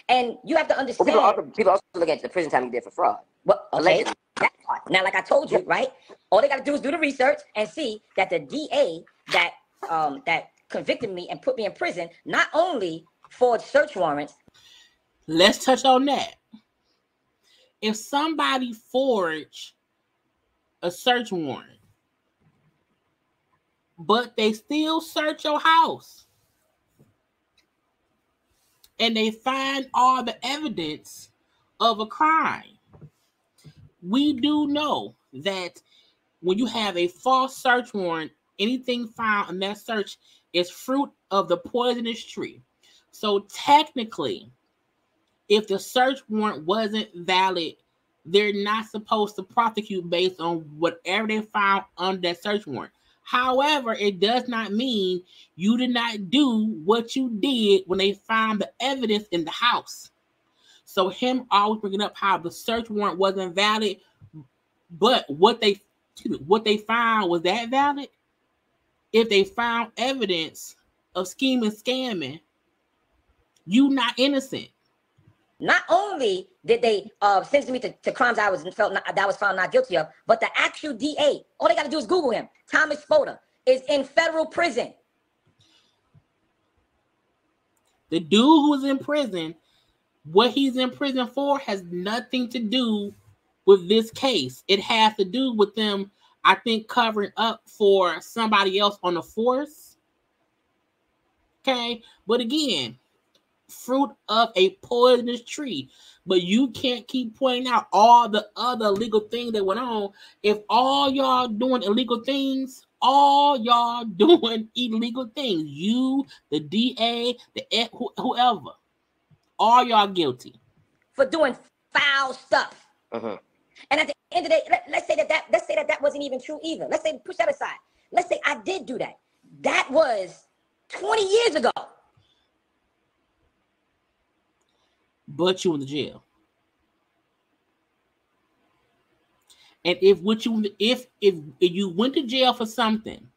And you have to understand. Well, people also look at the prison time you did for fraud. Well, okay. That part. Now, like I told you, right? All they got to do is do the research and see that the DA that convicted me and put me in prison not only forged search warrants. Let's touch on that. If somebody forged a search warrant, but they still search your house and they find all the evidence of a crime, we do know that when you have a false search warrant, anything found in that search is fruit of the poisonous tree. So technically, if the search warrant wasn't valid, they're not supposed to prosecute based on whatever they found on that search warrant. However, it does not mean you did not do what you did when they found the evidence in the house. So him always bringing up how the search warrant wasn't valid, but what they found, was that valid? If they found evidence of scheming, scamming, you not innocent. Not only did they sentence me to crimes that was found not guilty of, but the actual DA, all they got to do is Google him. Thomas Spoda is in federal prison. The dude who is in prison, what he's in prison for has nothing to do with this case. It has to do with them, I think, covering up for somebody else on the force. Okay, but again, fruit of a poisonous tree. But you can't keep pointing out all the other illegal things that went on. If all y'all doing illegal things, you, the DA, whoever, all y'all guilty for doing foul stuff. And at the end of the day, let's say that wasn't even true either. Let's say, push that aside. Let's say I did do that. That was 20 years ago. But you in the jail. And if you went to jail for something,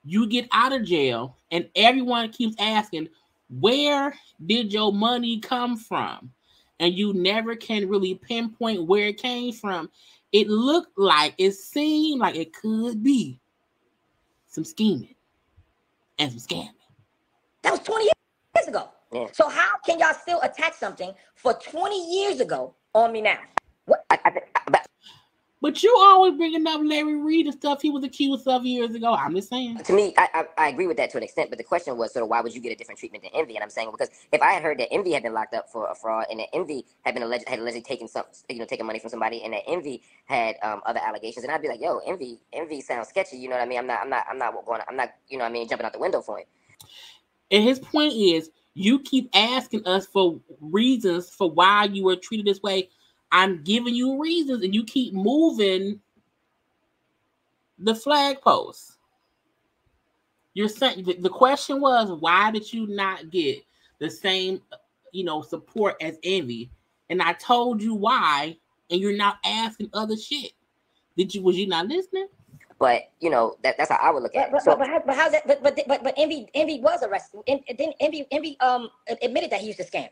you get out of jail and everyone keeps asking, where did your money come from? And you never can really pinpoint where it came from. It seemed like it could be some scheming and some scamming. That was 20 years ago. Yeah. So how can y'all still attack something for 20 years ago on me now? What? But you always bringing up Larry Reed and stuff he was accused of years ago. I'm just saying. To me, I agree with that to an extent, but the question was sort of why would you get a different treatment than Envy? And I'm saying because if I had heard that Envy had been locked up for a fraud and that Envy had been allegedly taken money from somebody and that Envy had other allegations, and I'd be like, yo, Envy sounds sketchy. You know what I mean? I'm not you know what I mean, jumping out the window for him. And his point is, you keep asking us for reasons for why you were treated this way. I'm giving you reasons, and you keep moving the flag post. You're saying the question was, why did you not get the same, support as Envy? And I told you why, and you're now asking other shit. Was you not listening? But that's how I would look at it. But how's that? But Envy was arrested. Then Envy admitted that he used to scam.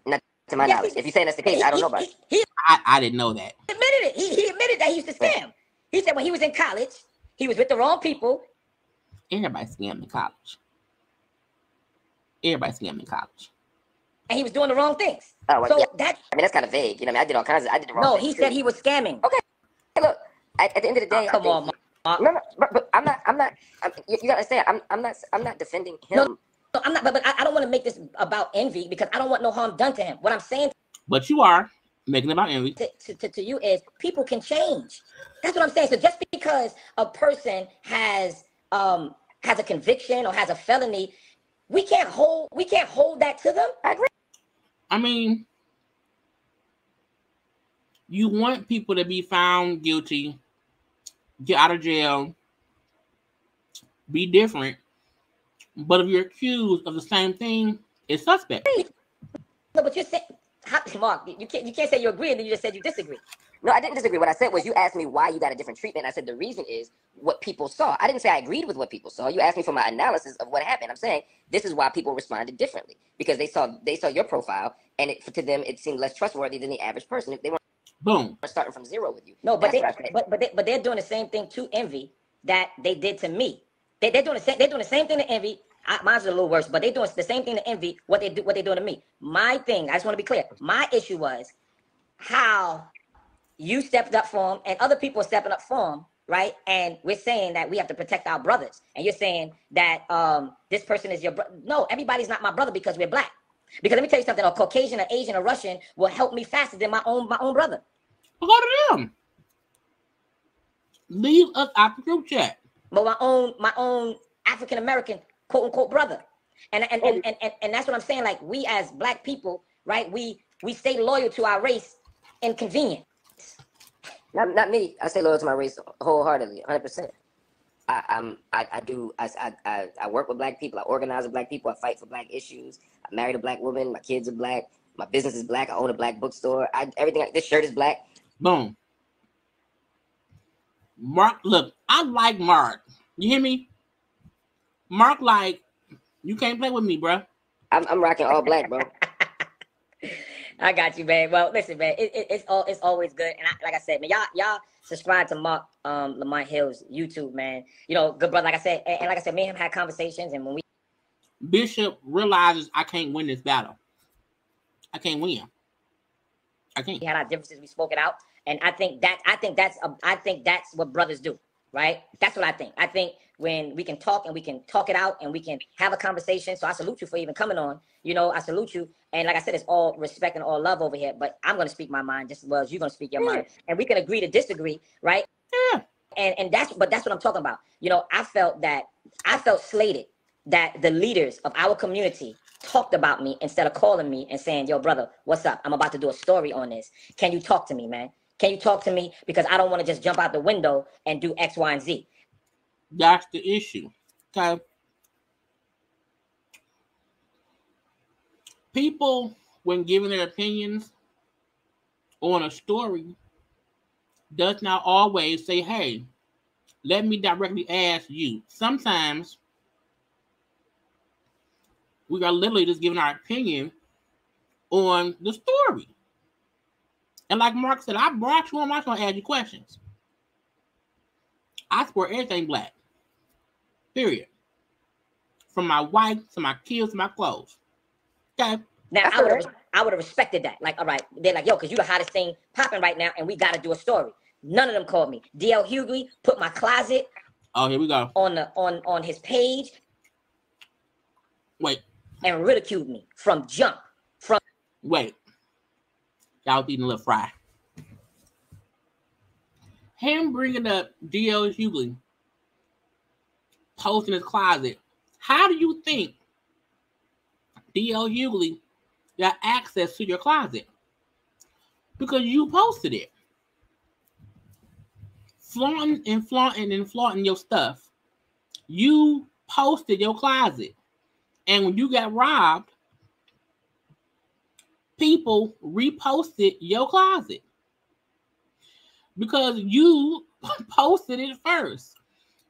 Not to my knowledge. If you're saying that's the case, I don't know about it. I didn't know that. He admitted it. He admitted that he used to scam. He said when he was in college, he was with the wrong people. Everybody scammed in college. Everybody scammed in college. And he was doing the wrong things. Oh, well, that's kind of vague. I did all kinds of. I did the wrong. No, things he said he was scamming. Okay. Hey, look. At the end of the day, come on, Marc. No, but I'm not. You gotta understand. I'm not defending him. No, I'm not. But I don't want to make this about Envy because I don't want no harm done to him. What I'm saying. But you are making it about Envy. To you is people can change. That's what I'm saying. So just because a person has a conviction or has a felony, we can't hold that to them. I agree. I mean, you want people to be found guilty, get out of jail, be different. But if you're accused of the same thing, it's suspect. No, but you're saying, Marc, you can't say you agree and then you just said you disagree. No, I didn't disagree. What I said was you asked me why you got a different treatment. I said the reason is what people saw. I didn't say I agreed with what people saw. You asked me for my analysis of what happened. I'm saying this is why people responded differently because they saw your profile and to them it seemed less trustworthy than the average person if they weren't starting from zero with you. No, but they're doing the same thing to Envy that they did to me. They're doing the same thing to Envy. Mine's a little worse, but they're doing the same thing to Envy. What they're doing to me. My thing, I just want to be clear. My issue was how you stepped up for him and other people are stepping up for him, right? And we're saying that we have to protect our brothers. And you're saying that this person is your brother. No, everybody's not my brother because we're black. Because let me tell you something, a Caucasian, an Asian, a Russian will help me faster than my own brother. Well, go to them. Leave us out the group chat. But my own African American quote unquote brother. And that's what I'm saying. Like we as black people, right? We stay loyal to our race in convenience. Not me. I stay loyal to my race wholeheartedly, 100%. I work with black people. I organize with black people. I fight for black issues. I married a black woman. My kids are black. My business is black. I own a black bookstore. Everything. This shirt is black. Boom. Marc, look, I like Marc. You hear me? Marc, like, you can't play with me, bro. I'm rocking all black, bro. I got you, man. Well, listen, man, it's always good. And like I said, man, y'all subscribe to Marc Lamont Hill's YouTube, man. Good brother. Like I said, and like I said, me and him had conversations, and when we Bishop realizes I can't win this battle. I can't win. I can't. We had our differences. We spoke it out, and I think that's what brothers do, right? That's what I think. I think when we can talk and we can talk it out and we can have a conversation. So I salute you for even coming on. I salute you. And like I said, it's all respect and all love over here. But I'm going to speak my mind just as well as you're going to speak your mind. And we can agree to disagree, right? Yeah. And that's what I'm talking about. I felt slated that the leaders of our community talked about me instead of calling me and saying, yo, brother, what's up? I'm about to do a story on this. Can you talk to me, man? Can you talk to me? Because I don't want to just jump out the window and do X, Y, and Z. That's the issue. Okay. People, when giving their opinions on a story, does not always say, hey, let me directly ask you. Sometimes we are literally just giving our opinion on the story. And like Marc said, I brought you on, I'm not going to ask you questions. I support everything black. Period. From my wife to my kids to my clothes. Okay. Now I would have respected that. Like, all right, they're like, yo, because you the hottest thing popping right now, and we got to do a story. None of them called me. DL Hughley put my closet. Oh, here we go. On his page. Wait. And ridiculed me from jump. Wait. Y'all eating a little fry. Him bringing up DL Hughley posting his closet. How do you think DL Hughley got access to your closet? Because you posted it. flaunting your stuff. You posted your closet. And when you got robbed, people reposted your closet because you posted it first.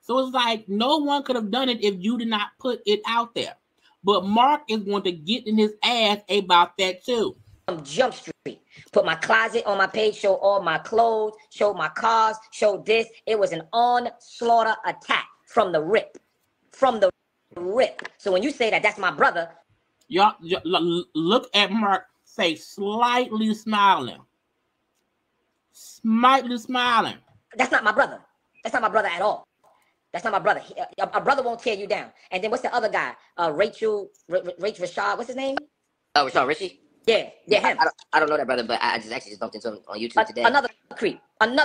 So it's like no one could have done it if you did not put it out there. But Marc is going to get in his ass about that too. Jump Street. Put my closet on my page, show all my clothes, show my cars, show this. It was an onslaught attack from the rip. From the rip. So when you say that that's my brother. Y'all look at Marc face, slightly smiling. Slightly smiling. That's not my brother. That's not my brother at all. That's not my brother. A brother won't tear you down. And then what's the other guy? Rachel Rashad. What's his name? Oh, Rashad Richie? Yeah, him. I don't know that brother, but I just bumped into him on YouTube today. Another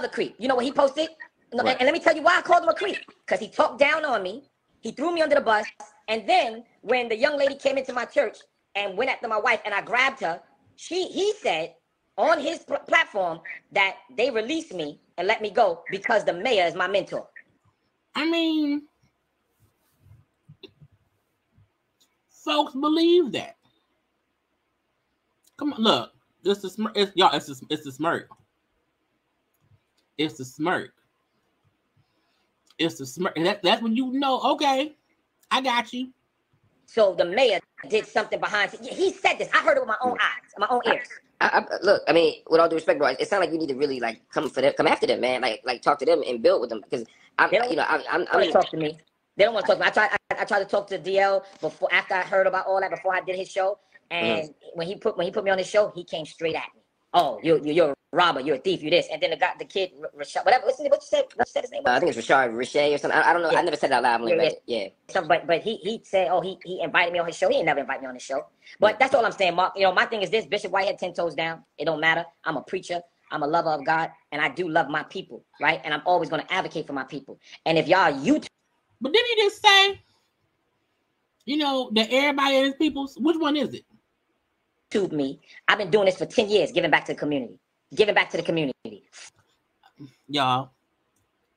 creep. You know what he posted? And let me tell you why I called him a creep. Because he talked down on me. He threw me under the bus. And then when the young lady came into my church and went after my wife and I grabbed her, he said on his platform that they released me and let me go because the mayor is my mentor. I mean, folks believe that. Come on, look. It's the smirk. It's the smirk. It's the smirk. It's the smirk. That's when you know, okay, I got you. So the mayor did something behind. He said this. I heard it with my own eyes, my own ears. Look, I mean, with all due respect, bro, it sounds like you need to really like come after them, man. Like talk to them and build with them because I'm talk to me. They don't want to talk to me. I tried to talk to DL after I heard about all that before I did his show, and when he put me on his show, he came straight at me. Oh, you're a robber, you're a thief, you this, and then the kid Rashad, whatever. What you said? What you said his name? I think it's Rashad Richey or something. I don't know. Yeah. I never said that loud. Yeah. So, but he said, oh, he invited me on his show. He ain't never invited me on his show. But that's all I'm saying, Marc. You know, my thing is this: Bishop Whitehead 10 toes down. It don't matter. I'm a preacher. I'm a lover of God, and I do love my people, right? And I'm always going to advocate for my people. And if y'all YouTube, but didn't he just say, you know, that everybody is people's? Which one is it? YouTube me. I've been doing this for 10 years, giving back to the community. Giving back to the community. Y'all,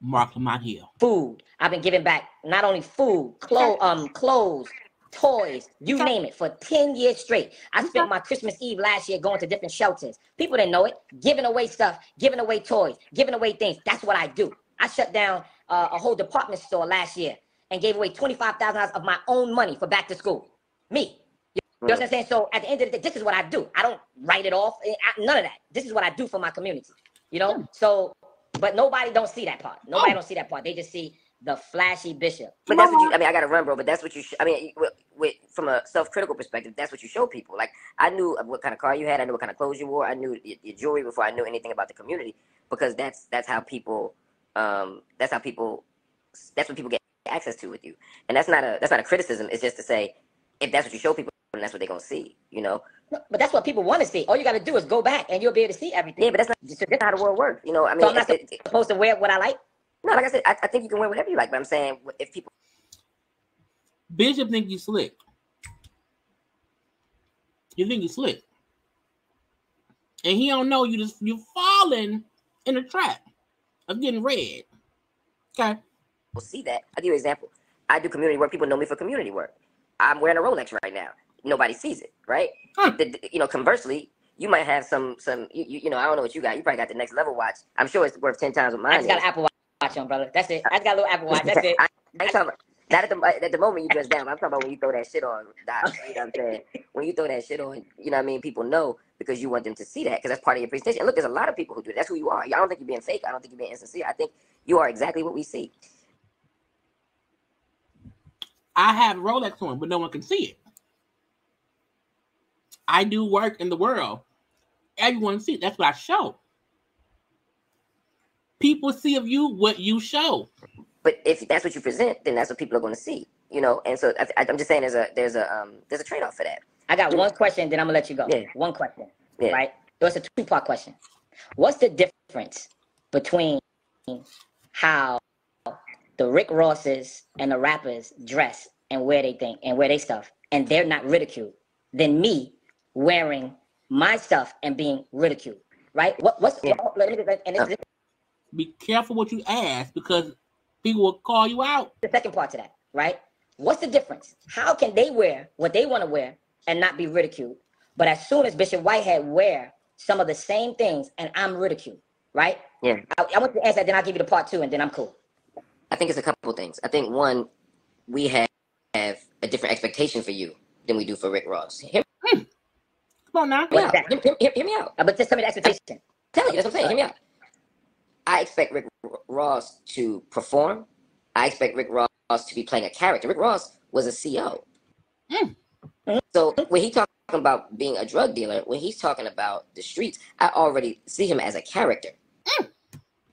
Marc Lamont here. Food. I've been giving back not only food, clothes, toys, you name it, for 10 years straight. I spent my Christmas Eve last year going to different shelters. People didn't know it. Giving away stuff, giving away toys, giving away things. That's what I do. I shut down a whole department store last year and gave away $25,000 of my own money for back to school. Me. You know what I'm saying? So at the end of the day, this is what I do. I don't write it off. None of that. This is what I do for my community. You know? So, but nobody don't see that part. Nobody don't see that part. They just see the flashy bishop. But that's what you, I mean, I got to run, bro, but that's what you, I mean, from a self-critical perspective, that's what you show people. Like, I knew what kind of car you had. I knew what kind of clothes you wore. I knew your jewelry before I knew anything about the community, because that's how people, that's what people get access to with you. And that's not a criticism. It's just to say, if that's what you show people, and that's what they're going to see, you know? But that's what people want to see. All you got to do is go back and you'll be able to see everything. Yeah, but that's not how the world works, you know? I mean, so I'm not supposed to wear what I like? No, like I said, I think you can wear whatever you like, but I'm saying if people... Bishop think you slick. You think you slick. And he don't know you're falling in a trap of getting red. Okay? We'll see that. I'll give you an example. I do community work. People know me for community work. I'm wearing a Rolex right now. Nobody sees it, right? You know, conversely, you might have some you know, I don't know what you got. You probably got the next level watch. I'm sure it's worth 10 times what mine I just got an Apple Watch on, brother. That's it. I just got a little Apple Watch. That's it. I ain't talking about, not at the moment you dress down. I'm talking about when you throw that shit on. Doc, you know what I'm saying? When you throw that shit on, you know what I mean? People know because you want them to see that, because that's part of your presentation. And look, there's a lot of people who do that. That's who you are. I don't think you're being fake. I don't think you're being insincere. I think you are exactly what we see. I have Rolex on, but no one can see it. I do work in the world. Everyone sees it. That's what I show. People see of you what you show. But if that's what you present, then that's what people are going to see, you know. And so I'm just saying there's a trade-off for that. I got one question, then I'm gonna let you go. Yeah. One question, right? So it's a two-part question. What's the difference between how the Rick Rosses and the rappers dress and wear they think and wear they stuff, and they're not ridiculed, than me wearing my stuff and being ridiculed, right? What's be careful what you ask because people will call you out. The second part to that, right? What's the difference? How can they wear what they want to wear and not be ridiculed? But as soon as Bishop Whitehead wear some of the same things and I'm ridiculed, right? Yeah. I want you to answer that, then I'll give you the part 2 and then I'm cool. I think it's a couple things. I think one, we have a different expectation for you than we do for Rick Ross. Come on now. Hear me out. But just tell me the expectation. Tell you, that's what I'm saying. Hear me out. I expect Rick Ross to perform. I expect Rick Ross to be playing a character. Rick Ross was a CO. So when he talking about being a drug dealer, when he's talking about the streets, I already see him as a character.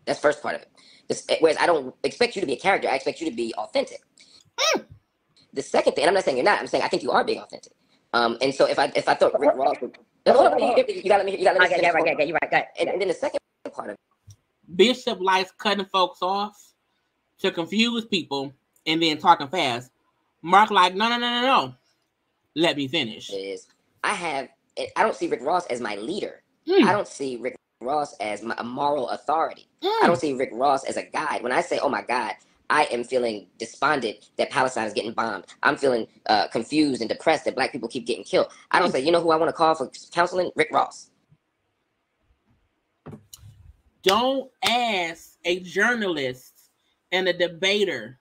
That's first part of it. Whereas I don't expect you to be a character. I expect you to be authentic. The second thing, and I'm not saying you're not, I'm saying I think you are being authentic. And so if I thought Rick Ross would, you gotta let me you're right. And then the second part of it. Bishop likes cutting folks off to confuse people and then talking fast. Marc like, no. Let me finish. It is. I don't see Rick Ross as my leader. I don't see Rick Ross as a moral authority. I don't see Rick Ross as a guide. When I say, oh my God, I am feeling despondent that Palestine is getting bombed. I'm feeling confused and depressed that Black people keep getting killed. I don't say, you know who I want to call for counseling? Rick Ross. Don't ask a journalist and a debater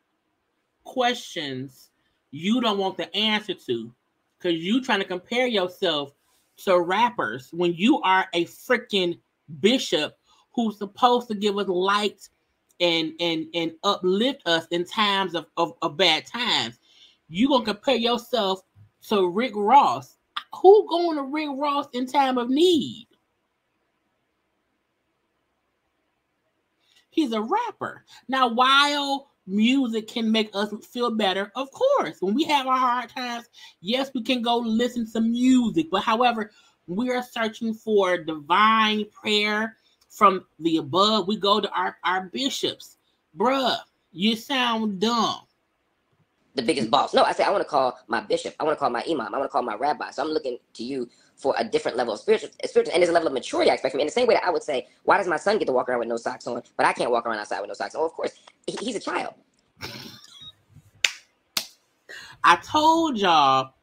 questions you don't want the answer to because you trying to compare yourself to rappers when you are a freaking bishop who's supposed to give us light and uplift us in times of bad times. You gonna compare yourself to Rick Ross. Who going to Rick Ross in time of need? He's a rapper. Now, while music can make us feel better, of course, when we have our hard times, yes, we can go listen to music. But however, we are searching for divine prayer from the above. We go to our bishops. Bruh, you sound dumb. The biggest boss. No, I say I want to call my bishop. I want to call my imam. I want to call my rabbi. So I'm looking to you for a different level of spiritual, and there's a level of maturity I expect from me. In the same way that I would say, why does my son get to walk around with no socks on, but I can't walk around outside with no socks on? Oh, of course, he's a child. I told y'all,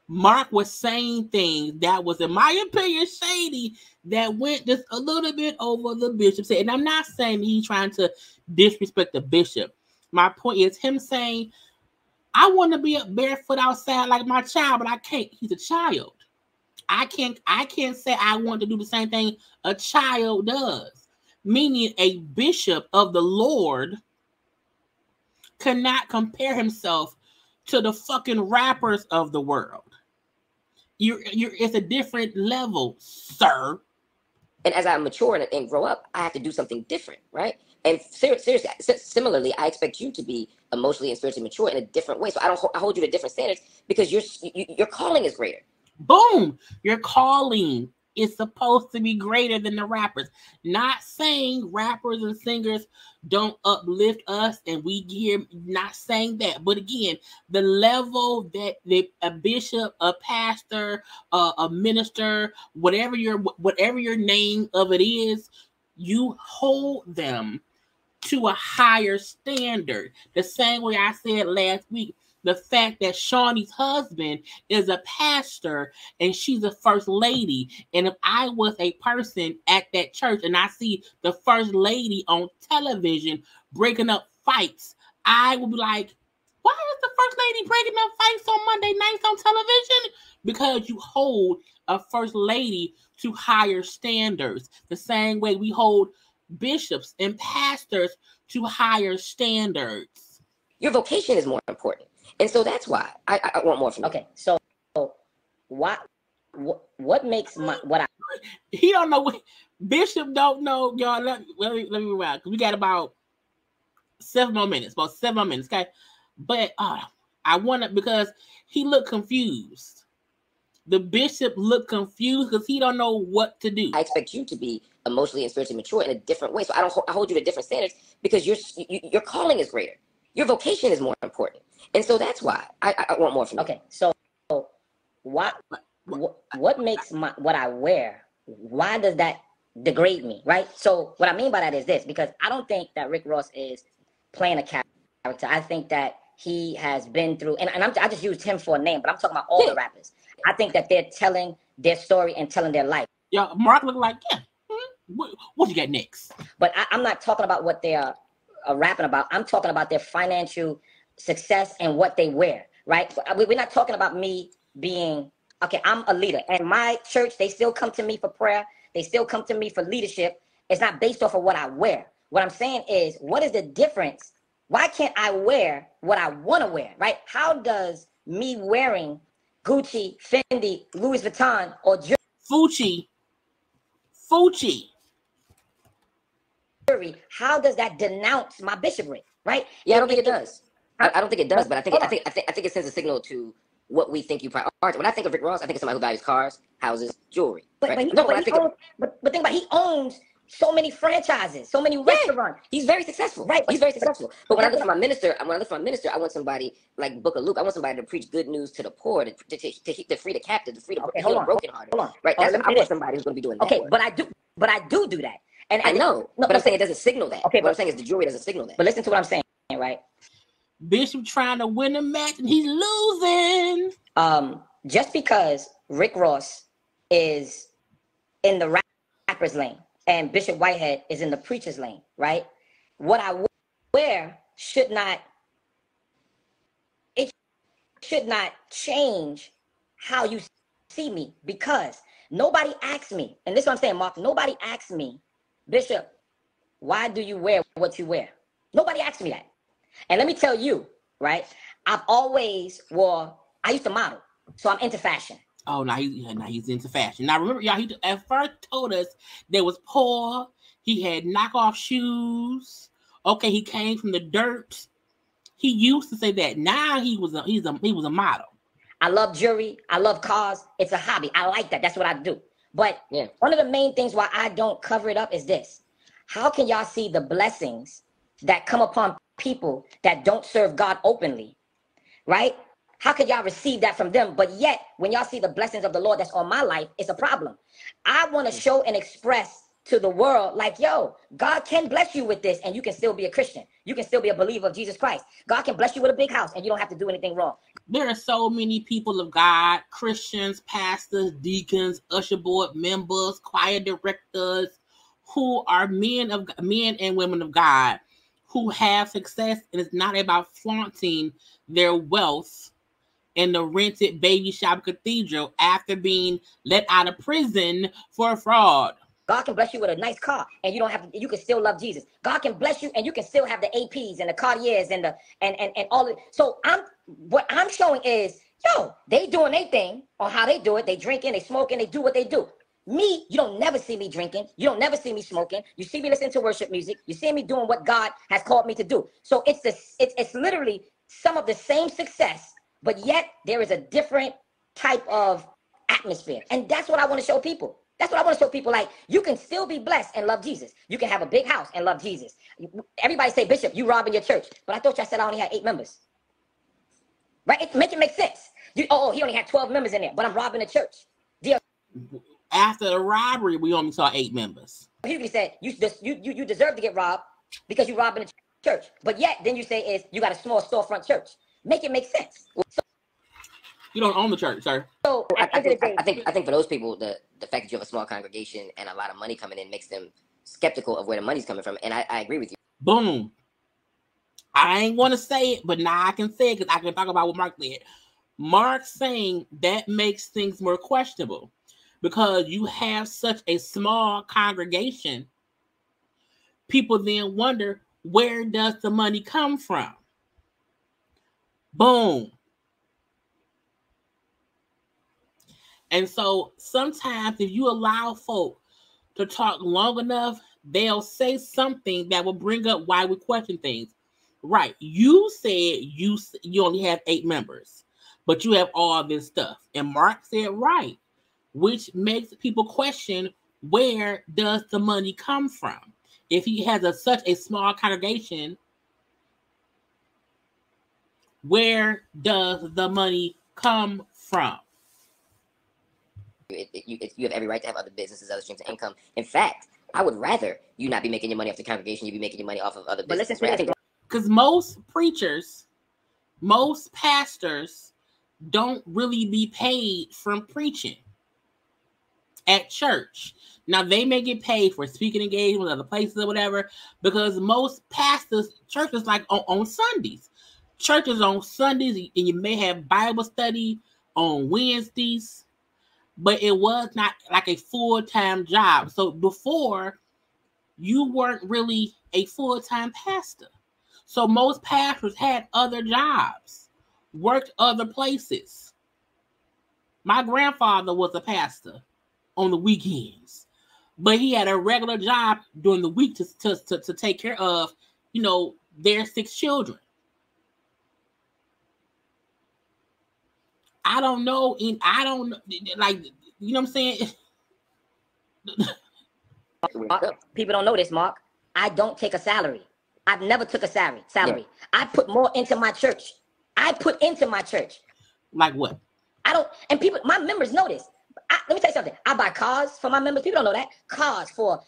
Marc was saying things that was, in my opinion, shady, that went just a little bit over the bishop said. And I'm not saying he's trying to disrespect the bishop. My point is him saying, I want to be barefoot outside like my child, but I can't. He's a child. I can't say I want to do the same thing a child does. Meaning a bishop of the Lord cannot compare himself to the fucking rappers of the world. It's a different level, sir. And as I mature and grow up, I have to do something different, right? And seriously, similarly, I expect you to be emotionally and spiritually mature in a different way. So I hold you to different standards because your calling is greater. Boom! Your calling is supposed to be greater than the rappers. Not saying rappers and singers don't uplift us and we hear, not saying that. But again, the level that a bishop, a pastor, a minister, whatever your name of it is, you hold them to a higher standard. The same way I said last week, the fact that Shawnee's husband is a pastor and she's a first lady. And if I was a person at that church and I see the first lady on television breaking up fights, I would be like, why is the first lady breaking up fights on Monday nights on television? Because you hold a first lady to higher standards. The same way we hold bishops and pastors to higher standards. Your vocation is more important. And so that's why I want more from you. Okay, so what makes what I... He don't know what Bishop don't know, y'all. Let me rewind, because we got about 7 more minutes, okay? But I want to, because he looked confused. The bishop looked confused because he don't know what to do. I expect you to be emotionally and spiritually mature in a different way. So I hold you to different standards because your calling is greater. Your vocation is more important. And so that's why I want more from you. Okay, so what makes what I wear, why does that degrade me, right? So what I mean by that is this, because I don't think that Rick Ross is playing a character. I think that he has been through, and I just used him for a name, but I'm talking about all the rappers. I think that they're telling their story and telling their life. Yeah, Marc look like, what you got next? But I'm not talking about what they are rapping about. I'm talking about their financial success and what they wear, right? We're not talking about me being, okay, I'm a leader. And my church, they still come to me for prayer. They still come to me for leadership. It's not based off of what I wear. What I'm saying is, what is the difference? Why can't I wear what I want to wear, right? How does me wearing Gucci, Fendi, Louis Vuitton, or Fucci, how does that denounce my bishopric, right? Yeah, I don't think it does. I don't think it does, but I think it sends a signal to what we think you prioritize. When I think of Rick Ross, I think of somebody who values cars, houses, jewelry. But think about, he owns so many franchises, so many restaurants. He's very successful. Right. He's very successful. But when I look for my minister, I want somebody like Book of Luke. I want somebody to preach good news to the poor, to free the captive, to free the brokenhearted. Right. I want somebody who's going to be doing that. Okay, but I do that. And I know, but I'm saying it doesn't signal that. Okay, what I'm saying is the jewelry doesn't signal that. But listen to what I'm saying, right? Bishop trying to win a match and he's losing. Just because Rick Ross is in the rapper's lane and Bishop Whitehead is in the preacher's lane, right? What I wear should not change how you see me, because nobody asked me, and this is what I'm saying, Marc, nobody asked me, Bishop, why do you wear what you wear? Nobody asked me that. And let me tell you, right? I used to model, so I'm into fashion. Oh, now he's into fashion. Now remember, y'all, he at first told us they was poor. He had knockoff shoes. Okay, he came from the dirt. He used to say that. Now he was a model. I love jewelry. I love cars. It's a hobby. I like that. That's what I do. But one of the main things why I don't cover it up is this. How can y'all see the blessings that come upon people that don't serve God openly, right? How could y'all receive that from them? But yet, when y'all see the blessings of the Lord that's on my life, it's a problem. I want to show and express to the world, like, yo, God can bless you with this and you can still be a Christian. You can still be a believer of Jesus Christ. God can bless you with a big house and you don't have to do anything wrong. There are so many people of God, Christians, pastors, deacons, usher board members, choir directors, who are men and women of God, who have success, and it's not about flaunting their wealth in the rented baby shop cathedral after being let out of prison for fraud. God can bless you with a nice car and you can still love Jesus. God can bless you and you can still have the APs and the Cartiers and all of it. So what I'm showing is, yo, they doing their thing on how they do it. They drinking, they smoking, they do what they do. Me, you don't never see me drinking. You don't never see me smoking. You see me listening to worship music. You see me doing what God has called me to do. So it's literally some of the same success, but yet there is a different type of atmosphere. And that's what I want to show people. That's what I want to show people. Like, you can still be blessed and love Jesus. You can have a big house and love Jesus. Everybody say, Bishop, you robbing your church. But I thought y'all said I only had 8 members. Right? Make it make sense. He only had 12 members in there, but I'm robbing the church. After the robbery, we only saw 8 members. He said, you deserve to get robbed because you're robbing the church. But yet, then you say you got a small storefront church. Make it make sense. You don't own the church, sir. So I think for those people, the fact that you have a small congregation and a lot of money coming in makes them skeptical of where the money's coming from. And I agree with you. Boom. I ain't want to say it, but now I can say it because I can talk about what Marc said. Marc saying that makes things more questionable because you have such a small congregation. People then wonder, where does the money come from? Boom. And so sometimes if you allow folk to talk long enough, they'll say something that will bring up why we question things. Right. You said you only have 8 members, but you have all this stuff. And Marc said, right, which makes people question, where does the money come from? If he has such a small congregation, where does the money come from? You have every right to have other businesses, other streams of income. In fact, I would rather you not be making your money off the congregation, you be making your money off of other businesses. Right? Because most preachers, most pastors don't really be paid from preaching at church. Now, they may get paid for speaking engagements, other places or whatever, because most pastors, churches like on Sundays. Churches on Sundays, and you may have Bible study on Wednesdays, but it was not like a full-time job. So before, you weren't really a full-time pastor. So most pastors had other jobs, worked other places. My grandfather was a pastor on the weekends, but he had a regular job during the week to take care of, their 6 children. I don't know, like, you know what I'm saying? People don't know this, Mark. I don't take a salary. I've never took a salary. Yeah. I put more into my church. Like what? I don't, and people, my members know this. Let me tell you something. I buy cars for my members. People don't know that. Cars for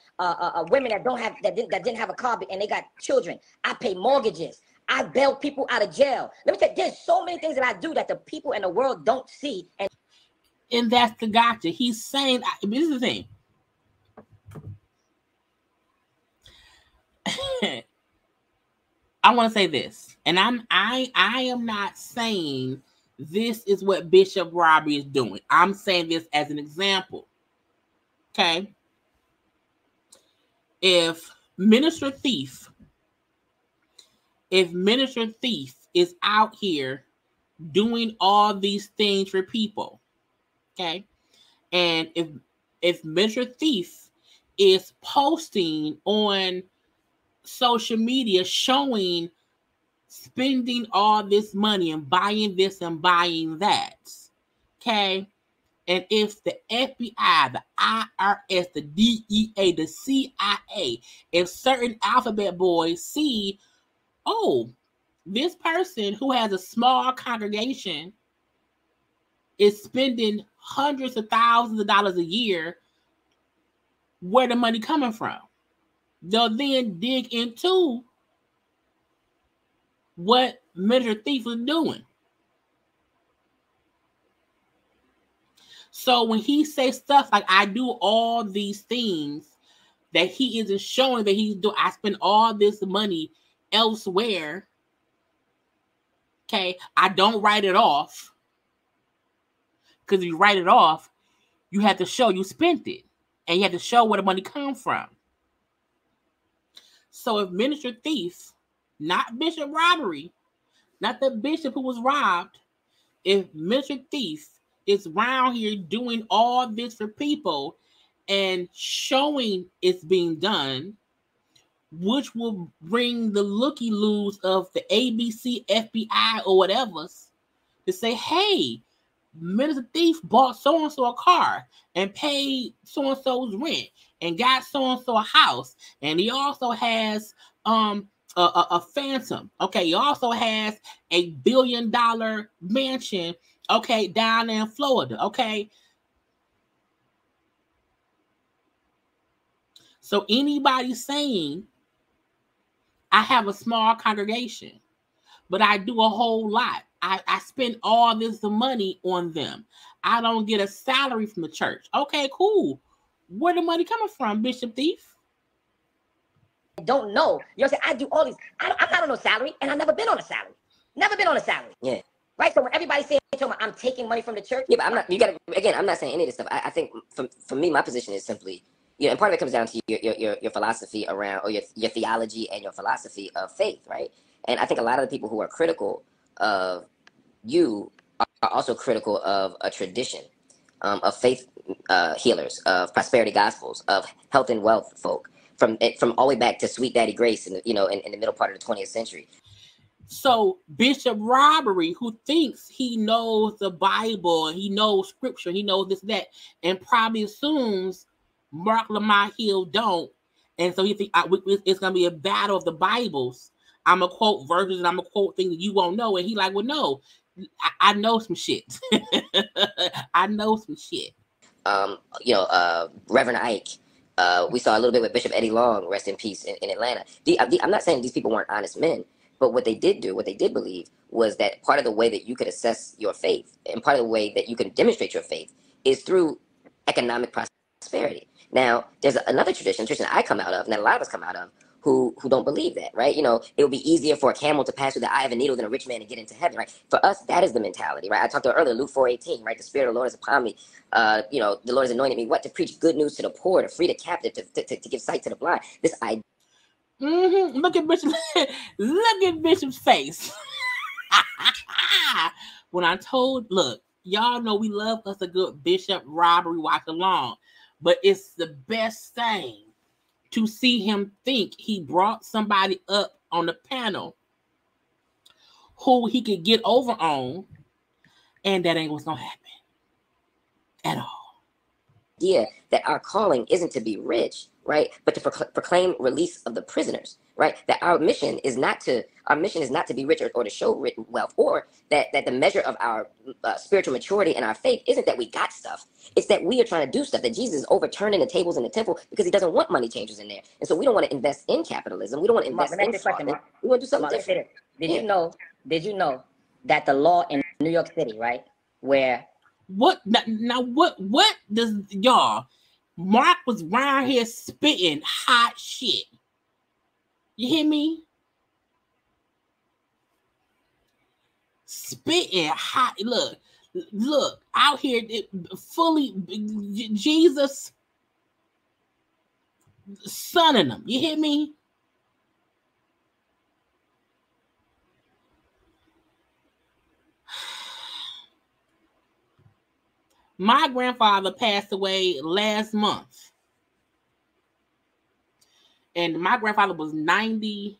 women that didn't have a car and they got children. I pay mortgages. I bail people out of jail. Let me tell you, there's so many things that I do that the people in the world don't see. And that's the gotcha. He's saying, this is the thing. I want to say this, and I am not saying this is what Bishop Robbie is doing. I'm saying this as an example. Okay. If Minister Thief is out here doing all these things for people, okay, and if Minister Thief is posting on social media showing spending all this money and buying this and buying that, okay, and if the FBI, the IRS, the DEA, the CIA, if certain alphabet boys see, oh, this person who has a small congregation is spending hundreds of thousands of dollars a year, where the money coming from? They'll then dig into what Minister Thief was doing. So when he says stuff like, I do all these things that he isn't showing that he's doing, I spend all this money elsewhere, okay, I don't write it off. Because if you write it off, you have to show you spent it. And you have to show where the money comes from. So if Minister Thief, not Bishop Robbery, not the bishop who was robbed, if Minister Thief is around here doing all this for people and showing it's being done, which will bring the looky-loos of the ABC, FBI, or whatever to say, hey, Minister Thief bought so-and-so a car and paid so-and-so's rent and got so-and-so a house. And he also has a phantom. Okay, he also has a $1 billion mansion, okay, down in Florida. Okay. So anybody saying, I have a small congregation, but I do a whole lot. I spend all this money on them. I don't get a salary from the church. Okay, cool. Where the money coming from, Bishop Thief? I don't know. You know what I'm saying? I do all these. I'm not on no salary, and I've never been on a salary. Never been on a salary. Yeah. Right? So when everybody's saying I'm taking money from the church. Yeah, but I'm not, you gotta, again, I'm not saying any of this stuff. I think for me, my position is simply, and part of it comes down to your philosophy around, or your theology and your philosophy of faith, right? And I think a lot of the people who are critical of you are also critical of a tradition of faith healers, of prosperity gospels, of health and wealth folk, from all the way back to Sweet Daddy Grace in the middle part of the 20th century. So Bishop Robbery, who thinks he knows the Bible, he knows scripture, he knows this, that, and probably assumes Marc Lamont Hill don't, and so he thinks it's gonna be a battle of the Bibles. I'm gonna quote verses and I'm gonna quote things that you won't know, and he like, well, no, I know some shit. I know some shit. Reverend Ike. We saw a little bit with Bishop Eddie Long, rest in peace, in Atlanta. I'm not saying these people weren't honest men, but what they did believe was that part of the way that you could assess your faith and part of the way that you can demonstrate your faith is through economic prosperity. Now, there's another tradition I come out of, and that a lot of us come out of, who don't believe that, right? You know, it would be easier for a camel to pass through the eye of a needle than a rich man to get into heaven, right? For us, that is the mentality, right? I talked about earlier, Luke 4:18, right? The Spirit of the Lord is upon me. The Lord has anointed me, what? To preach good news to the poor, to free the captive, to give sight to the blind. This idea. Look at Bishop. Look at Bishop's face. When I told, look, y'all know we love us a good Bishop robbery watch along, but it's the best thing to see him think he brought somebody up on the panel who he could get over on, and that ain't what's gonna happen at all. Yeah, that our calling isn't to be rich, right? But to proclaim release of the prisoners, right? That our mission is not to be rich or to show wealth, or that the measure of our spiritual maturity and our faith isn't that we got stuff. It's that we are trying to do stuff, that Jesus is overturning the tables in the temple because he doesn't want money changers in there. And so we don't want to invest in capitalism. We don't want to invest in fraud. We want to do something different. Did you know that the law in New York City, right, where what does y'all? Marc was around here spitting hot shit. You hear me? Spitting hot. Look out here, fully Jesus sonning them. You hear me? My grandfather passed away last month. And my grandfather was 93.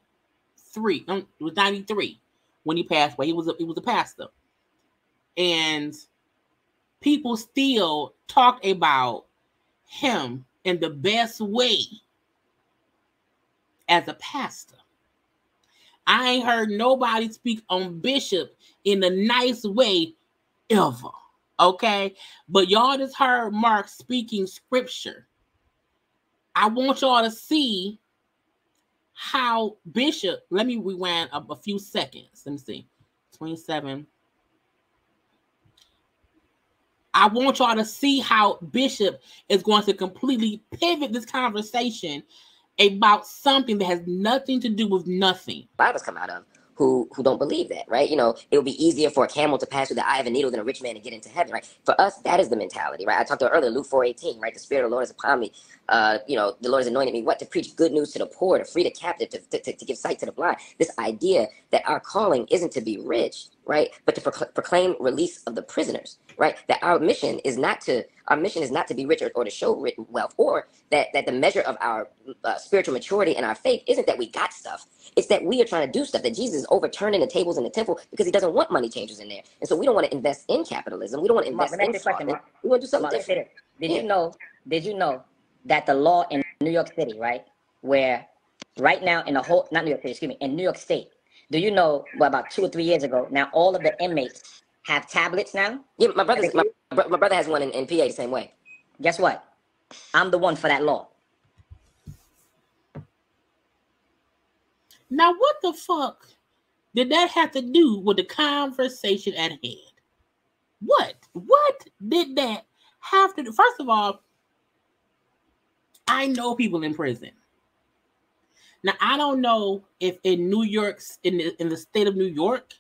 It was 93 when he passed away. He was a pastor. And people still talk about him in the best way as a pastor. I ain't heard nobody speak on Bishop in a nice way ever. Okay? But y'all just heard Marc speaking scripture. I want y'all to see how Bishop, let me rewind up a few seconds. Let me see. 27. I want y'all to see how Bishop is going to completely pivot this conversation about something that has nothing to do with nothing. Bibles come out of who don't believe that, right? You know, it would be easier for a camel to pass through the eye of a needle than a rich man to get into heaven, right? For us, that is the mentality, right? I talked about earlier, Luke 4:18, right? The Spirit of the Lord is upon me. The Lord has anointed me, what? To preach good news to the poor, to free the captive, to give sight to the blind. This idea that our calling isn't to be rich, right? But to proclaim release of the prisoners, right? That our mission is not to be rich or to show wealth, or that the measure of our spiritual maturity and our faith isn't that we got stuff. It's that we are trying to do stuff, that Jesus is overturning the tables in the temple because he doesn't want money changers in there. And so we don't want to invest in capitalism. We don't want to invest in fraud. We want to do something different. Did you know that the law in New York City, right, where right now in the whole, not New York City, excuse me, in New York State, do you know, about 2 or 3 years ago, now all of the inmates have tablets now? Yeah, my brother has one in PA the same way. Guess what? I'm the one for that law. Now, what the fuck did that have to do with the conversation at hand? What did that have to do? First of all, I know people in prison. Now, I don't know if in New York, in the state of New York,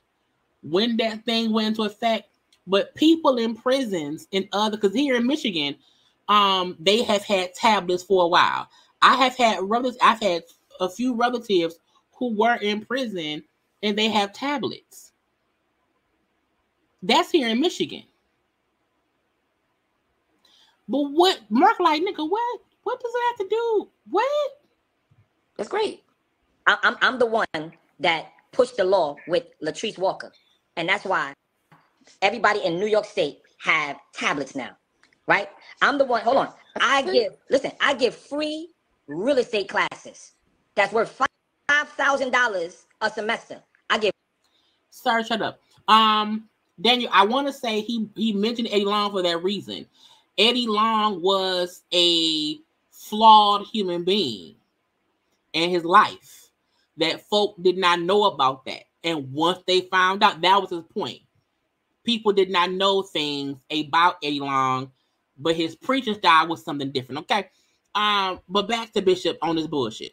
when that thing went into effect, but people in prisons in other, because here in Michigan, they have had tablets for a while. I've had a few relatives who were in prison and they have tablets. That's here in Michigan. But what, Marc, like, nigga, what does it have to do? What? That's great. I'm the one that pushed the law with Latrice Walker. And that's why everybody in New York State have tablets now, right? I'm the one, hold on. I give free real estate classes that's worth $5,000 a semester. I give. Sir, shut up. Daniel, I want to say he mentioned Eddie Long for that reason. Eddie Long was a flawed human being in his life, that folk did not know about that. And once they found out, that was his point. People did not know things about Eddie Long, but his preaching style was something different. Okay. But back to Bishop on this bullshit.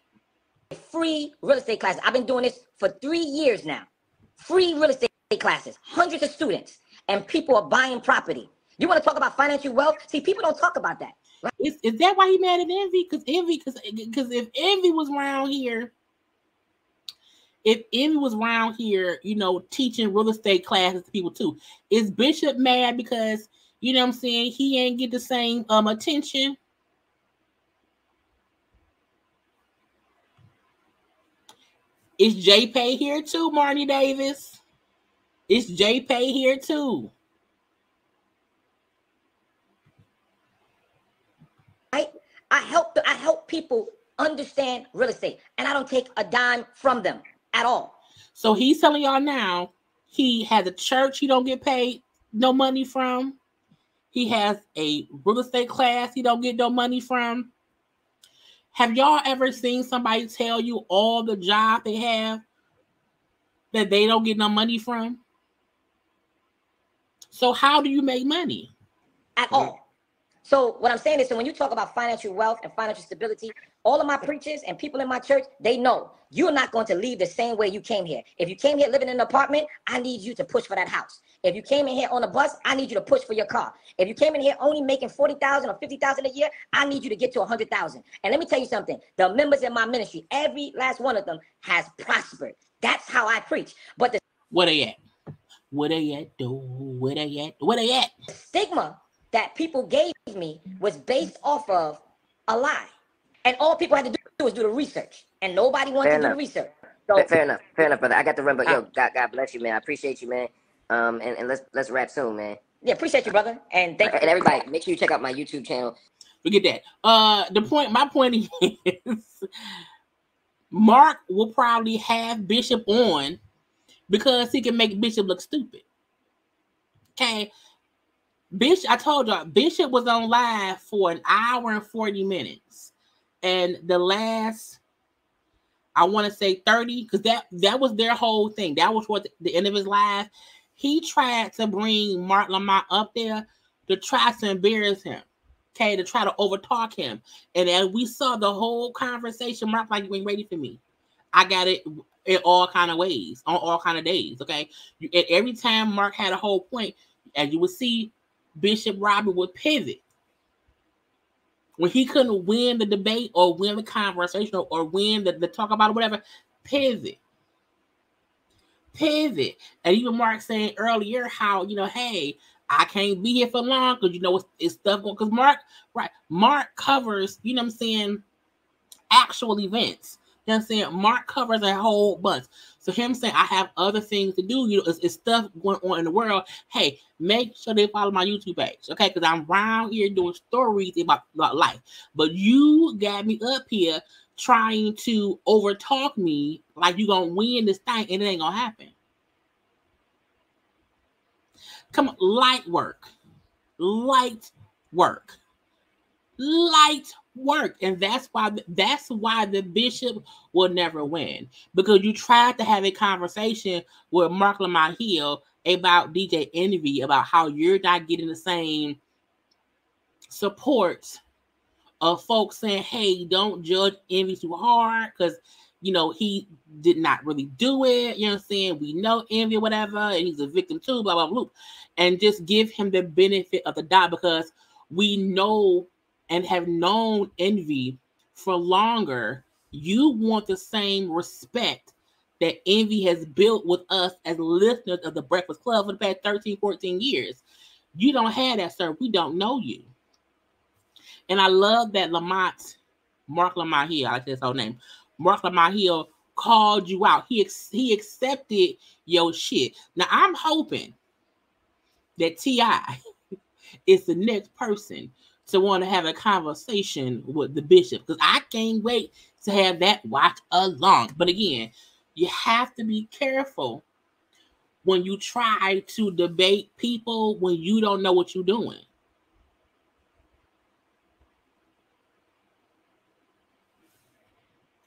Free real estate classes. I've been doing this for 3 years now. Free real estate classes, hundreds of students, and people are buying property. You want to talk about financial wealth? See, people don't talk about that. Right? Is that why he mad at Envy? Because if Envy was around here, you know, teaching real estate classes to people too, is Bishop mad because, you know what I'm saying, he ain't get the same attention? Is JPay here too, Marnie Davis? Is JPay here too? Right? I help people understand real estate, and I don't take a dime from them at all. So he's telling y'all now he has a church he don't get paid no money from. He has a real estate class he don't get no money from. Have y'all ever seen somebody tell you all the job they have that they don't get no money from? So how do you make money? At all. So what I'm saying is, so when you talk about financial wealth and financial stability, all of my preachers and people in my church, they know you're not going to leave the same way you came here. If you came here living in an apartment, I need you to push for that house. If you came in here on a bus, I need you to push for your car. If you came in here only making $40,000 or $50,000 a year, I need you to get to $100,000. And let me tell you something, the members in my ministry, every last one of them has prospered. That's how I preach. But the where they at? Where they at? Where they at? Where they at? The stigma that people gave me was based off of a lie. And all people had to do was do the research. And nobody wanted to do the research. So, Fair enough, brother. I got to run, but yo, God bless you, man. I appreciate you, man. And let's wrap soon, man. Yeah, appreciate you, brother. And thank you. And everybody, make sure you check out my YouTube channel. Forget that. My point is, Marc will probably have Bishop on because he can make Bishop look stupid. Okay. Bishop, I told y'all, Bishop was on live for an hour and 40 minutes. And the last, I want to say 30, because that was their whole thing. That was what the end of his live. He tried to bring Marc Lamont up there to try to embarrass him. Okay, to try to overtalk him. And as we saw the whole conversation, Marc like, you ain't ready for me. I got it in all kind of ways, on all kind of days. Okay. And every time Marc had a whole point, as you would see, Bishop Robert would pivot. When he couldn't win the debate or win the conversation or win the talk about it, whatever, pivot. And even Marc saying earlier how, you know, hey, I can't be here for long because, you know, it's stuff going, because Marc covers, you know what I'm saying, actual events. You know what I'm saying? Marc covers a whole bunch. So him saying, I have other things to do, you know, it's stuff going on in the world. Hey, make sure they follow my YouTube page, okay? Because I'm around here doing stories about life. But you got me up here trying to overtalk me like you're going to win this thing, and it ain't going to happen. Come on, light work. And that's why the Bishop will never win, because you tried to have a conversation with Marc Lamont Hill about DJ Envy, about how you're not getting the same support of folks saying, hey, don't judge Envy too hard because, you know, he did not really do it. You know what I'm saying? We know Envy or whatever, and he's a victim too, blah, blah, blah. And just give him the benefit of the doubt, because we know and have known Envy for longer. You want the same respect that Envy has built with us as listeners of the Breakfast Club for the past 13, 14 years. You don't have that, sir. We don't know you. And I love that Marc Lamont Hill, I like his whole name, Marc Lamont Hill called you out. He accepted your shit. Now, I'm hoping that T.I. is the next person to want to have a conversation with the Bishop, because I can't wait to have that watch along. But again, you have to be careful when you try to debate people when you don't know what you're doing.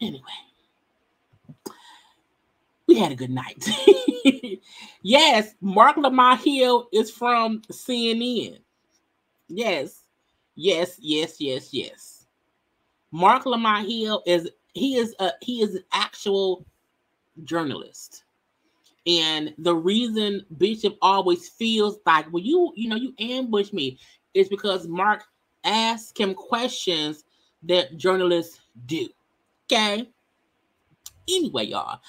Anyway, we had a good night. Yes, Marc Lamont Hill is from CNN. Yes. Marc Lamont Hill is an actual journalist. And the reason Bishop always feels like, well, you ambush me, is because Marc asks him questions that journalists do. Okay. Anyway, y'all,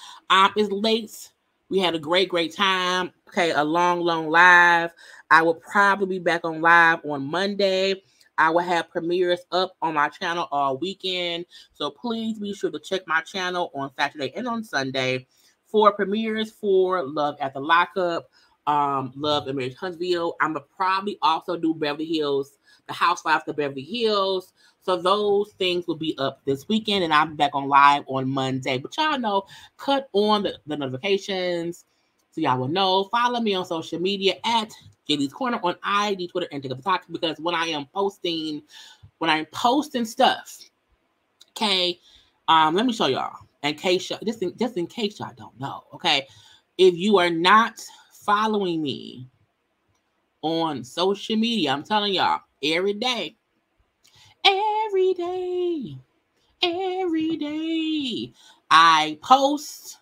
it's late. We had a great time. Okay, a long live. I will probably be back on live on Monday. I will have premieres up on my channel all weekend. So please be sure to check my channel on Saturday and on Sunday for premieres for Love at the Lockup, Love and Marriage Huntsville. I'm going to probably also do Beverly Hills, The Housewives of Beverly Hills. So those things will be up this weekend, and I'm back on live on Monday. But y'all know, cut on the notifications so y'all will know. Follow me on social media at JayLeesCorner on IG, Twitter, and TikTok, because when I'm posting stuff, okay, let me show y'all. In case just in case y'all don't know, okay, if you are not following me on social media, I'm telling y'all, every day, I post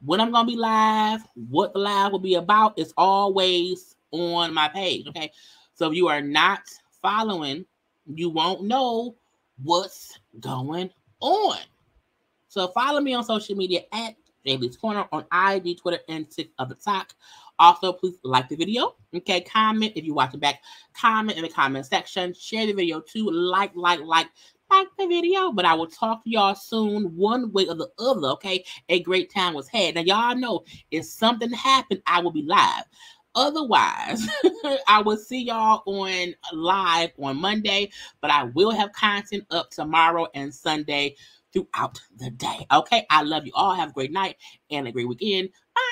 when I'm gonna be live, what the live will be about. It's always on my page, okay? So if you are not following, you won't know what's going on. So follow me on social media at JayLeesCorner on IG, Twitter, and TikTok. Also, please like the video. Okay, comment if you're watching back. Comment in the comment section. Share the video too. Like the video. But I will talk to y'all soon, one way or the other. Okay, a great time was had. Now y'all know if something happened, I will be live. Otherwise, I will see y'all on live on Monday. But I will have content up tomorrow and Sunday throughout the day. Okay, I love you all. Have a great night and a great weekend. Bye.